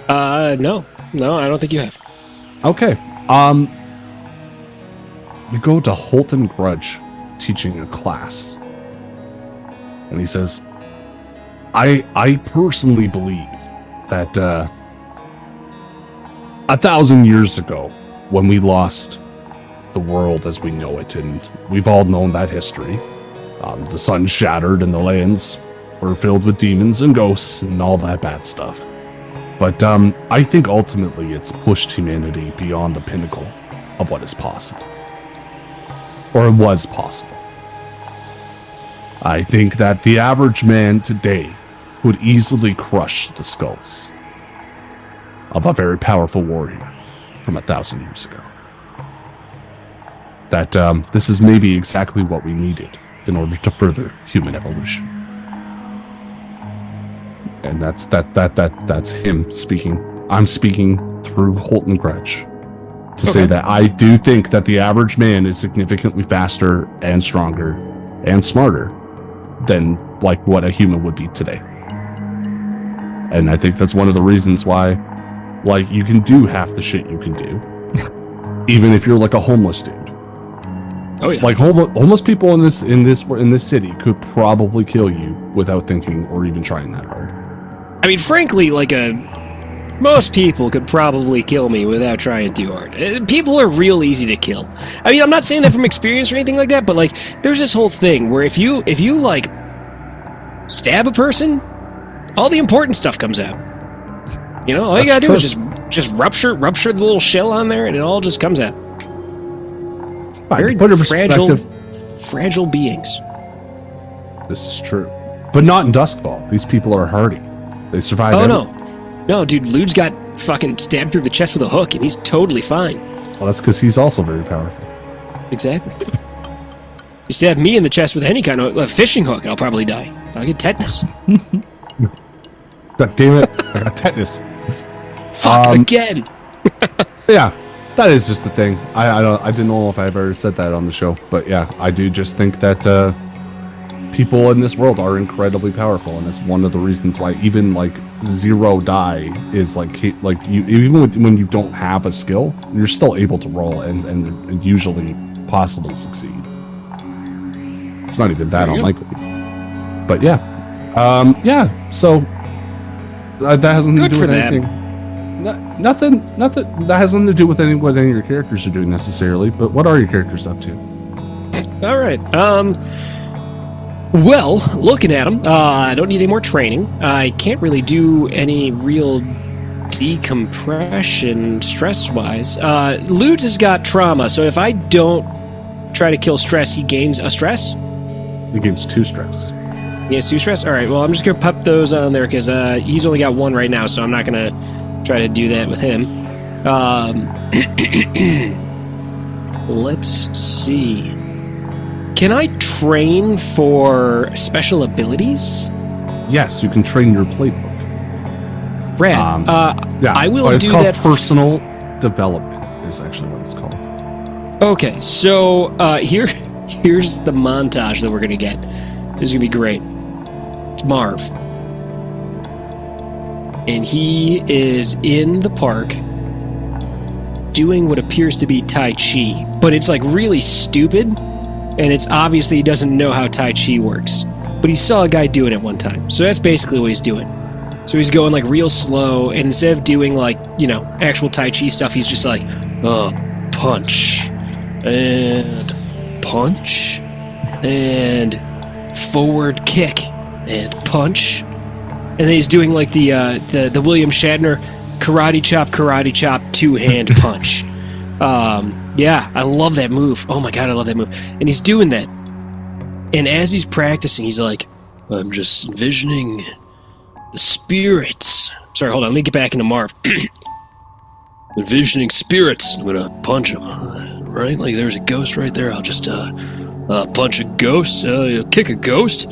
No, I don't think you have. Okay. You go to Holton Grudge teaching a class. And he says, I personally believe that 1,000 years ago, when we lost the world as we know it, and we've all known that history, the sun shattered and the lands were filled with demons and ghosts and all that bad stuff. But I think ultimately it's pushed humanity beyond the pinnacle of what is possible. Or it was possible. I think that the average man today would easily crush the skulls of a very powerful warrior from 1,000 years ago. That this is maybe exactly what we needed in order to further human evolution. And that's him speaking. I'm speaking through Holton Grudge to say that I do think that the average man is significantly faster and stronger and smarter than like what a human would be today. And I think that's one of the reasons why like you can do half the shit you can do even if you're like a homeless dude. Oh yeah. Like homeless people in this city could probably kill you without thinking or even trying that hard. I mean, frankly, most people could probably kill me without trying too hard. People are real easy to kill. I mean, I'm not saying that from experience or anything like that, but like, there's this whole thing where if you like stab a person, all the important stuff comes out. You know, all you gotta do is just rupture the little shell on there, and it all just comes out. Very fragile beings. This is true, but not in Duskfall. These people are hardy. They survive. Oh no, dude, Lude's got fucking stabbed through the chest with a hook, and he's totally fine. Well, that's because he's also very powerful. Exactly. You stab me in the chest with any kind of fishing hook, I'll probably die. I'll get tetanus. God damn it! I got tetanus. Fuck again. Yeah, that is just the thing. I didn't know if I ever said that on the show, but yeah, I do just think that people in this world are incredibly powerful, and it's one of the reasons why even like zero die is like you even when you don't have a skill, you're still able to roll and usually possibly succeed. It's not even that unlikely. But yeah, So that has nothing to do with anything. Nothing that has nothing to do with what any of your characters are doing necessarily. But what are your characters up to? All right. Well, looking at them, I don't need any more training. I can't really do any real decompression stress-wise. Lutz has got trauma, so if I don't try to kill stress, he gains a stress? He gains 2 stress. He has 2 stress? Alright, well, I'm just going to pop those on there, because he's only got 1 right now, so I'm not going to try to do that with him. Let's see. Can I train for special abilities? Yes, you can train your playbook. Rad. Yeah, I will it's do called that. Personal development is actually what it's called. Okay, so here's the montage that we're gonna get. This is gonna be great. It's Marv, and he is in the park doing what appears to be Tai Chi, but it's like really stupid, and it's obviously he doesn't know how Tai Chi works. But he saw a guy doing it one time, so that's basically what he's doing. So he's going like real slow, and instead of doing like, you know, actual Tai Chi stuff, he's just like, punch, and punch, and forward kick, and punch. And then he's doing like the William Shatner karate chop, two-hand punch. Yeah, I love that move. Oh my god, I love that move. And he's doing that. And as he's practicing, he's like, I'm just envisioning the spirits. Sorry, hold on. Let me get back into Marv. Envisioning spirits. I'm going to punch him. Right? Like there's a ghost right there. I'll just punch a ghost. Kick a ghost.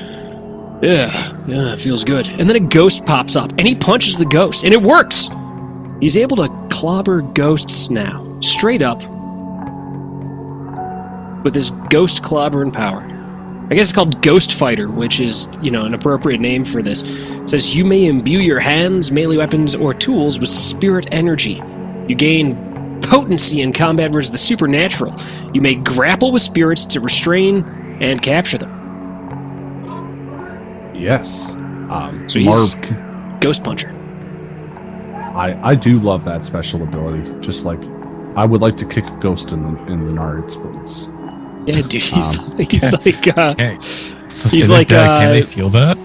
Yeah, it feels good. And then a ghost pops up, and he punches the ghost, and it works. He's able to clobber ghosts now. Straight up. With his ghost clobbering power. I guess it's called Ghost Fighter, which is, you know, an appropriate name for this. It says, you may imbue your hands, melee weapons, or tools with spirit energy. You gain potency in combat versus the supernatural. You may grapple with spirits to restrain and capture them. Yes. So he's Ghost Puncher. I do love that special ability. Just like, I would like to kick a ghost in the nards, please. Yeah, dude, he's like, can they feel that?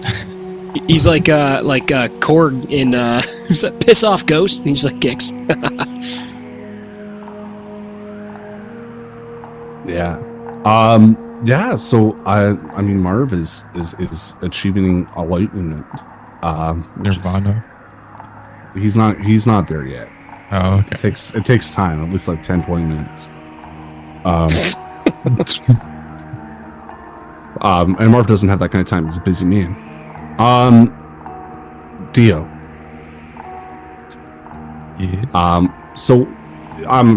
He's like Korg in Piss Off Ghost, and he just like kicks. Yeah. Yeah, so I mean Marv is achieving enlightenment. Nirvana. He's not there yet. Oh, okay. It takes time, at least like 10-20 minutes. And Marv doesn't have that kind of time. He's a busy man. Dio. Yes. So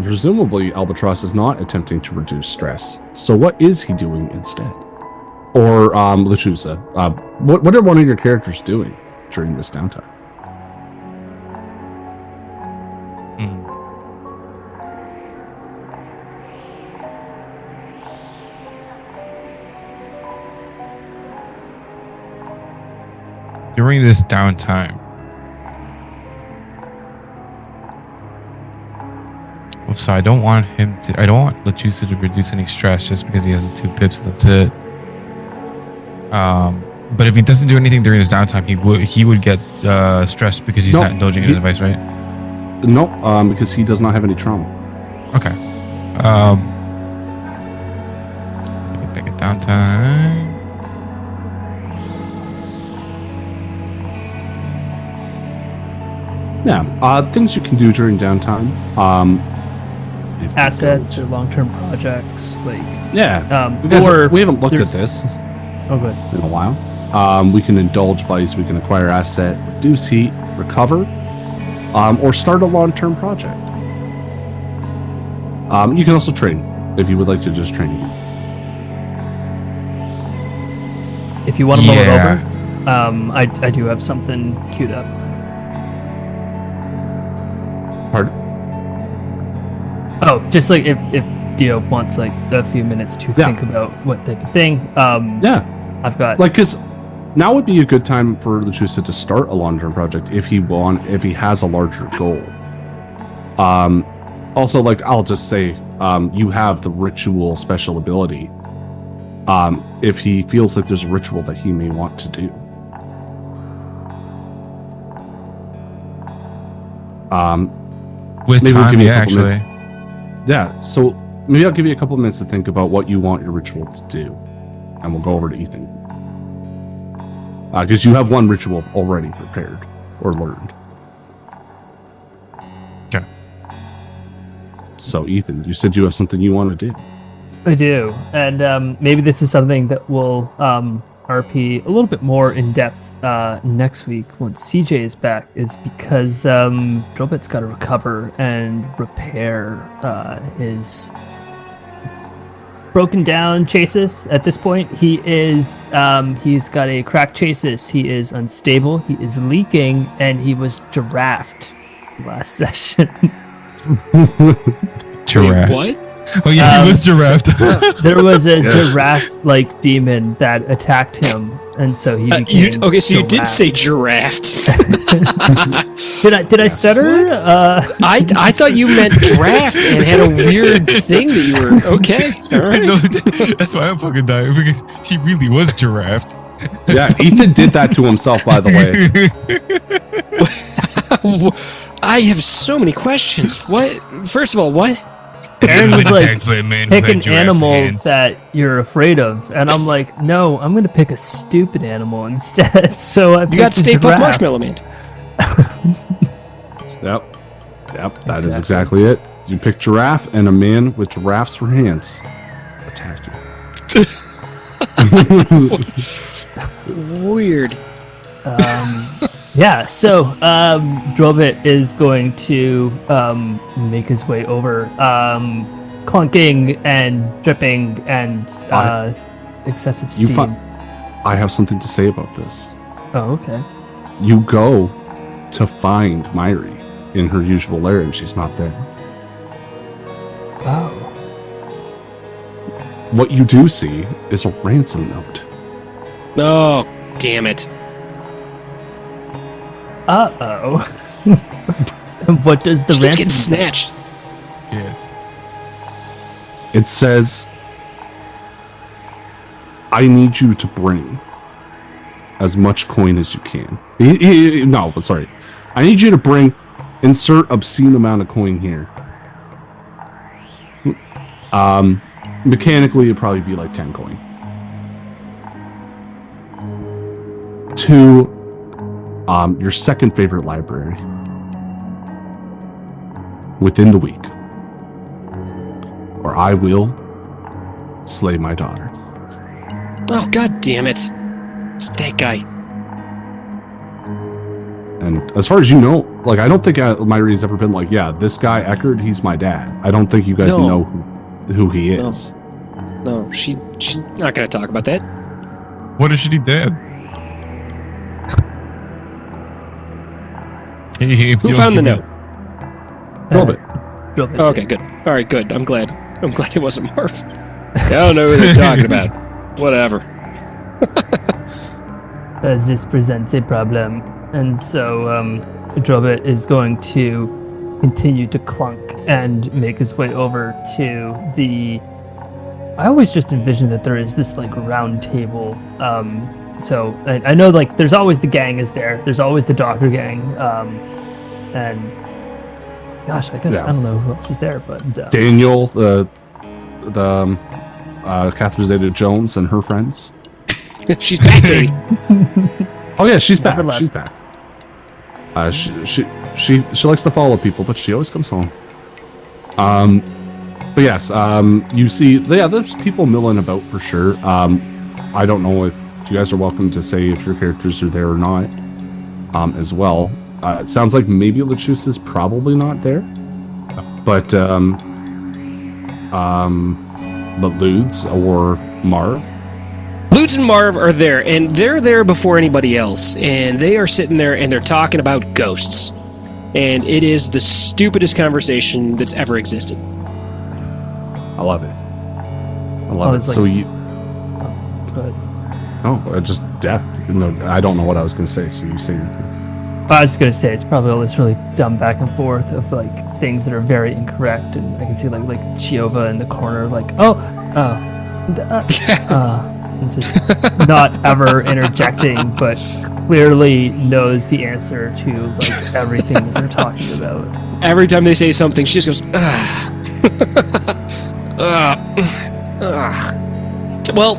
presumably Albatross is not attempting to reduce stress. So what is he doing instead? Or Lechusa, what are one of your characters doing during this downtime? During this downtime, so I don't want Lechusa to reduce any stress just because he has the 2 pips. That's it. But if he doesn't do anything during his downtime, he would get stressed because he's not indulging in his advice, right? No, because he does not have any trauma. Okay. Get back at downtime. Yeah, things you can do during downtime. Assets or long-term projects, like we haven't looked at this. Oh, good. In a while. We can indulge vice. We can acquire asset, reduce heat, recover, or start a long-term project. You can also train if you would like to just train again. If you want to mull it over, I do have something queued up. Pardon? Oh, just like if Dio wants like a few minutes to think about what type of thing. I've got because now would be a good time for Lechusa to start a long-term project if he has a larger goal. Also, like I'll just say, you have the ritual special ability. If he feels like there's a ritual that he may want to do. With maybe time, we'll give you actually. Yeah, so maybe I'll give you a couple minutes to think about what you want your ritual to do, and we'll go over to Ethan. Because you have one ritual already prepared or learned. Okay. So Ethan, you said you have something you want to do. I do, and maybe this is something that will RP a little bit more in depth next week once CJ is back, is because Drobit's got to recover and repair his broken down chassis at this point. He is he's got a cracked chassis. He is unstable. He is leaking, and he was giraffed last session. Giraffe. Wait, what? Oh yeah, he was giraffed. There was a giraffe-like demon that attacked him, and so he became so you did giraffed. say giraffed. Did I stutter? I thought you meant draft and had a weird thing that you were okay. All right. No, that's why I'm fucking dying, because he really was giraffed. Yeah, Ethan did that to himself, by the way. I have so many questions. What? First of all, what? Aaron was like, Attacked by a man who pick had an giraffe animal hands. that you're afraid of, and I'm like, no, I'm gonna pick a stupid animal instead. So I You picked got a Stay Puft giraffe. Marshmallow Man. Yep, that is exactly it. You picked giraffe, and a man with giraffes for hands attacked you. Weird. Yeah, so Drobit is going to make his way over, clunking and dripping and excessive steam. I have something to say about this. Oh, okay. You go to find Myri in her usual lair, and she's not there. Oh. What you do see is a ransom note. Oh, damn it. Uh-oh. What does the She keeps getting ransom... snatched. Yeah. It says, I need you to bring as much coin as you can. No, sorry. I need you to bring, insert obscene amount of coin here. Mechanically, it'd probably be like 10 coin. To your second favorite library within the week, or I will slay my daughter. Oh, god damn it. It's that guy. And as far as you know, like, I don't think Myri's ever been like, yeah, this guy Eckerd, he's my dad. I don't think you guys No. know who he is. No, she's not going to talk about that. What if she did? Who found the note? Drobit. Drobit. Oh, okay, good. All right, good. I'm glad it wasn't Marv. I don't know who they're talking about. Whatever. This presents a problem, and so Drobit is going to continue to clunk and make his way over to the... I always just envision that there is this like round table. So I know like there's always the gang is there. There's always the Docker gang, and gosh, I guess I don't know who else is there, but Daniel, the Catherine Zeta-Jones and her friends. She's back, baby. Oh yeah, she's back. Never left. She's back. She likes to follow people, but she always comes home. But yes, you see, there's people milling about for sure. I don't know if you guys are welcome to say if your characters are there or not, as well. It sounds like maybe Lachus is probably not there, but Ludes or Marv. Ludes and Marv are there, and they're there before anybody else, and they are sitting there and they're talking about ghosts. And it is the stupidest conversation that's ever existed. I love it. I love it. Like, So you... go ahead. Oh, I don't know what I was going to say, so you say your thing. I was going to say it's probably all this really dumb back and forth of like things that are very incorrect, and I can see like Chiova in the corner like and just not ever interjecting, but clearly knows the answer to like everything that they're talking about. Every time they say something, she just goes, Well,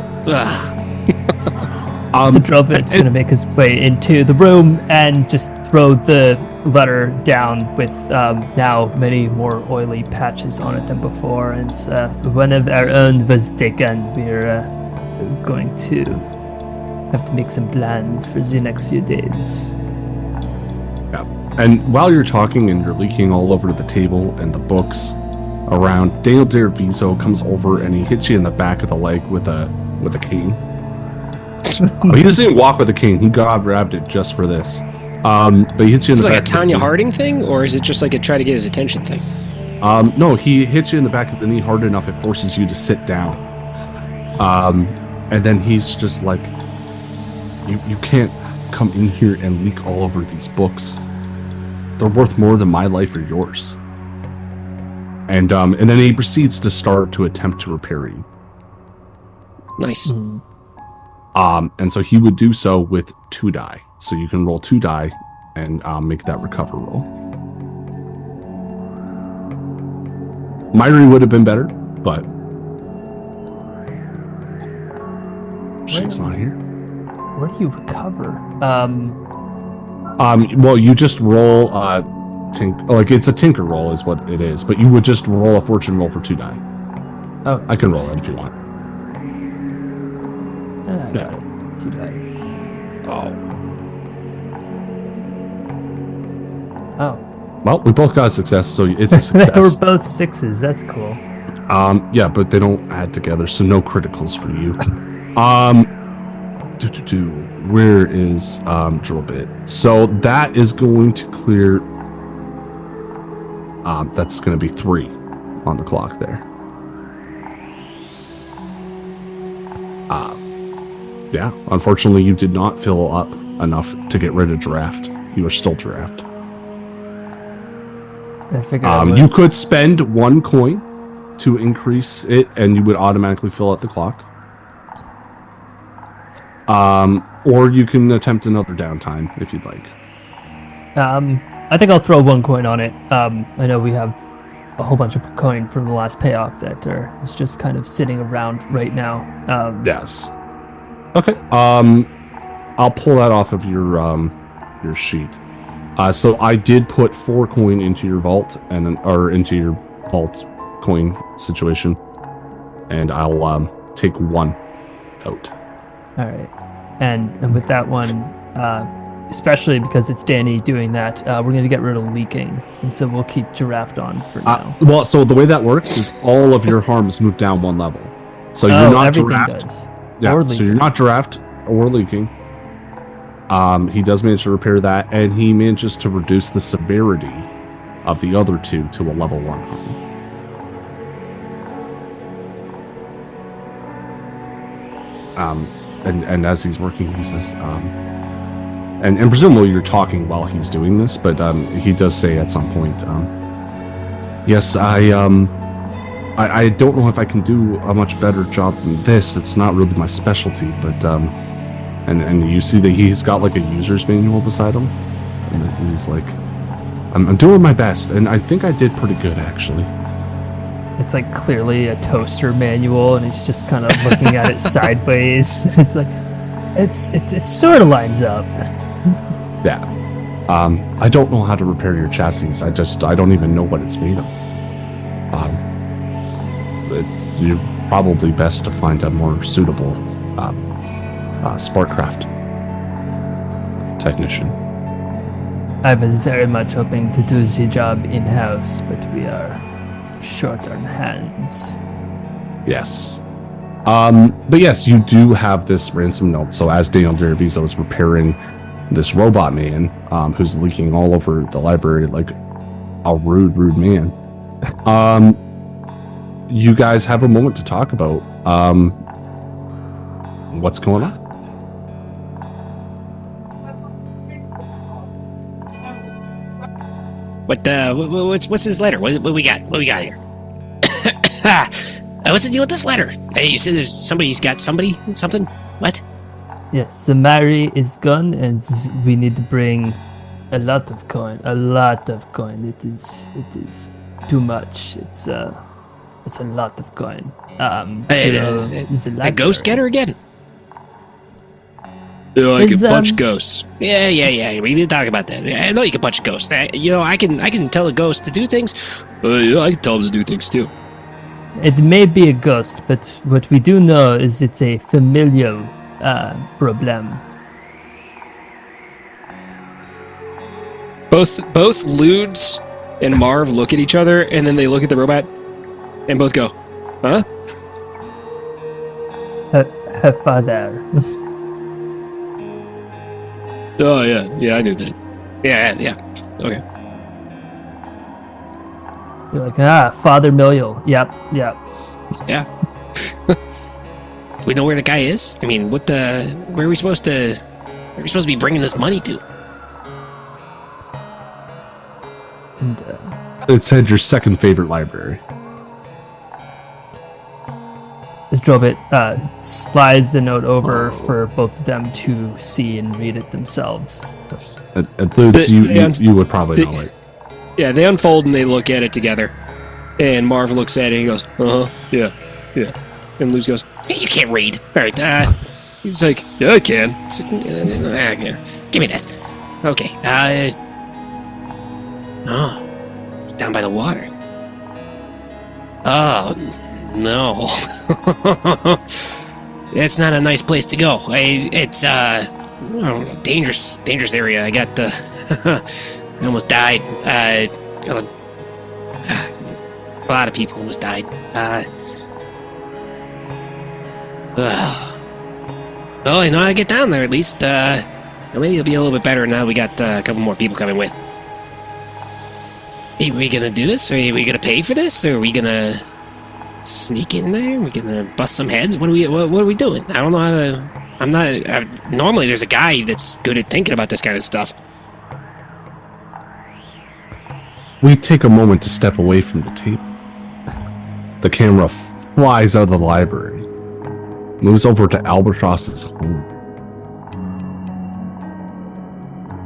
So Drobit's going to make his way into the room and just throw the letter down with now many more oily patches on it than before. And one of our own was taken. We're going to have to make some plans for the next few days. Yeah. And while you're talking and you're leaking all over the table and the books, around. Daniel Derviso comes over and he hits you in the back of the leg with a cane. He doesn't even walk with a cane. He grabbed it just for this. But he hits you in the back. Is it like a Tanya Harding thing, or is it just like a try to get his attention thing? No, he hits you in the back of the knee hard enough it forces you to sit down. And then he's just like, you can't come in here and leak all over these books. They're worth more than my life or yours. And then he proceeds to start to attempt to repair you. Nice. And so he would do so with 2 die. So you can roll 2 die and make that recover roll. Myri would have been better, but she's not here. Where do you recover? Well, you just roll it's a tinker roll is what it is, but you would just roll a fortune roll for 2 die. Oh, I can roll it if you want. Yeah. 2 die. Oh. Well, we both got a success, so it's a success. They were both 6s. That's cool. Yeah, but they don't add together, so no criticals for you. Where is drill bit? So that is going to clear. That's going to be 3 on the clock there. Yeah, unfortunately, you did not fill up enough to get rid of draft. You are still draft. I figured you could spend 1 coin to increase it, and you would automatically fill out the clock. Or you can attempt another downtime if you'd like. I think I'll throw 1 coin on it. I know we have a whole bunch of coin from the last payoff that is just kind of sitting around right now. Yes. Okay. I'll pull that off of your sheet. So I did put 4 coin into your vault or into your vault coin situation, and I'll take 1 out. All right, and with that one, especially because it's Danny doing that, we're going to get rid of leaking, and so we'll keep Giraffe on for now. Well, so the way that works is all of your harms move down 1 level. So you're not Giraffe. Yeah, so you're not Giraffe or leaking. He does manage to repair that, and he manages to reduce the severity of the other 2 to a level 1 harm. And as he's working, he says, and presumably you're talking while he's doing this, but he does say at some point, yes, I don't know if I can do a much better job than this. It's not really my specialty, but and you see that he's got like a user's manual beside him, and he's like, I'm doing my best, and I think I did pretty good actually. It's like clearly a toaster manual, and he's just kind of looking at it sideways. It's like, it sort of lines up. Yeah. I don't know how to repair your chassis. I don't even know what it's made of. You're probably best to find a more suitable Sparkcraft technician. I was very much hoping to do the job in-house, but we are short on hands. Yes. But yes, you do have this ransom note. So as Daniel Derviso is repairing this robot man, who's leaking all over the library like a rude man, you guys have a moment to talk about what's going on. What's this letter? What we got? What we got here? What's the deal with this letter? Hey, you said there's somebody's got something? What? Yes, the Mary is gone, and we need to bring a lot of coin. It is too much. It's a lot of coin. A ghost getter again? I can punch ghosts. Yeah. We need to talk about that. I know you can punch ghosts. I can tell a ghost to do things. I can tell them to do things too. It may be a ghost, but what we do know is it's a familial problem. Both Ludes and Marv look at each other, and then they look at the robot. And both go, huh? Her father. Oh, yeah, I knew that. Yeah. Okay. You're like, Father Milliel. Yep. Yeah. We know where the guy is? I mean, where are we supposed to be bringing this money to? And, It said your second favorite library. This Drobit slides the note over for both of them to see and read it themselves. At Boots, you would probably know it. Yeah, they unfold and they look at it together. And Marv looks at it and he goes, yeah. And Luz goes, hey, you can't read. All right, he's like, yeah, I can. Like, give me that. Okay, down by the water. Oh, no. That's not a nice place to go. It's dangerous area. I got I almost died. A lot of people almost died. Well, I know how to get down there at least. Maybe it'll be a little bit better now we got a couple more people coming with. Hey, are we gonna do this? Are we gonna pay for this? Or are we gonna sneak in there? Are we gonna bust some heads? What are we doing? I don't know how to... normally there's a guy that's good at thinking about this kind of stuff. We take a moment to step away from the table. The camera flies out of the library, moves over to Albatross's home.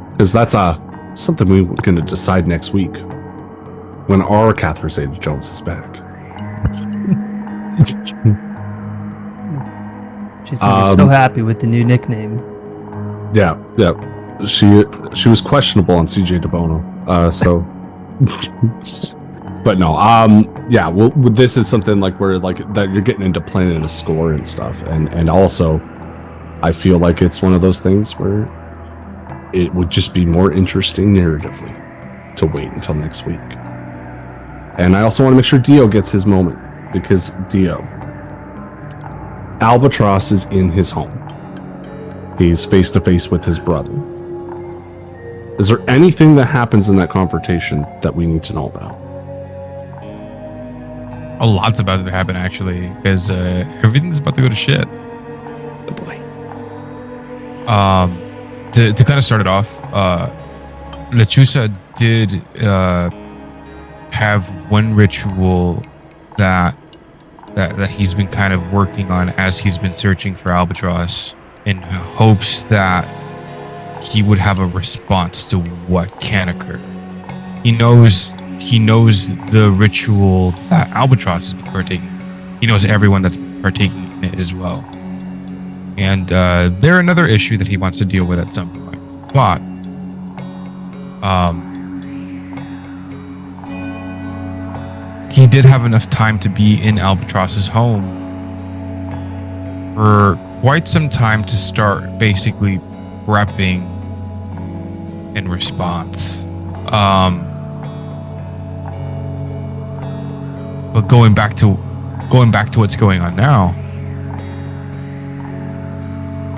Because that's something we're going to decide next week when our Catherine Zeta-Jones is back. She's going to be so happy with the new nickname. Yeah. She was questionable on CJ DeBono, so... But no, yeah, well, this is something like where that you're getting into planning a score and stuff, and also I feel like it's one of those things where it would just be more interesting narratively to wait until next week. And I also want to make sure Dio gets his moment, because Dio, Albatross is in his home. He's face to face with his brother. Is there anything that happens in that confrontation that we need to know about? A lot's about to happen, actually, because everything's about to go to shit. Oh boy. To kind of start it off, Lechusa did have one ritual that he's been kind of working on as he's been searching for Albatross, in hopes that he would have a response to what can occur. He knows the ritual that Albatross is partaking. He knows everyone that's partaking in it as well. And they're another issue that he wants to deal with at some point. But he did have enough time to be in Albatross's home for quite some time to start basically prepping in response. But going back to what's going on now,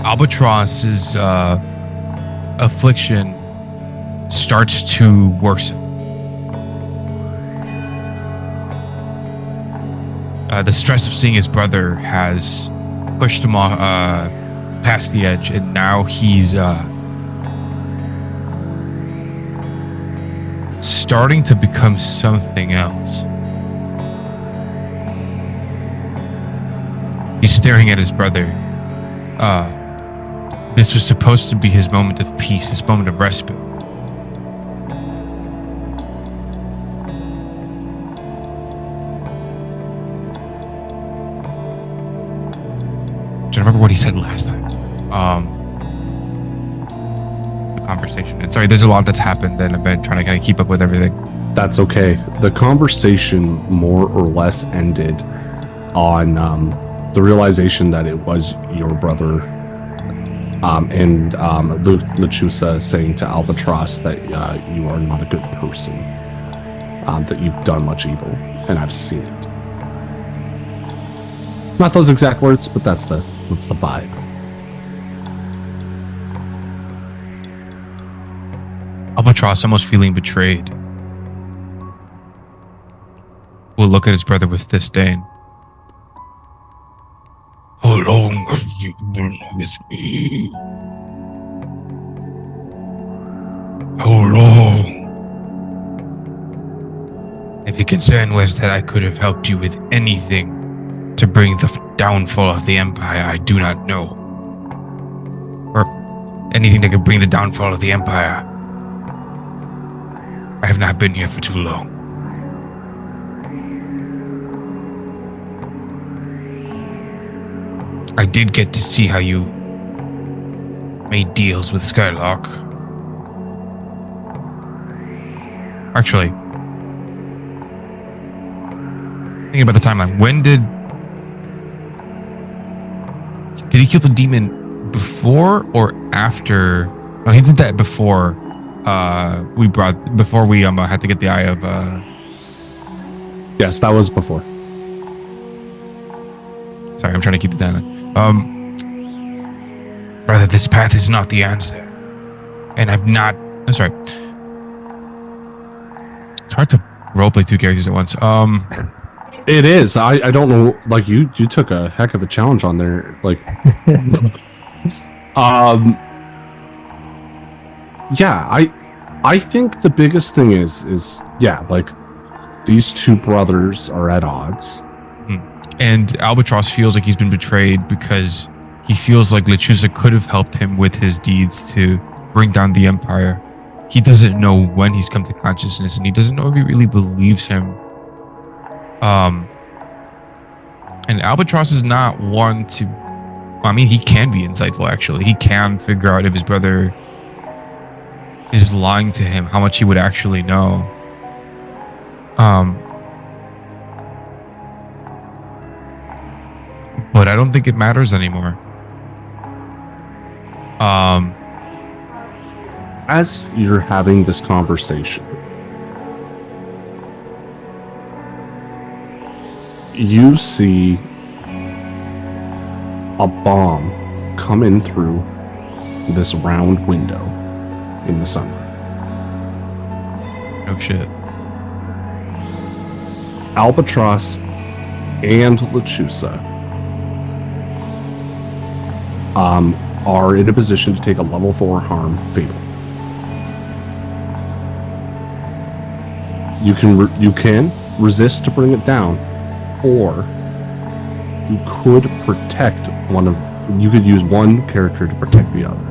Albatross's affliction starts to worsen. The stress of seeing his brother has pushed him off, past the edge, and now he's starting to become something else. He's staring at his brother. This was supposed to be his moment of peace, his moment of respite. I remember what he said last time. The conversation. And sorry, there's a lot that's happened, and I've been trying to kind of keep up with everything. That's okay. The conversation more or less ended on the realization that it was your brother, and Lechusa saying to Albatross that you are not a good person, that you've done much evil, and I've seen it. Not those exact words, but that's the vibe. Albatross, almost feeling betrayed, will look at his brother with disdain. How long have you been with me? How long? If your concern was that I could have helped you with anything to bring the downfall of the Empire, I do not know. Or anything that could bring the downfall of the Empire. I have not been here for too long. I did get to see how you made deals with Scurlock. Actually, thinking about the timeline, when did he kill the demon before or after? No, he did that before we had to get the eye of Yes, that was before. sorry, I'm trying to keep the timeline. Brother, this path is not the answer. And I'm not... I'm sorry. It's hard to roleplay two characters at once. It is. I don't know. Like you took a heck of a challenge on there. Like, yeah. I think the biggest thing is yeah. Like, these two brothers are at odds. And Albatross feels like he's been betrayed because he feels like Lechuza could have helped him with his deeds to bring down the Empire. He doesn't know when he's come to consciousness, and he doesn't know if he really believes him. And Albatross is not one to... I mean, he can be insightful, actually. He can figure out if his brother is lying to him, how much he would actually know. But I don't think it matters anymore. As you're having this conversation, you see a bomb come in through this round window in the sunroom. No shit. Albatross and Lechuza are in a position to take a level 4 harm fatal. You can resist to bring it down, or you could protect you could use one character to protect the other.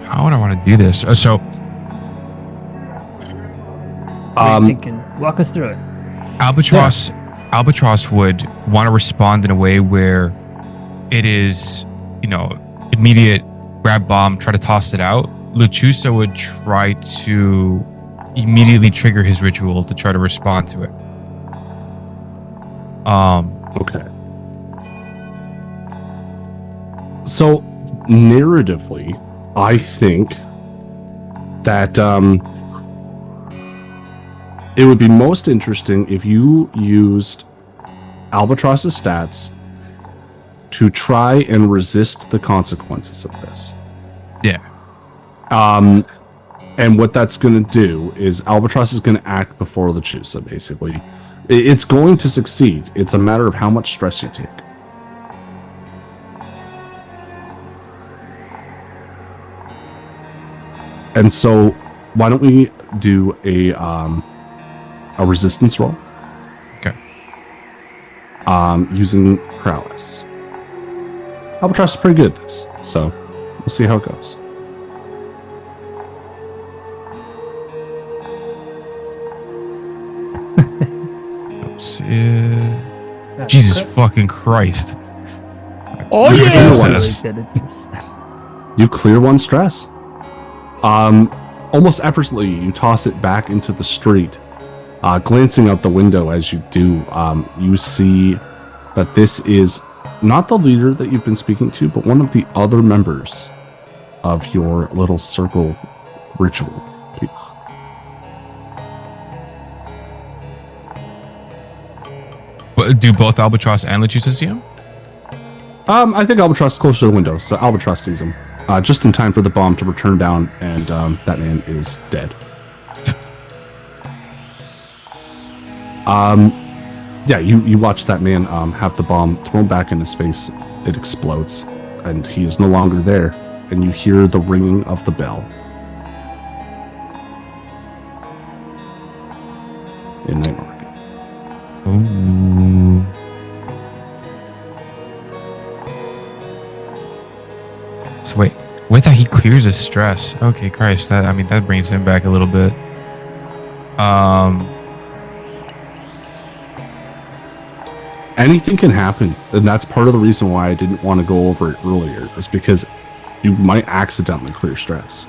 How would I want to do this? So, What are you thinking? Walk us through it. Albatross would want to respond in a way where it is, immediate grab bomb, try to toss it out. Lechuza would try to immediately trigger his ritual to try to respond to it. Okay. So, narratively, I think that it would be most interesting if you used Albatross's stats to try and resist the consequences of this. Yeah. And what that's going to do is Albatross is going to act before Lechuza, basically. It's going to succeed. It's a matter of how much stress you take. And so, why don't we do a resistance roll? Okay. Using prowess. Albatross is pretty good at this, so we'll see how it goes. Jesus fucking Christ. Oh You yeah! clear one- Really good at this. You clear one stress. Almost effortlessly, you toss it back into the street. Glancing out the window as you do, you see that this is not the leader that you've been speaking to, but one of the other members of your little circle ritual. Do both Albatross and Lechusa see him? I think Albatross is close to the window, so Albatross sees him. Just in time for the bomb to return down, and that man is dead. Yeah, you watch that man have the bomb thrown back in his face. It explodes, and he is no longer there. And you hear the ringing of the bell. In Night Market. Ooh. So wait, with that he clears his stress. Okay, Christ, that brings him back a little bit. Anything can happen, and that's part of the reason why I didn't want to go over it earlier, is because you might accidentally clear stress.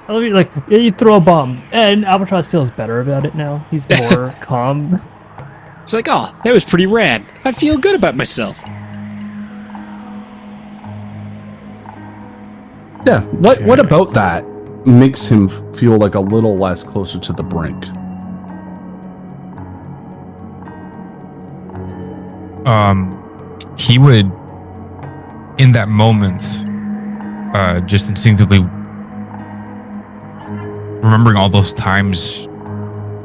Like, you throw a bomb, and Albatross feels better about it now. He's more calm. It's like, oh, that was pretty rad. I feel good about myself. Yeah, what about that makes him feel like a little less closer to the brink? He would, in that moment, just instinctively remembering all those times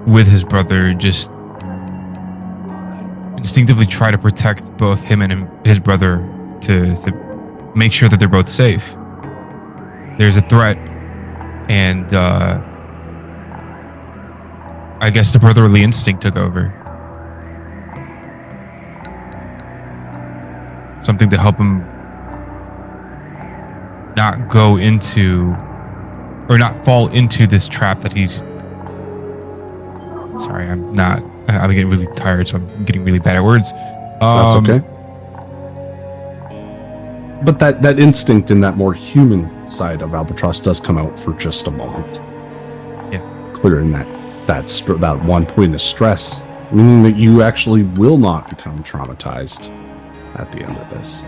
with his brother, just instinctively try to protect both him and his brother to make sure that they're both safe. There's a threat, and I guess the brotherly instinct took over. Something to help him not go into, or not fall into this trap that he's... Sorry, I'm getting really tired, so I'm getting really bad at words. That's okay. But that instinct and that more human side of Albatross does come out for just a moment. Yeah. Clearing that one point of stress, meaning that you actually will not become traumatized at the end of this.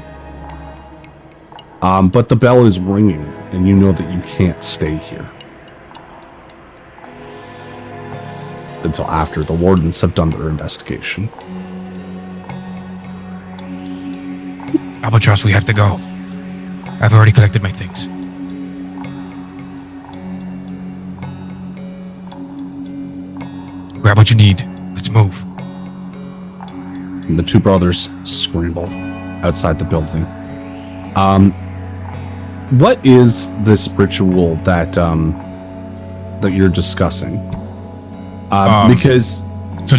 But the bell is ringing, and you know that you can't stay here until after the wardens have done their investigation. Albatross, we have to go. I've already collected my things. Grab what you need. Let's move. And the two brothers scramble outside the building. What is this ritual that you're discussing? Because to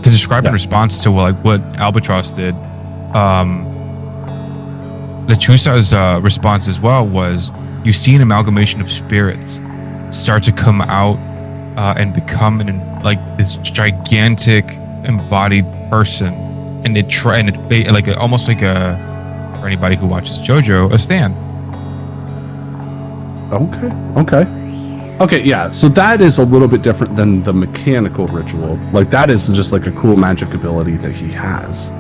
describe in response to what Albatross did, Lechusa's response as well was, you see an amalgamation of spirits start to come out and become this gigantic embodied person, and almost like for anybody who watches JoJo, a stand. Okay, yeah, so that is a little bit different than the mechanical ritual. Like, that is just like a cool magic ability that he has.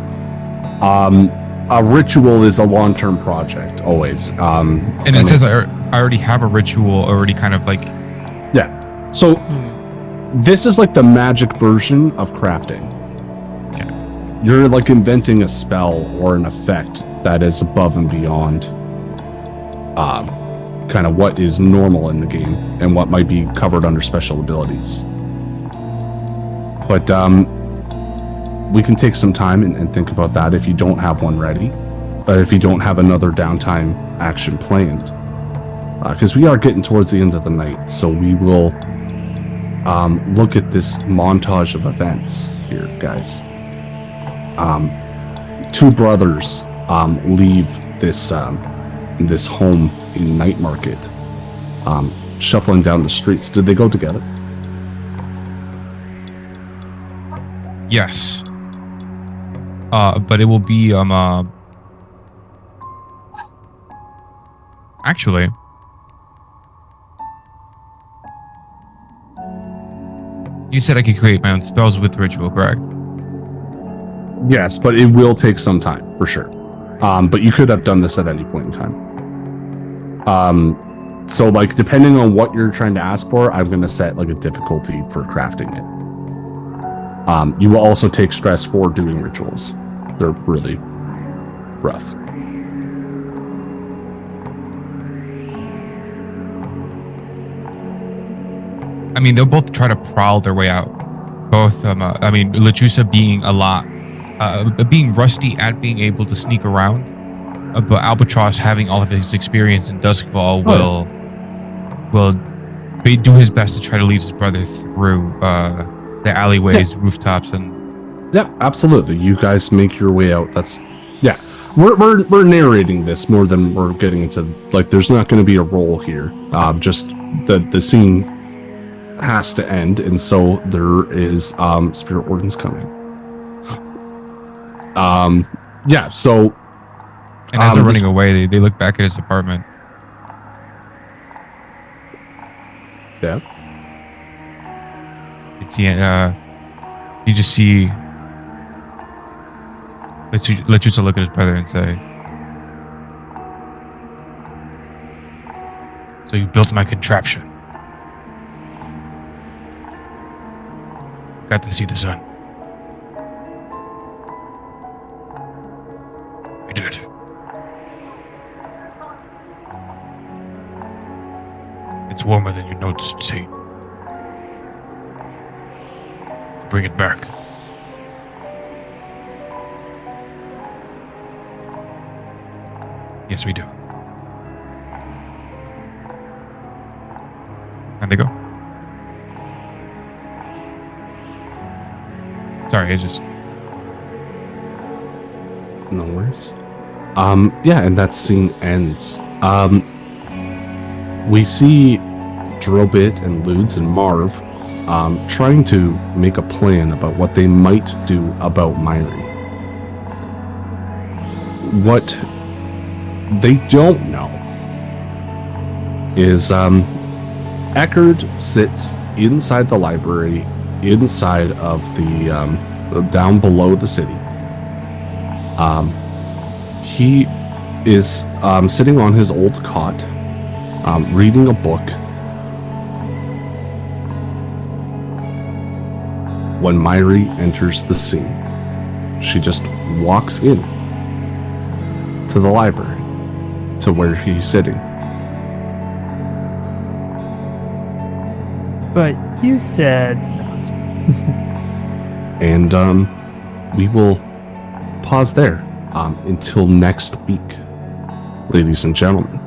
A ritual is a long-term project, always. And it says I already have a ritual already kind of like... Yeah, so this is like the magic version of crafting. Yeah. You're like inventing a spell or an effect that is above and beyond kind of what is normal in the game and what might be covered under special abilities. But we can take some time and think about that if you don't have one ready, but if you don't have another downtime action planned, because we are getting towards the end of the night, so we will look at this montage of events here, guys. Two brothers leave this home in Night Market, shuffling down the streets. Did they go together? Yes. But it will be actually You said I could create my own spells with ritual, correct? Yes, but it will take some time for sure. But you could have done this at any point in time. So like depending on what you're trying to ask for, I'm going to set like a difficulty for crafting it. You will also take stress for doing rituals. They're really rough. I mean, they'll both try to prowl their way out. Both, I mean, Lechusa being being rusty at being able to sneak around, but Albatross having all of his experience in Duskfall will do his best to try to lead his brother through the alleyways, rooftops, and. Yeah, absolutely. You guys make your way out. We're narrating this more than we're getting into. Like, there's not going to be a roll here. Just the scene has to end, and so there is spirit wardens coming. Yeah. So, and as they're running away, they look back at his apartment. Yeah. You just see Lechusa look at his brother and say, "So you built my contraption. Got to see the sun." I did. It's warmer than you noticed, see. Bring it back. Yes, we do. And they go. Sorry, I just... No worries. Yeah, and that scene ends. We see Drobit and Ludes and Marv trying to make a plan about what they might do about Myri. What they don't know is Eckerd sits inside the library, inside of the down below the city. He is sitting on his old cot, reading a book, when Myri enters the scene. She just walks in to the library, to where he's sitting. But you said... And we will pause there until next week, ladies and gentlemen.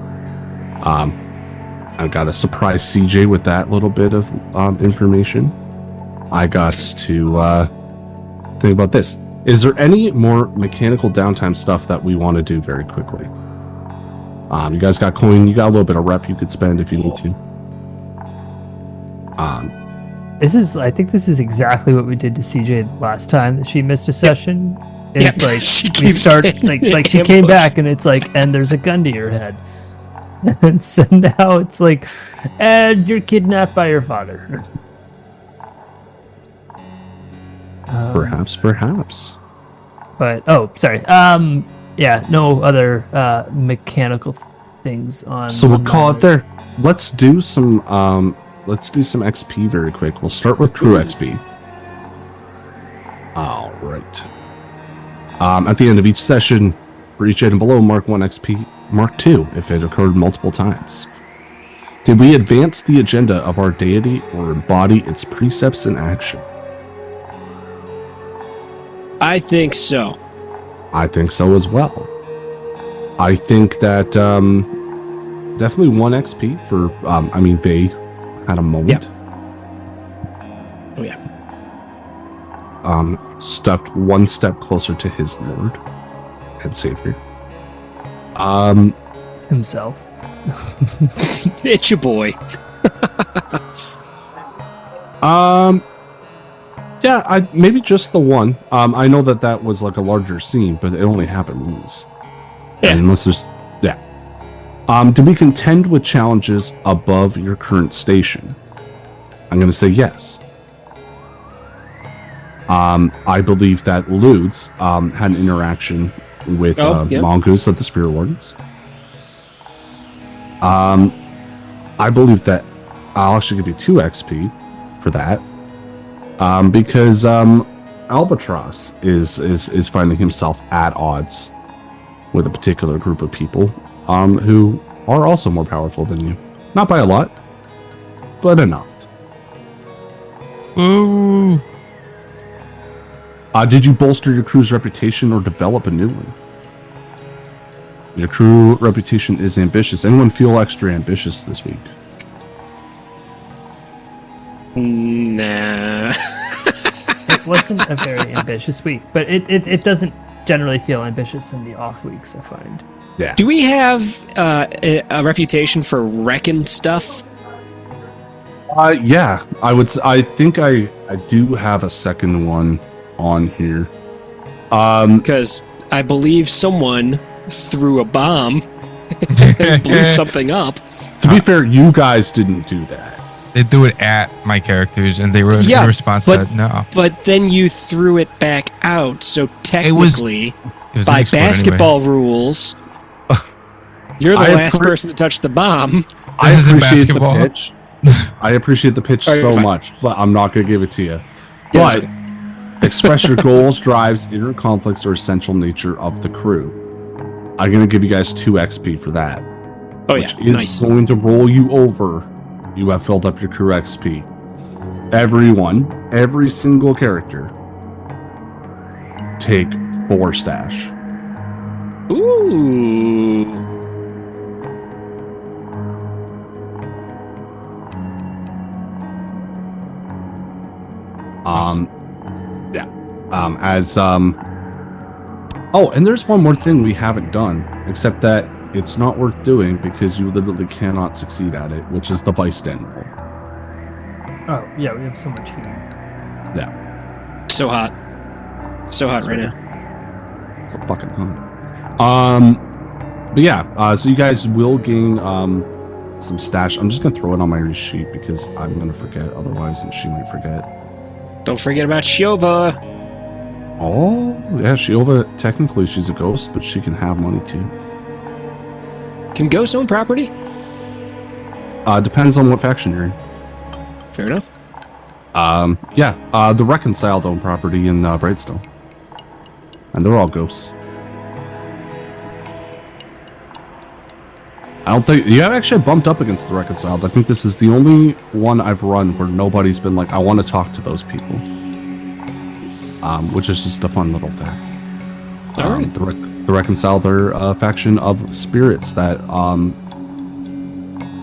I got to surprise CJ with that little bit of information. I got to think about this. Is there any more mechanical downtime stuff that we want to do very quickly? You guys got coin, you got a little bit of rep you could spend if you need to. I think this is exactly what we did to CJ last time that she missed a session. It's like we start like she came back and it's like, and there's a gun to your head. And so now it's like, and you're kidnapped by your father. Perhaps. But sorry. Yeah, no other mechanical things on. So we'll call it there. Let's do some XP very quick. We'll start with crew XP. All right. At the end of each session, for each item below, mark 1 XP, mark 2 if it occurred multiple times. Did we advance the agenda of our deity or embody its precepts in action? I think so. I think so as well. I think that definitely 1 XP for, they had a moment. Yeah. Oh, yeah. Stepped 1 step closer to his Lord and Savior. Himself. It's your boy. Yeah, maybe just the 1. I know that was like a larger scene, but it only happened once. Yeah. Unless there's... Yeah. Do we contend with challenges above your current station? I'm going to say yes. I believe that Ludes had an interaction with Mongoose of the Spirit Wardens. I believe that I'll actually give you 2 XP for that. Because Albatross is finding himself at odds with a particular group of people who are also more powerful than you. Not by a lot, but enough. Ooh. Did you bolster your crew's reputation or develop a new one? Your crew reputation is ambitious. Anyone feel extra ambitious this week? Nah. It wasn't a very ambitious week, but it doesn't generally feel ambitious in the off weeks, I find. Yeah. Do we have a reputation for wrecking stuff? Yeah, I think I do have a second one on here. Because I believe someone threw a bomb and blew something up. To be fair, you guys didn't do that. They threw it at my characters, and they were in response said no. But then you threw it back out, so technically, it was by basketball rules, you're the last person to touch the bomb. I appreciate the pitch. I appreciate the pitch so much, but I'm not going to give it to you. But express your goals, drives, inner conflicts, or essential nature of the crew. I'm going to give you guys 2 XP for that. Oh yeah, nice. Going to roll you over. You have filled up your crew XP. Every single character, take 4 stash. Ooh. Oh, and there's one more thing we haven't done, except that it's not worth doing because you literally cannot succeed at it, which is the vice den roll. Oh, yeah, we have so much heat. Yeah. So hot. So hot right now. It's so fucking hot. But yeah, so you guys will gain some stash. I'm just gonna throw it on my sheet because I'm gonna forget otherwise, and she might forget. Don't forget about Shiova. Oh, yeah, Shiova, technically she's a ghost, but she can have money too. Can ghosts own property? Depends on what faction you're in. Fair enough. The Reconciled own property in Braidstone. And they're all ghosts. I don't think... You have actually bumped up against the Reconciled. I think this is the only one I've run where nobody's been like, I want to talk to those people. Which is just a fun little fact. All right. The Reconciled are a faction of spirits that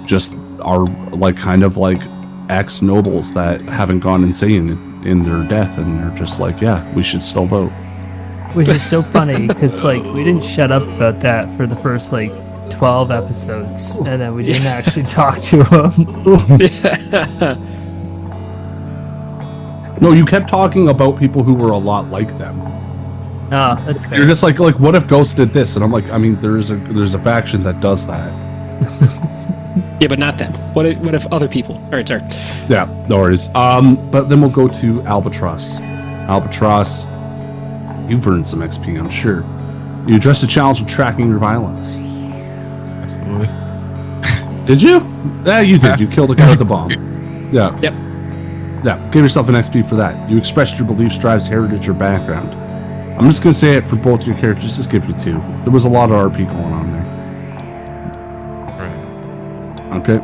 just are like kind of like ex-nobles that haven't gone insane in their death, and they're just like, yeah, we should still vote. Which is so funny because like we didn't shut up about that for the first like 12 episodes, and then we didn't actually talk to them. No, you kept talking about people who were a lot like them. Oh, that's fair. You're just like what if Ghost did this? And I'm like, I mean, there's a faction that does that. Yeah, but not them. What if other people? All right, sorry. Yeah, no worries. But then we'll go to Albatross. Albatross, you've earned some XP, I'm sure. You addressed the challenge of tracking your violence. Absolutely. Did you? Yeah, you did. You killed a guy with the bomb. Yeah. Yep. Yeah, give yourself an XP for that. You expressed your beliefs, drives, heritage, or background. I'm just going to say it for both your characters. Just give you 2. There was a lot of RP going on there. Right. Okay.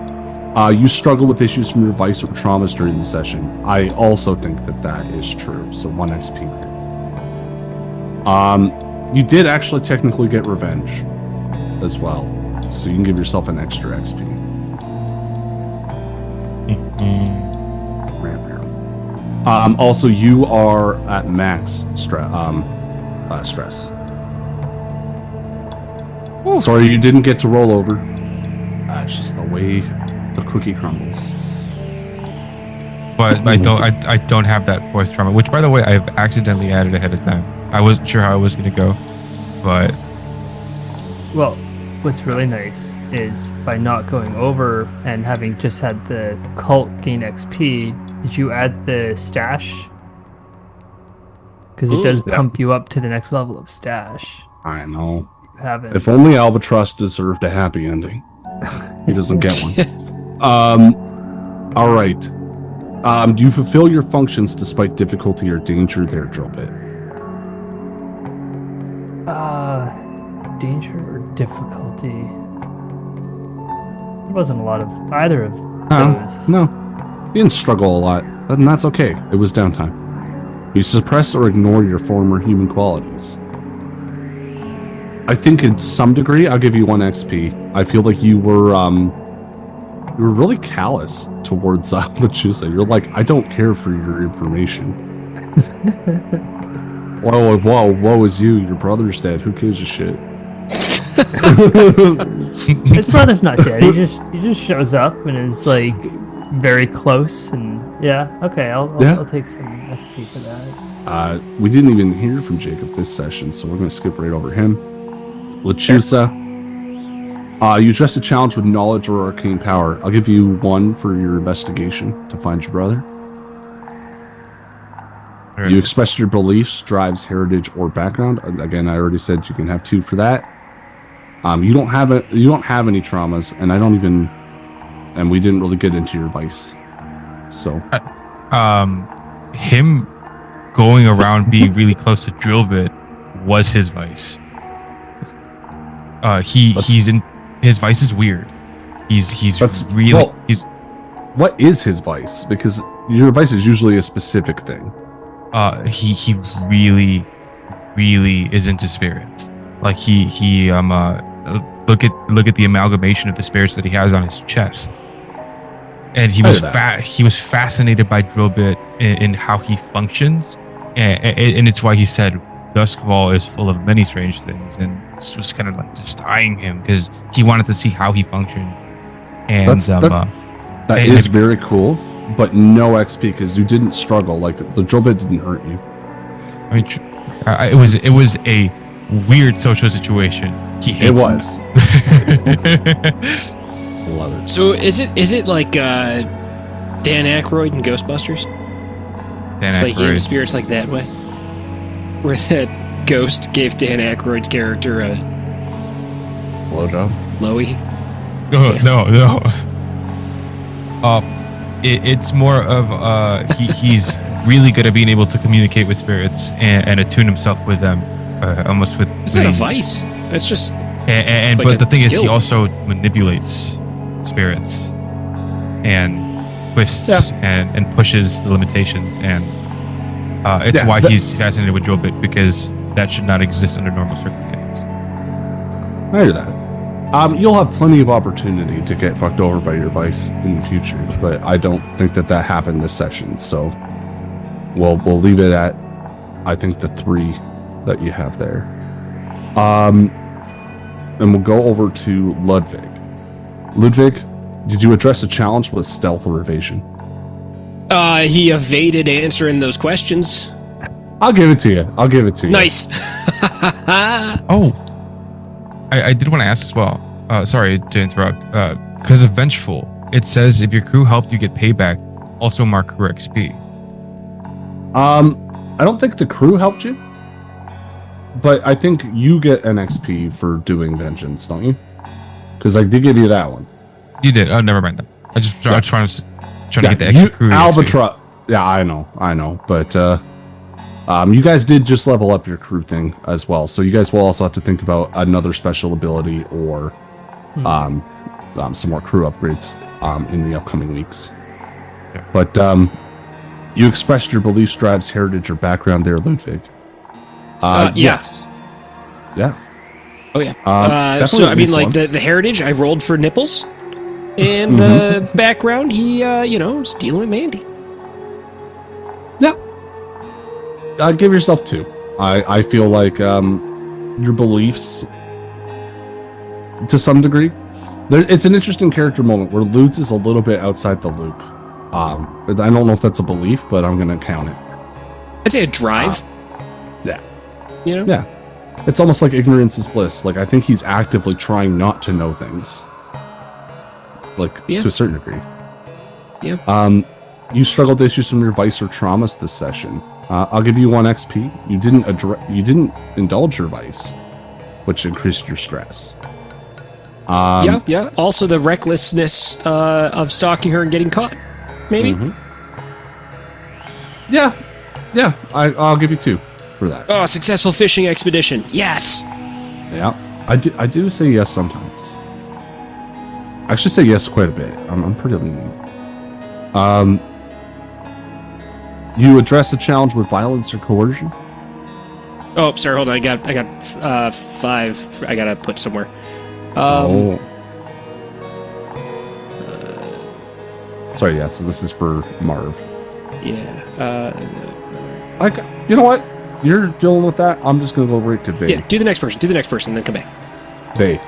You struggle with issues from your vice or traumas during the session. I also think that is true. So 1 XP. You did actually technically get revenge as well. So you can give yourself an extra XP. Also, you are at max stress. Sorry, you didn't get to roll over. It's just the way the cookie crumbles. But I don't have that 4th trauma, which, by the way, I've accidentally added ahead of time. I wasn't sure how I was going to go, but... Well, what's really nice is by not going over and having just had the cult gain XP, did you add the stash? because it does pump you up to the next level of stash. I know. Haven't. If only Albatross deserved a happy ending. He doesn't get one. All right. Do you fulfill your functions despite difficulty or danger there, Drillbit? Danger or difficulty? There wasn't a lot of either of those. No. You didn't struggle a lot, and that's okay. It was downtime. You suppress or ignore your former human qualities. I think in some degree, I'll give you 1 XP. I feel like you were really callous towards Lechusa. You're like, I don't care for your information. Woe is you. Your brother's dead. Who gives a shit? His brother's not dead. He just shows up and is like very close. And I'll take some XP for that. We didn't even hear from Jacob this session, so we're going to skip right over him. Lechusa. You addressed a challenge with knowledge or arcane power. I'll give you 1 for your investigation to find your brother. Right. You expressed your beliefs, drives, heritage, or background. Again, I already said you can have 2 for that. You don't have any traumas, and we didn't really get into your vice. So, him going around being really close to Drillbit was his vice. His vice is weird. What is his vice? Because your vice is usually a specific thing. He really is into spirits. Like he look at the amalgamation of the spirits that he has on his chest. And he was fascinated by Drillbit in how he functions, and it's why he said Duskfall is full of many strange things, and this was kind of like just eyeing him because he wanted to see how he functioned. And that is very cool, but no XP because you didn't struggle. Like the Drillbit didn't hurt you. I mean, it was a weird social situation. He hates it was. Love it. So is it like Dan Aykroyd in Ghostbusters? It's like he into spirits like that way, where that ghost gave Dan Aykroyd's character a blowjob. Loey. No. It's more of he's really good at being able to communicate with spirits and attune himself with them, almost with. It's not a vice. That's just. But the thing is, he also manipulates spirits and twists and pushes the limitations, and it's why he's fascinated with Drillbit, because that should not exist under normal circumstances. I hear that. You'll have plenty of opportunity to get fucked over by your vice in the future, but I don't think that happened this session. So we'll leave it at, I think, the 3 that you have there. And we'll go over to Ludwig. Ludwig, did you address a challenge with stealth or evasion? He evaded answering those questions. I'll give it to you. Nice. I did want to ask as well. Sorry to interrupt. Because of Vengeful, it says if your crew helped you get payback, also mark crew XP. I don't think the crew helped you, but I think you get an XP for doing vengeance, don't you? Because I did give you that one. You did. Oh, never mind that. I was trying to get the extra crew. Albatross. Yeah, I know. But you guys did just level up your crew thing as well, so you guys will also have to think about another special ability or some more crew upgrades in the upcoming weeks. Yeah. But you expressed your beliefs, drives, heritage, or background there, Ludwig. Yes. Yeah. Oh yeah. So I mean, like the heritage, I rolled for nipples, and the background, he was dealing with Mandy. Yeah. Give yourself 2. I feel like your beliefs, to some degree, it's an interesting character moment where Lutz is a little bit outside the loop. I don't know if that's a belief, but I'm going to count it. I'd say a drive. Yeah. Yeah. It's almost like ignorance is bliss. Like, I think he's actively trying not to know things. Like, to a certain degree. Yeah. You struggled with issues from your vice or traumas this session. I'll give you 1 XP. You didn't indulge your vice, which increased your stress. Yeah. Also, the recklessness of stalking her and getting caught. Maybe. Mm-hmm. Yeah. I'll give you 2 for that. Oh, successful fishing expedition. Yes. Yeah, I do say yes sometimes. I should say yes quite a bit. I'm pretty lenient. You address the challenge with violence or coercion? Oh, sorry, hold on. I got 5. I gotta put somewhere. Sorry, yeah. So this is for Marv. Yeah. You know what? You're dealing with that. I'm just gonna go right to Vay. Yeah. Do the next person. Then come back. Vay.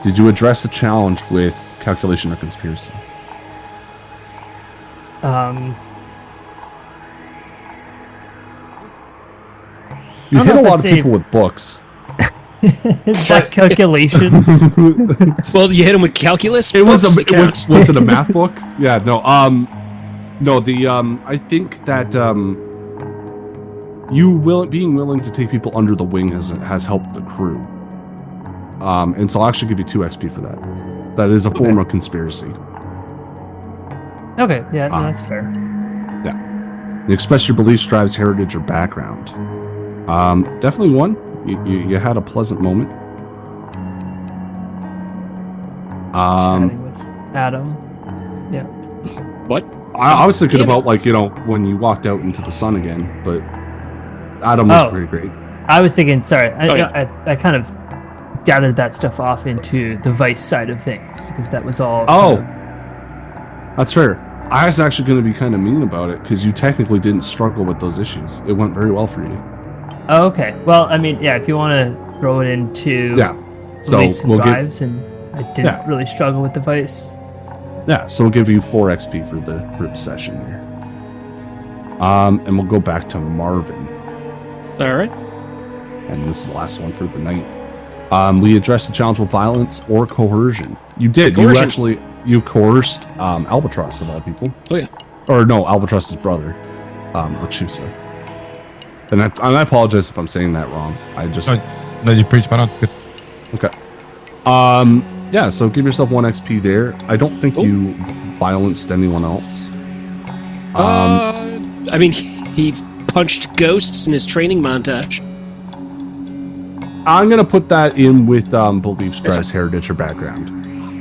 Did you address the challenge with calculation or conspiracy? You hit a lot of people with books. Is that calculation? Well, you hit him with calculus. Was it a math book? Yeah, no. No. I think that being willing to take people under the wing has helped the crew. And so I'll actually give you 2 XP for that. That is a form of conspiracy. Okay, yeah, no, that's fair. Yeah. You express your beliefs, drives, heritage, or background. Definitely 1. You had a pleasant moment. Chatting with Adam. Yeah. What? I was thinking about when you walked out into the sun again, but Adam was pretty great. I was thinking. Sorry, I kind of gathered that stuff off into the vice side of things because that was all. That's fair. I was actually going to be kind of mean about it because you technically didn't struggle with those issues. It went very well for you. Oh, okay. Well, I mean, yeah, if you want to throw it into beliefs and drives, and I didn't really struggle with the vice. Yeah, so we'll give you 4 XP for the group session here. And we'll go back to Marvin. All right. And this is the last one for the night. We addressed the challenge with violence or coercion. You did. Coercion. You coerced Albatross of all people. Oh yeah. Or no, Albatross's brother, Rachusa. And I apologize if I'm saying that wrong. No, you preach, but good. Okay. Yeah, so give yourself 1 XP there. I don't think you violenced anyone else. I mean, he punched ghosts in his training montage. I'm gonna put that in with beliefs, drives, heritage, or background.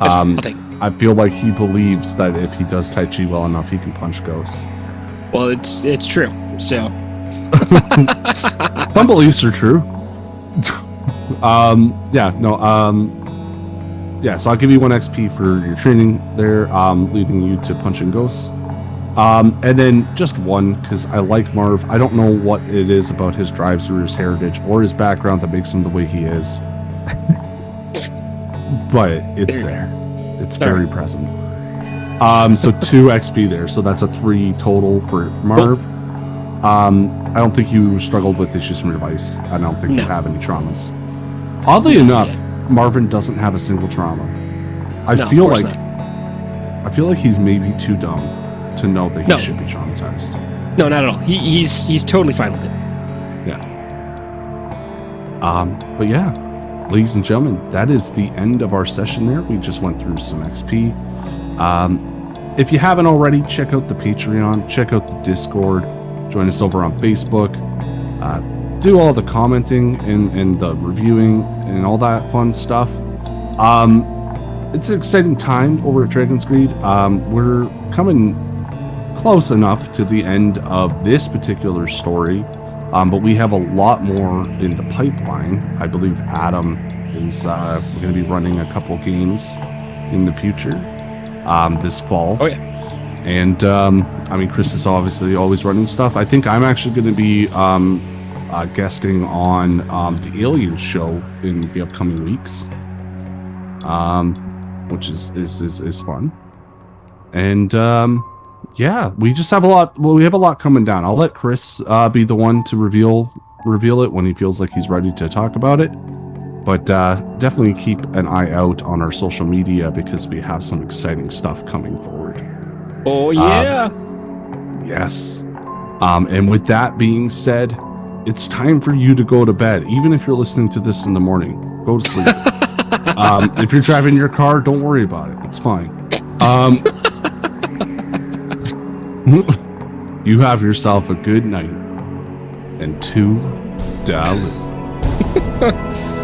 I'll take it. I feel like he believes that if he does Tai Chi well enough, he can punch ghosts. Well, it's true. So some beliefs are true. So I'll give you 1 XP for your training there, leading you to punching ghosts. And then just 1, because I like Marv. I don't know what it is about his drives or his heritage or his background that makes him the way he is. But it's there. It's very present. So 2 XP there. So that's a 3 total for Marv. I don't think you struggled with issues from your vice. I don't think you have any traumas. Oddly enough, Marvin doesn't have a single trauma. I feel like he's maybe too dumb to know that he should be traumatized. No, not at all. He's totally fine with it. Yeah. But yeah, ladies and gentlemen, that is the end of our session there. We just went through some XP. If you haven't already, check out the Patreon, check out the Discord, join us over on Facebook, do all the commenting and the reviewing and all that fun stuff. It's an exciting time over at Dragon's Greed. We're coming close enough to the end of this particular story, but we have a lot more in the pipeline. I believe Adam is going to be running a couple games in the future this fall. Oh yeah. And I mean, Chris is obviously always running stuff. I think I'm actually going to be guesting on the Alien show in the upcoming weeks, which is fun. And yeah, we just have a lot. Well, we have a lot coming down. I'll let Chris be the one to reveal it when he feels like he's ready to talk about it. But definitely keep an eye out on our social media because we have some exciting stuff coming forward. Oh yeah. Yes. And with that being said, it's time for you to go to bed. Even if you're listening to this in the morning, go to sleep. If you're driving your car, don't worry about it. It's fine. You have yourself a good night and $2.